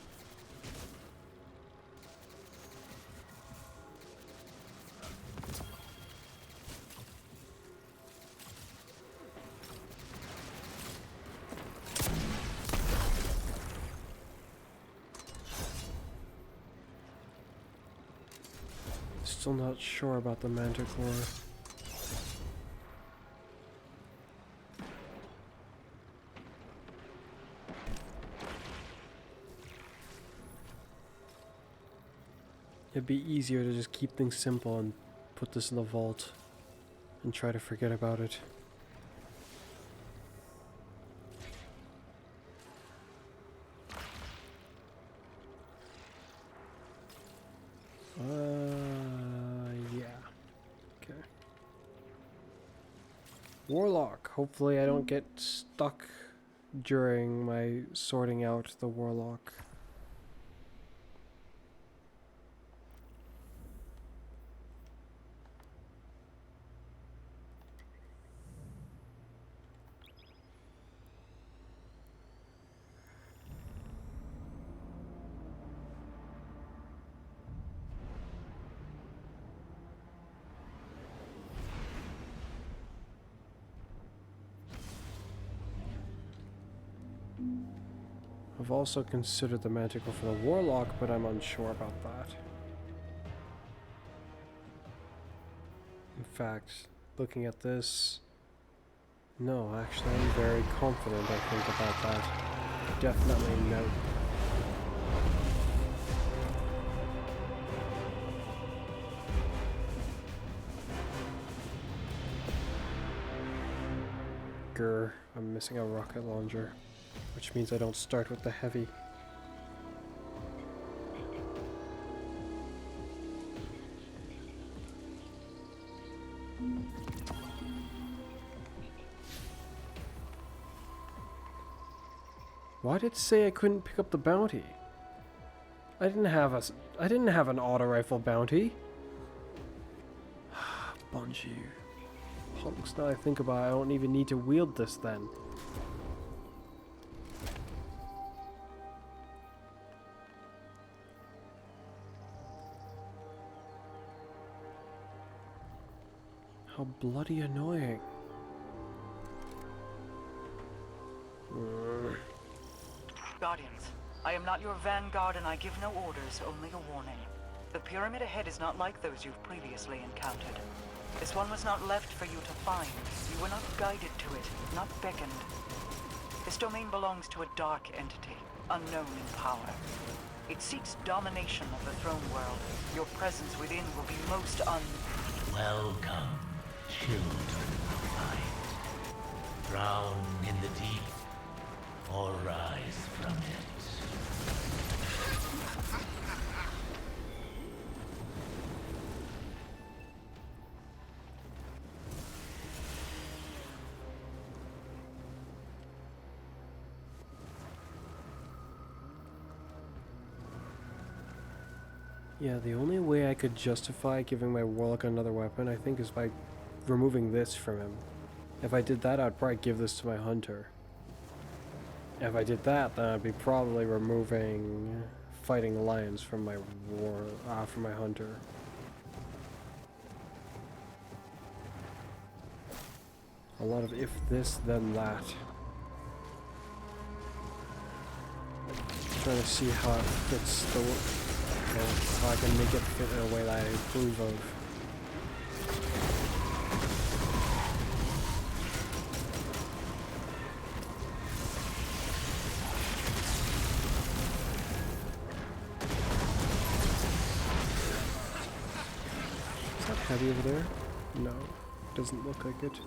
Still not sure about the Manticore. It'd be easier to just keep things simple and put this in the vault and try to forget about it. Yeah. Okay. Warlock. Hopefully I don't get stuck during my sorting out the Warlock. I've also considered the Manticore for the Warlock, but I'm unsure about that. In fact, looking at this... No, actually I'm very confident I think about that. Definitely no. Grr, I'm missing a rocket launcher. Which means I don't start with the heavy. Why did it say I couldn't pick up the bounty? I didn't have an auto rifle bounty. Bunch of punks. Now I think about it, I don't even need to wield this then. How bloody annoying. Guardians, I am not your vanguard and I give no orders, only a warning. The pyramid ahead is not like those you've previously encountered. This one was not left for you to find. You were not guided to it, not beckoned. This domain belongs to a dark entity, unknown in power. It seeks domination of the throne world. Your presence within will be most Welcome, children of light. Drown in the deep, or rise from it. Yeah, the only way I could justify giving my Warlock another weapon, I think, is by removing this from him. If I did that, I'd probably give this to my Hunter. If I did that, then I'd be probably removing Fighting Lions from my from my Hunter. A lot of if this, then that. Trying to see how it fits the how I can make it fit in a way that I approve of. heavy over there? No, doesn't look like it.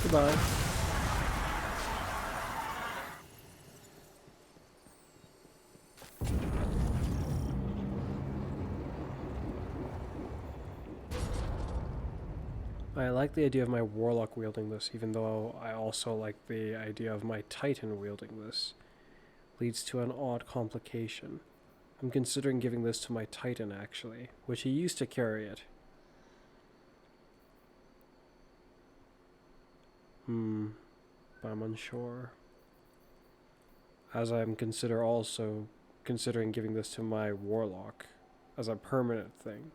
Goodbye. I like the idea of my Warlock wielding this, even though I also like the idea of my Titan wielding this. Leads to an odd complication. I'm considering giving this to my Titan, actually, which he used to carry it. But I'm unsure. As I'm also considering giving this to my Warlock as a permanent thing.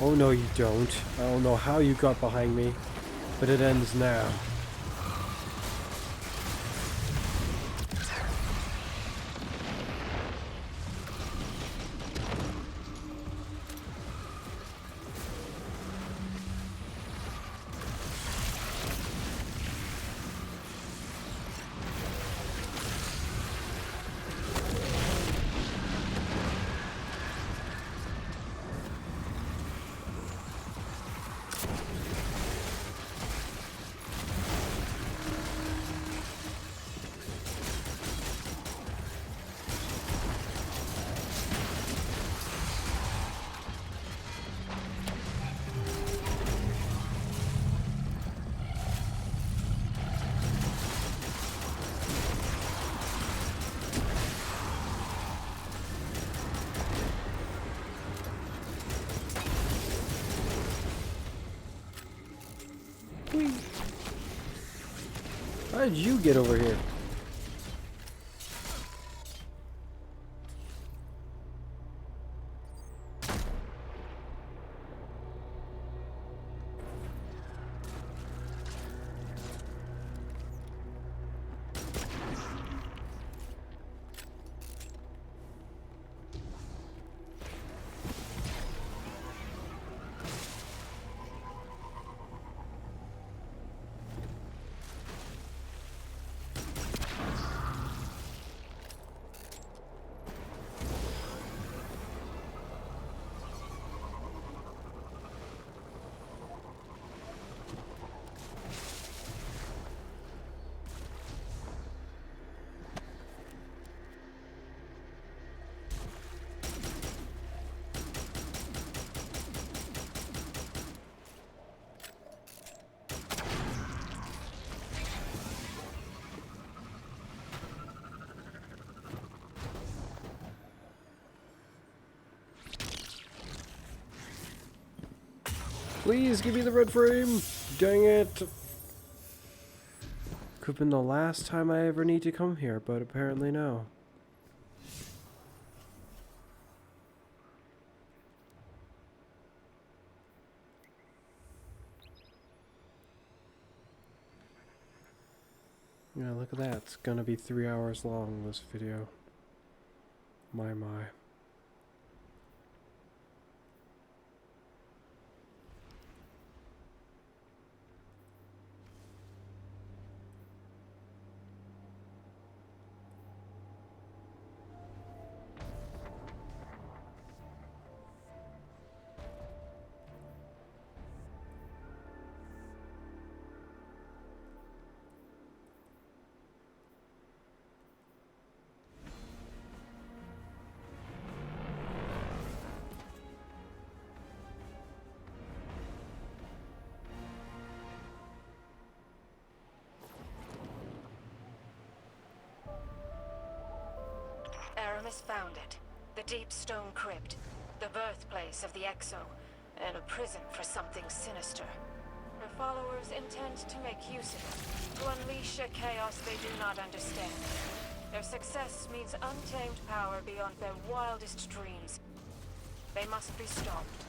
Oh no you don't. I don't know how you got behind me, but it ends now. Whee! How did you get over here? Please give me the red frame! Dang it! Could have been the last time I ever need to come here, but apparently no. Yeah, look at that. It's gonna be 3 hours long, this video. My. Aramis found it. The deep stone crypt. The birthplace of the Exo. And a prison for something sinister. Her followers intend to make use of it. To unleash a chaos they do not understand. Their success means untamed power beyond their wildest dreams. They must be stopped.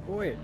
Wait.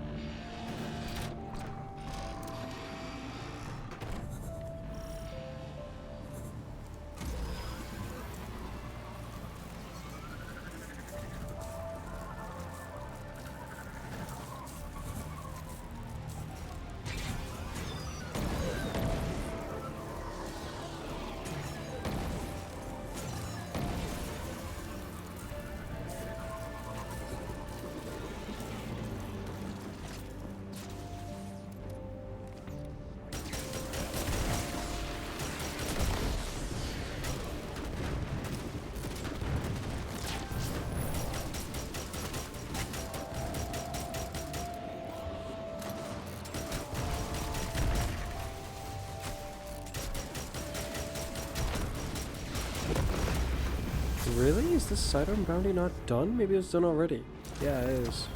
Really? Is this sidearm bounty not done? Maybe it's done already. Yeah, it is.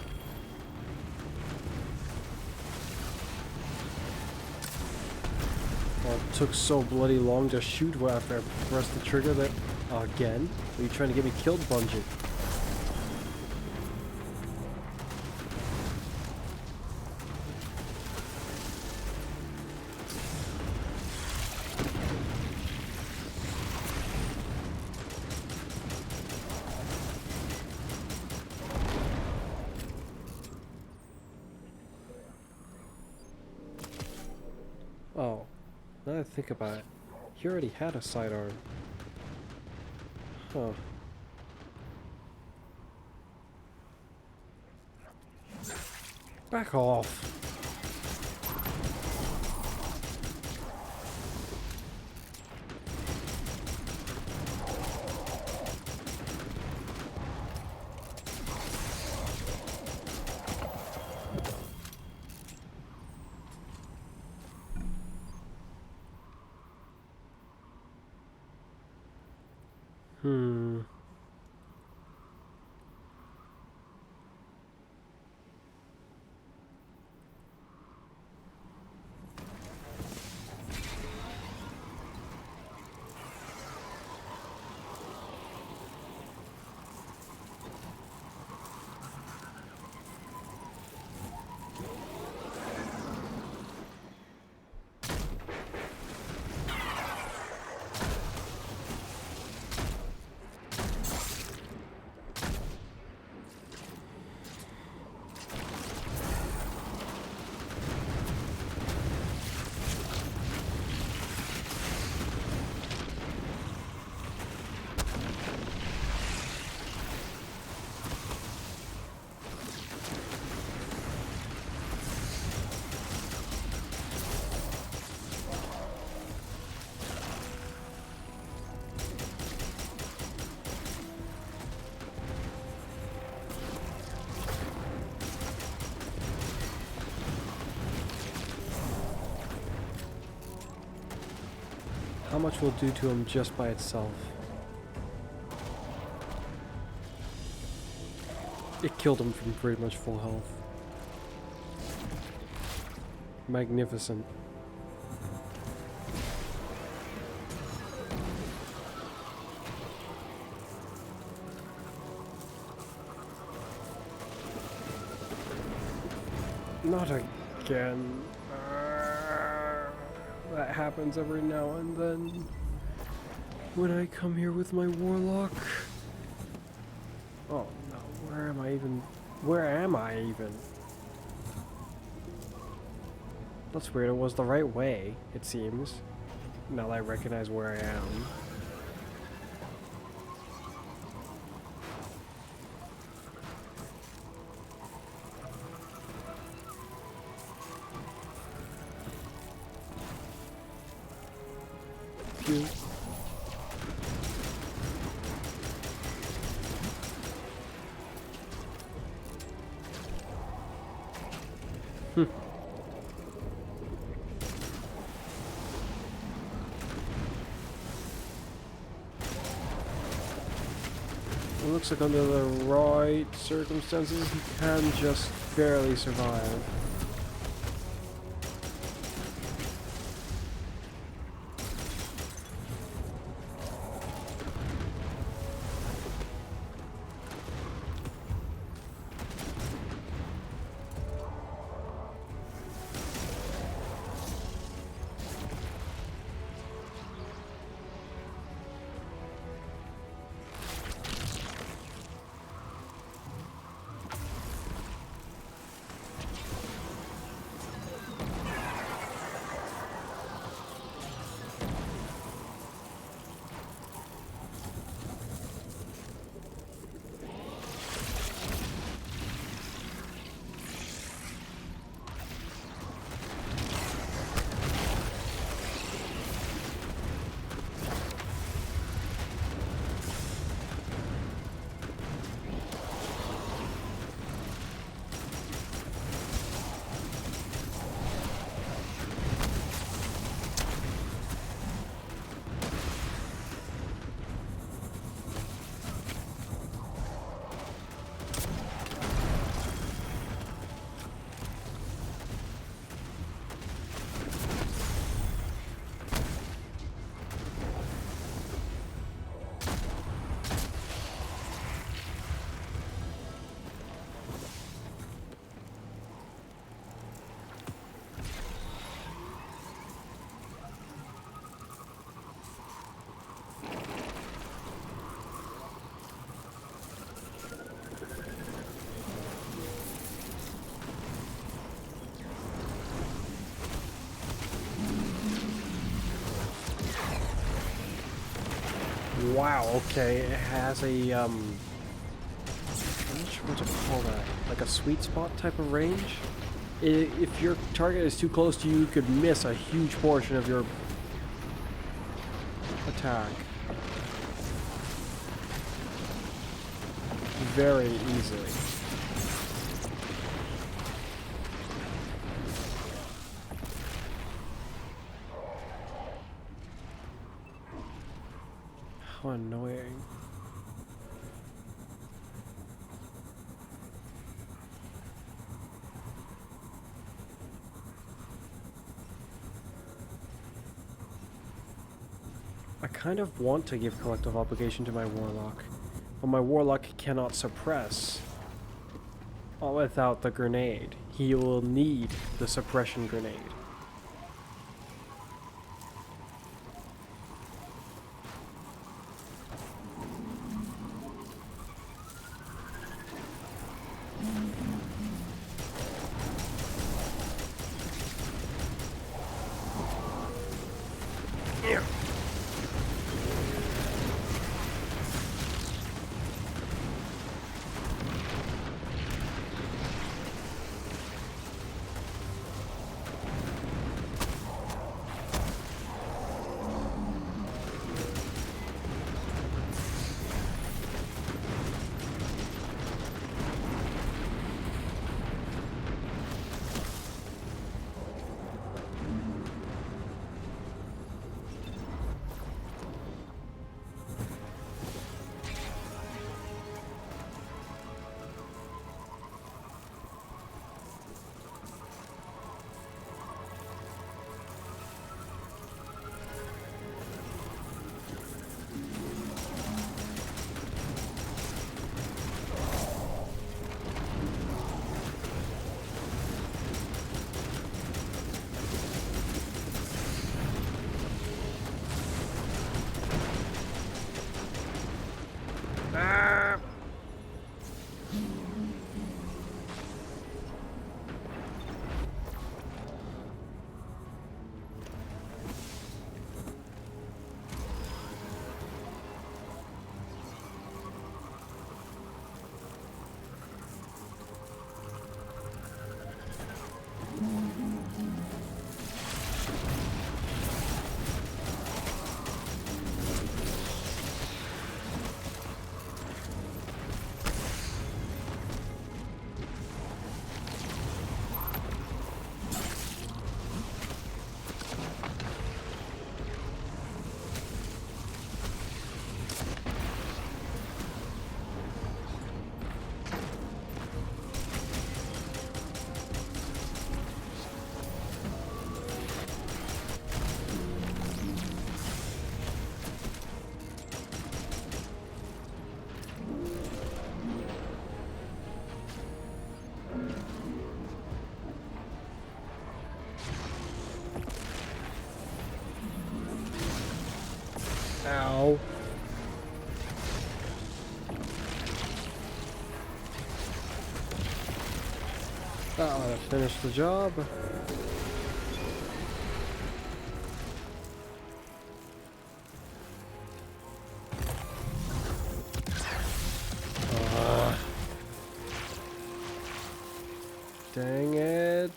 Oh, it took so bloody long to shoot after I pressed the trigger that... Again? Are you trying to get me killed, Bungie? Oh, now that I think about it, he already had a sidearm. Huh. Back off. Hmm. How much will do to him just by itself? It killed him from pretty much full health. Magnificent. Not again. That happens every now and then. When I come here with my warlock. Oh no, where am I even? Where am I even? That's weird, it was the right way, it seems. Now that I recognize where I am. Phew. It looks like under the right circumstances, he can just barely survive. wow, okay. It has a, I'm not sure what to call that. Like a sweet spot type of range? If your target is too close to you, you could miss a huge portion of your attack. Very easily. How annoying. I kind of want to give collective obligation to my warlock, but my warlock cannot suppress without the grenade. He will need the suppression grenade. Ow. That ought to finish the job. Dang it.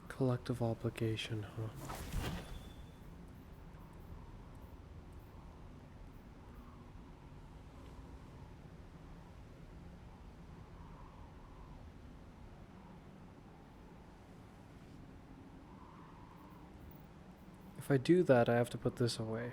Collective obligation, huh? If I do that, I have to put this away.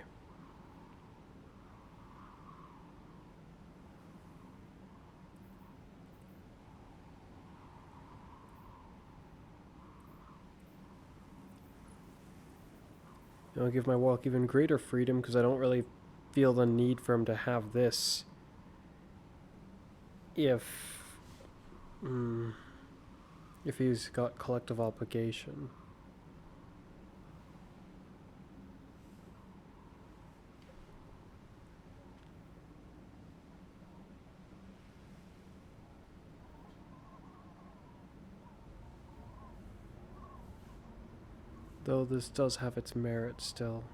It'll give my walk even greater freedom because I don't really feel the need for him to have this. If he's got collective obligation. Though this does have its merit still.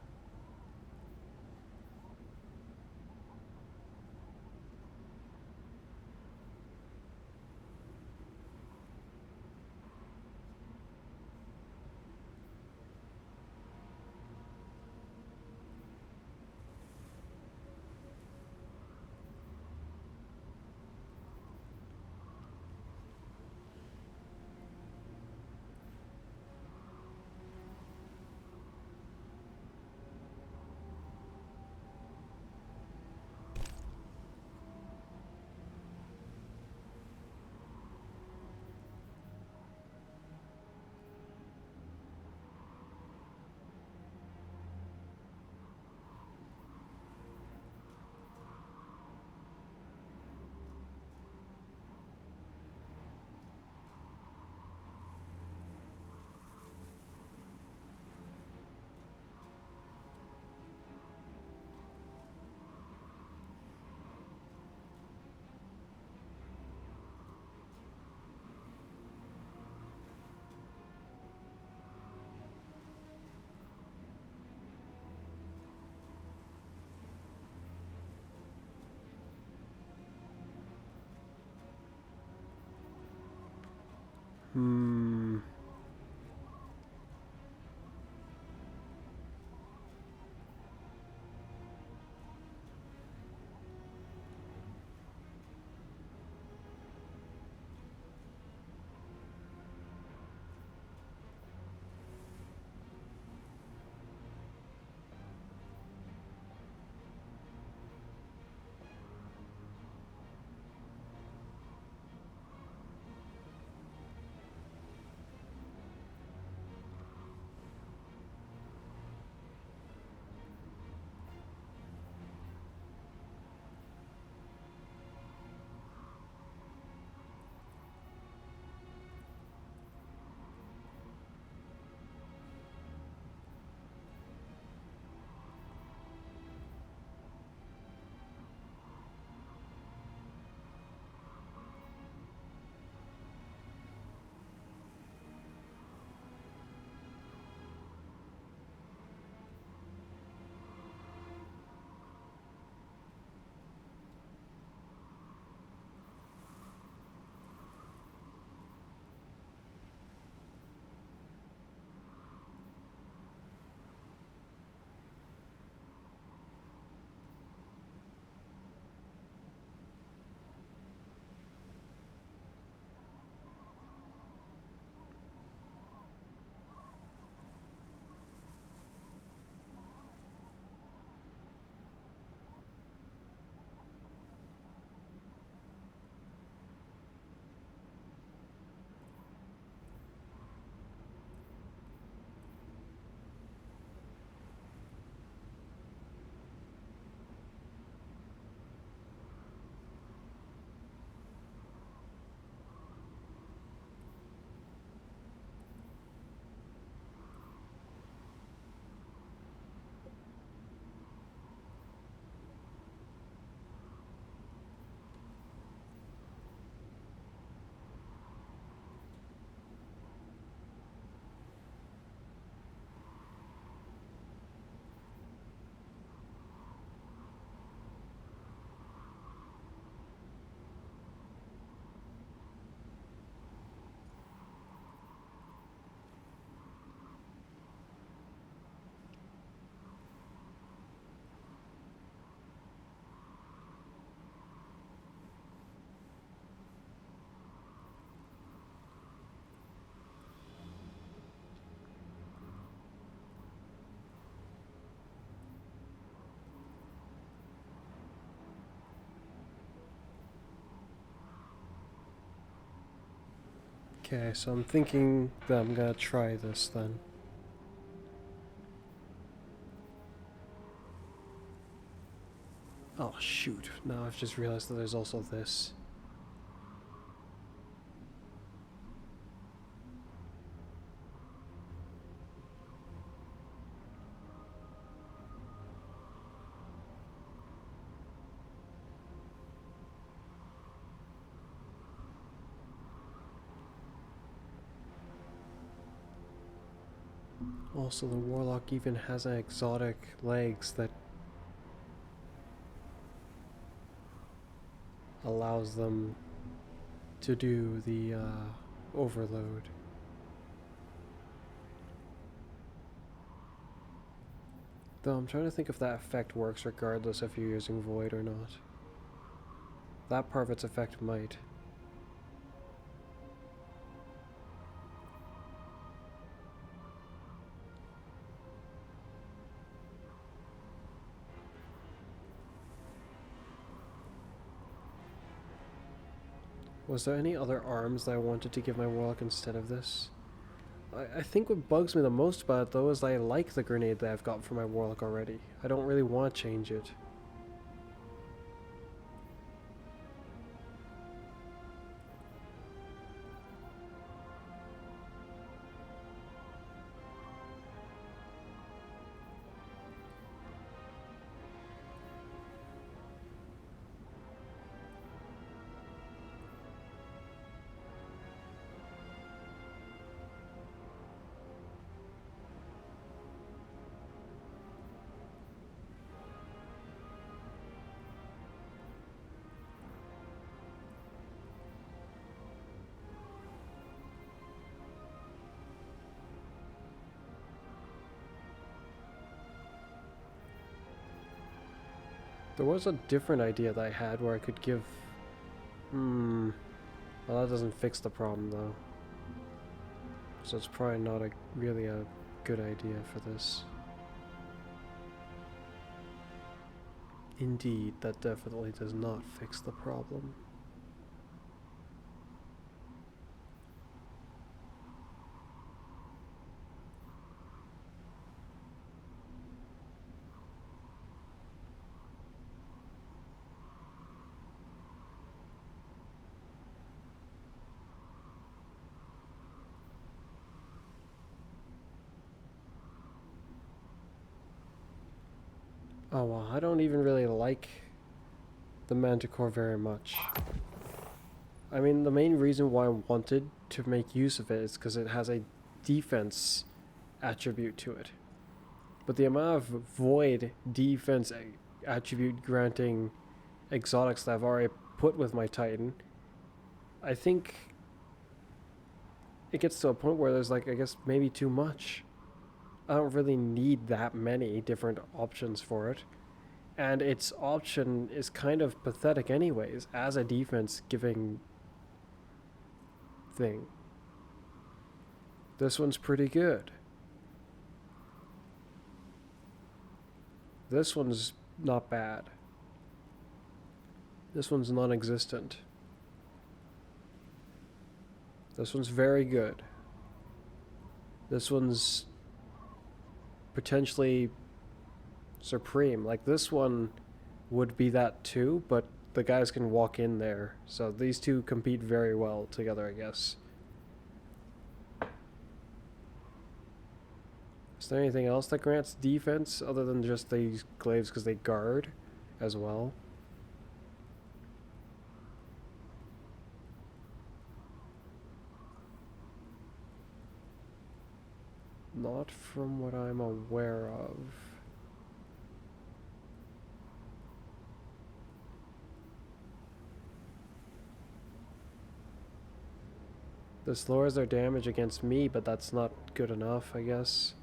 Okay, so I'm thinking that I'm gonna try this then. shoot. Now I've just realized that there's also this. Also, the Warlock even has an exotic legs that allows them to do the overload. Though I'm trying to think if that effect works regardless if you're using Void or not. That part of its effect might. Was there any other arms that I wanted to give my Warlock instead of this? I think what bugs me the most about it, though, is I like the grenade that I've got for my Warlock already. I don't really want to change it. There was a different idea that I had where I could give... well, that doesn't fix the problem, though. So it's probably not really a good idea for this. Indeed, that definitely does not fix the problem. Oh well, I don't even really like the Manticore very much. I mean, the main reason why I wanted to make use of it is because it has a defense attribute to it. But the amount of void defense attribute granting exotics that I've already put with my Titan, I think it gets to a point where there's like, I guess, maybe too much. I don't really need that many different options for it. And its option is kind of pathetic anyways, as a defense giving thing. This one's pretty good. This one's not bad. This one's non-existent. This one's very good. This one's potentially supreme. Like, this one would be that too, but the guys can walk in there. So these two compete very well together, I guess. Is there anything else that grants defense other than just these glaives because they guard as well? Not from what I'm aware of. This lowers their damage against me, but that's not good enough, I guess.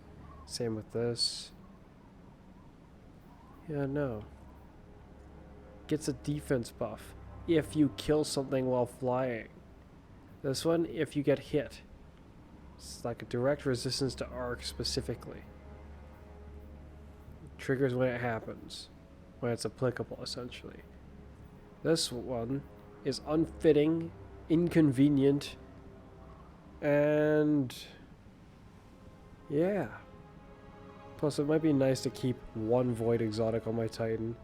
Same with this. Yeah, no. Gets a defense buff if you kill something while flying. This one, if you get hit. It's like a direct resistance to arc specifically. It triggers when it happens. When it's applicable, essentially. This one is unfitting, inconvenient, and yeah. Plus, it might be nice to keep one void exotic on my Titan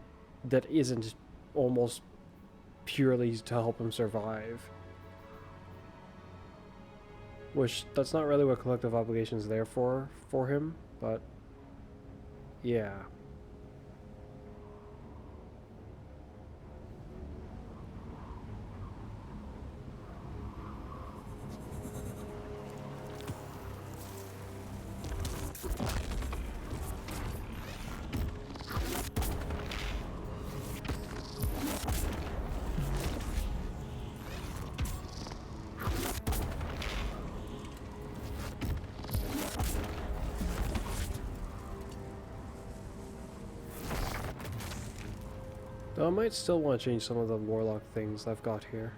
that isn't almost purely to help him survive. Which, that's not really what collective obligation is there for him, but yeah. Though I might still want to change some of the warlock things I've got here.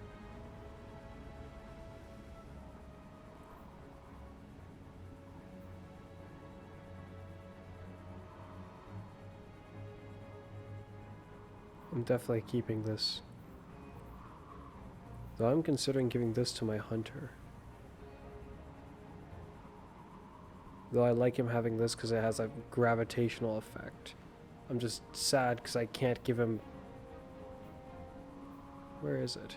I'm definitely keeping this. Though I'm considering giving this to my hunter. Though I like him having this because it has a gravitational effect. I'm just sad because I can't give him... Where is it?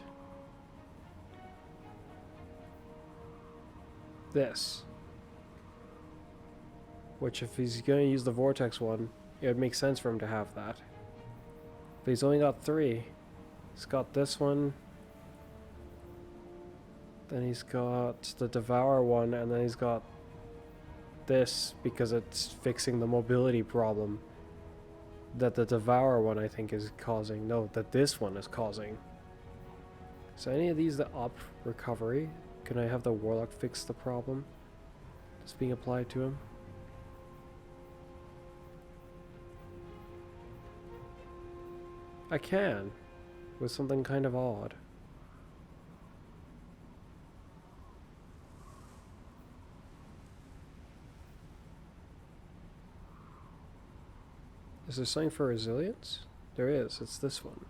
This. Which, if he's going to use the vortex one, it would make sense for him to have that. But he's only got 3. He's got this one. Then he's got the devour one, and then he's got this because it's fixing the mobility problem that the devour one I think is causing. No, that this one is causing. So any of these that up recovery, can I have the warlock fix the problem that's being applied to him? I can, with something kind of odd. Is there something for resilience? There is, it's this one.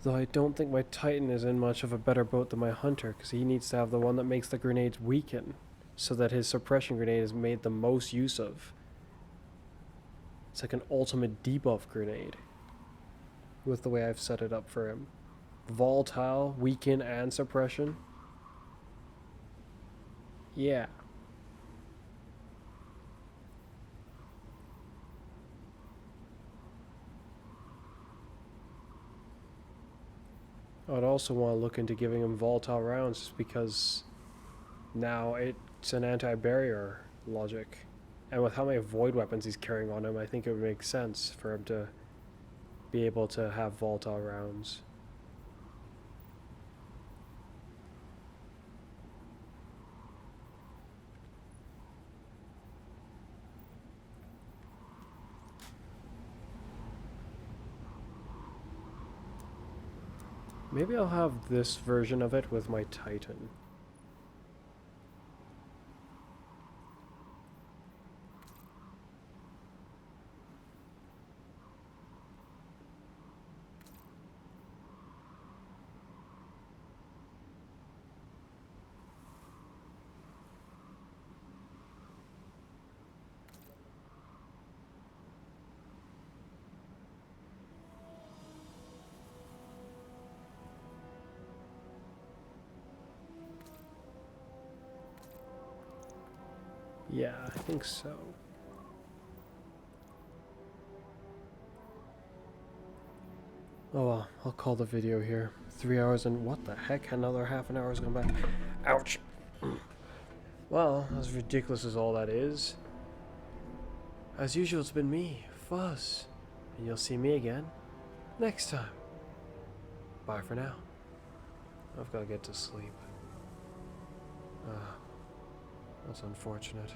Though I don't think my Titan is in much of a better boat than my Hunter, because he needs to have the one that makes the grenades weaken, so that his suppression grenade is made the most use of. It's like an ultimate debuff grenade, with the way I've set it up for him. Volatile, weaken, and suppression. Yeah. I'd also want to look into giving him volatile rounds just because now it's an anti-barrier logic. And with how many void weapons he's carrying on him, I think it would make sense for him to be able to have volatile rounds. Maybe I'll have this version of it with my Titan. Yeah, I think so. Oh well, I'll call the video here. 3 hours and what the heck? Another half an hour is going by. Ouch! Well, as ridiculous as all that is, as usual, it's been me, Fuzz. And you'll see me again next time. Bye for now. I've got to get to sleep. That's unfortunate.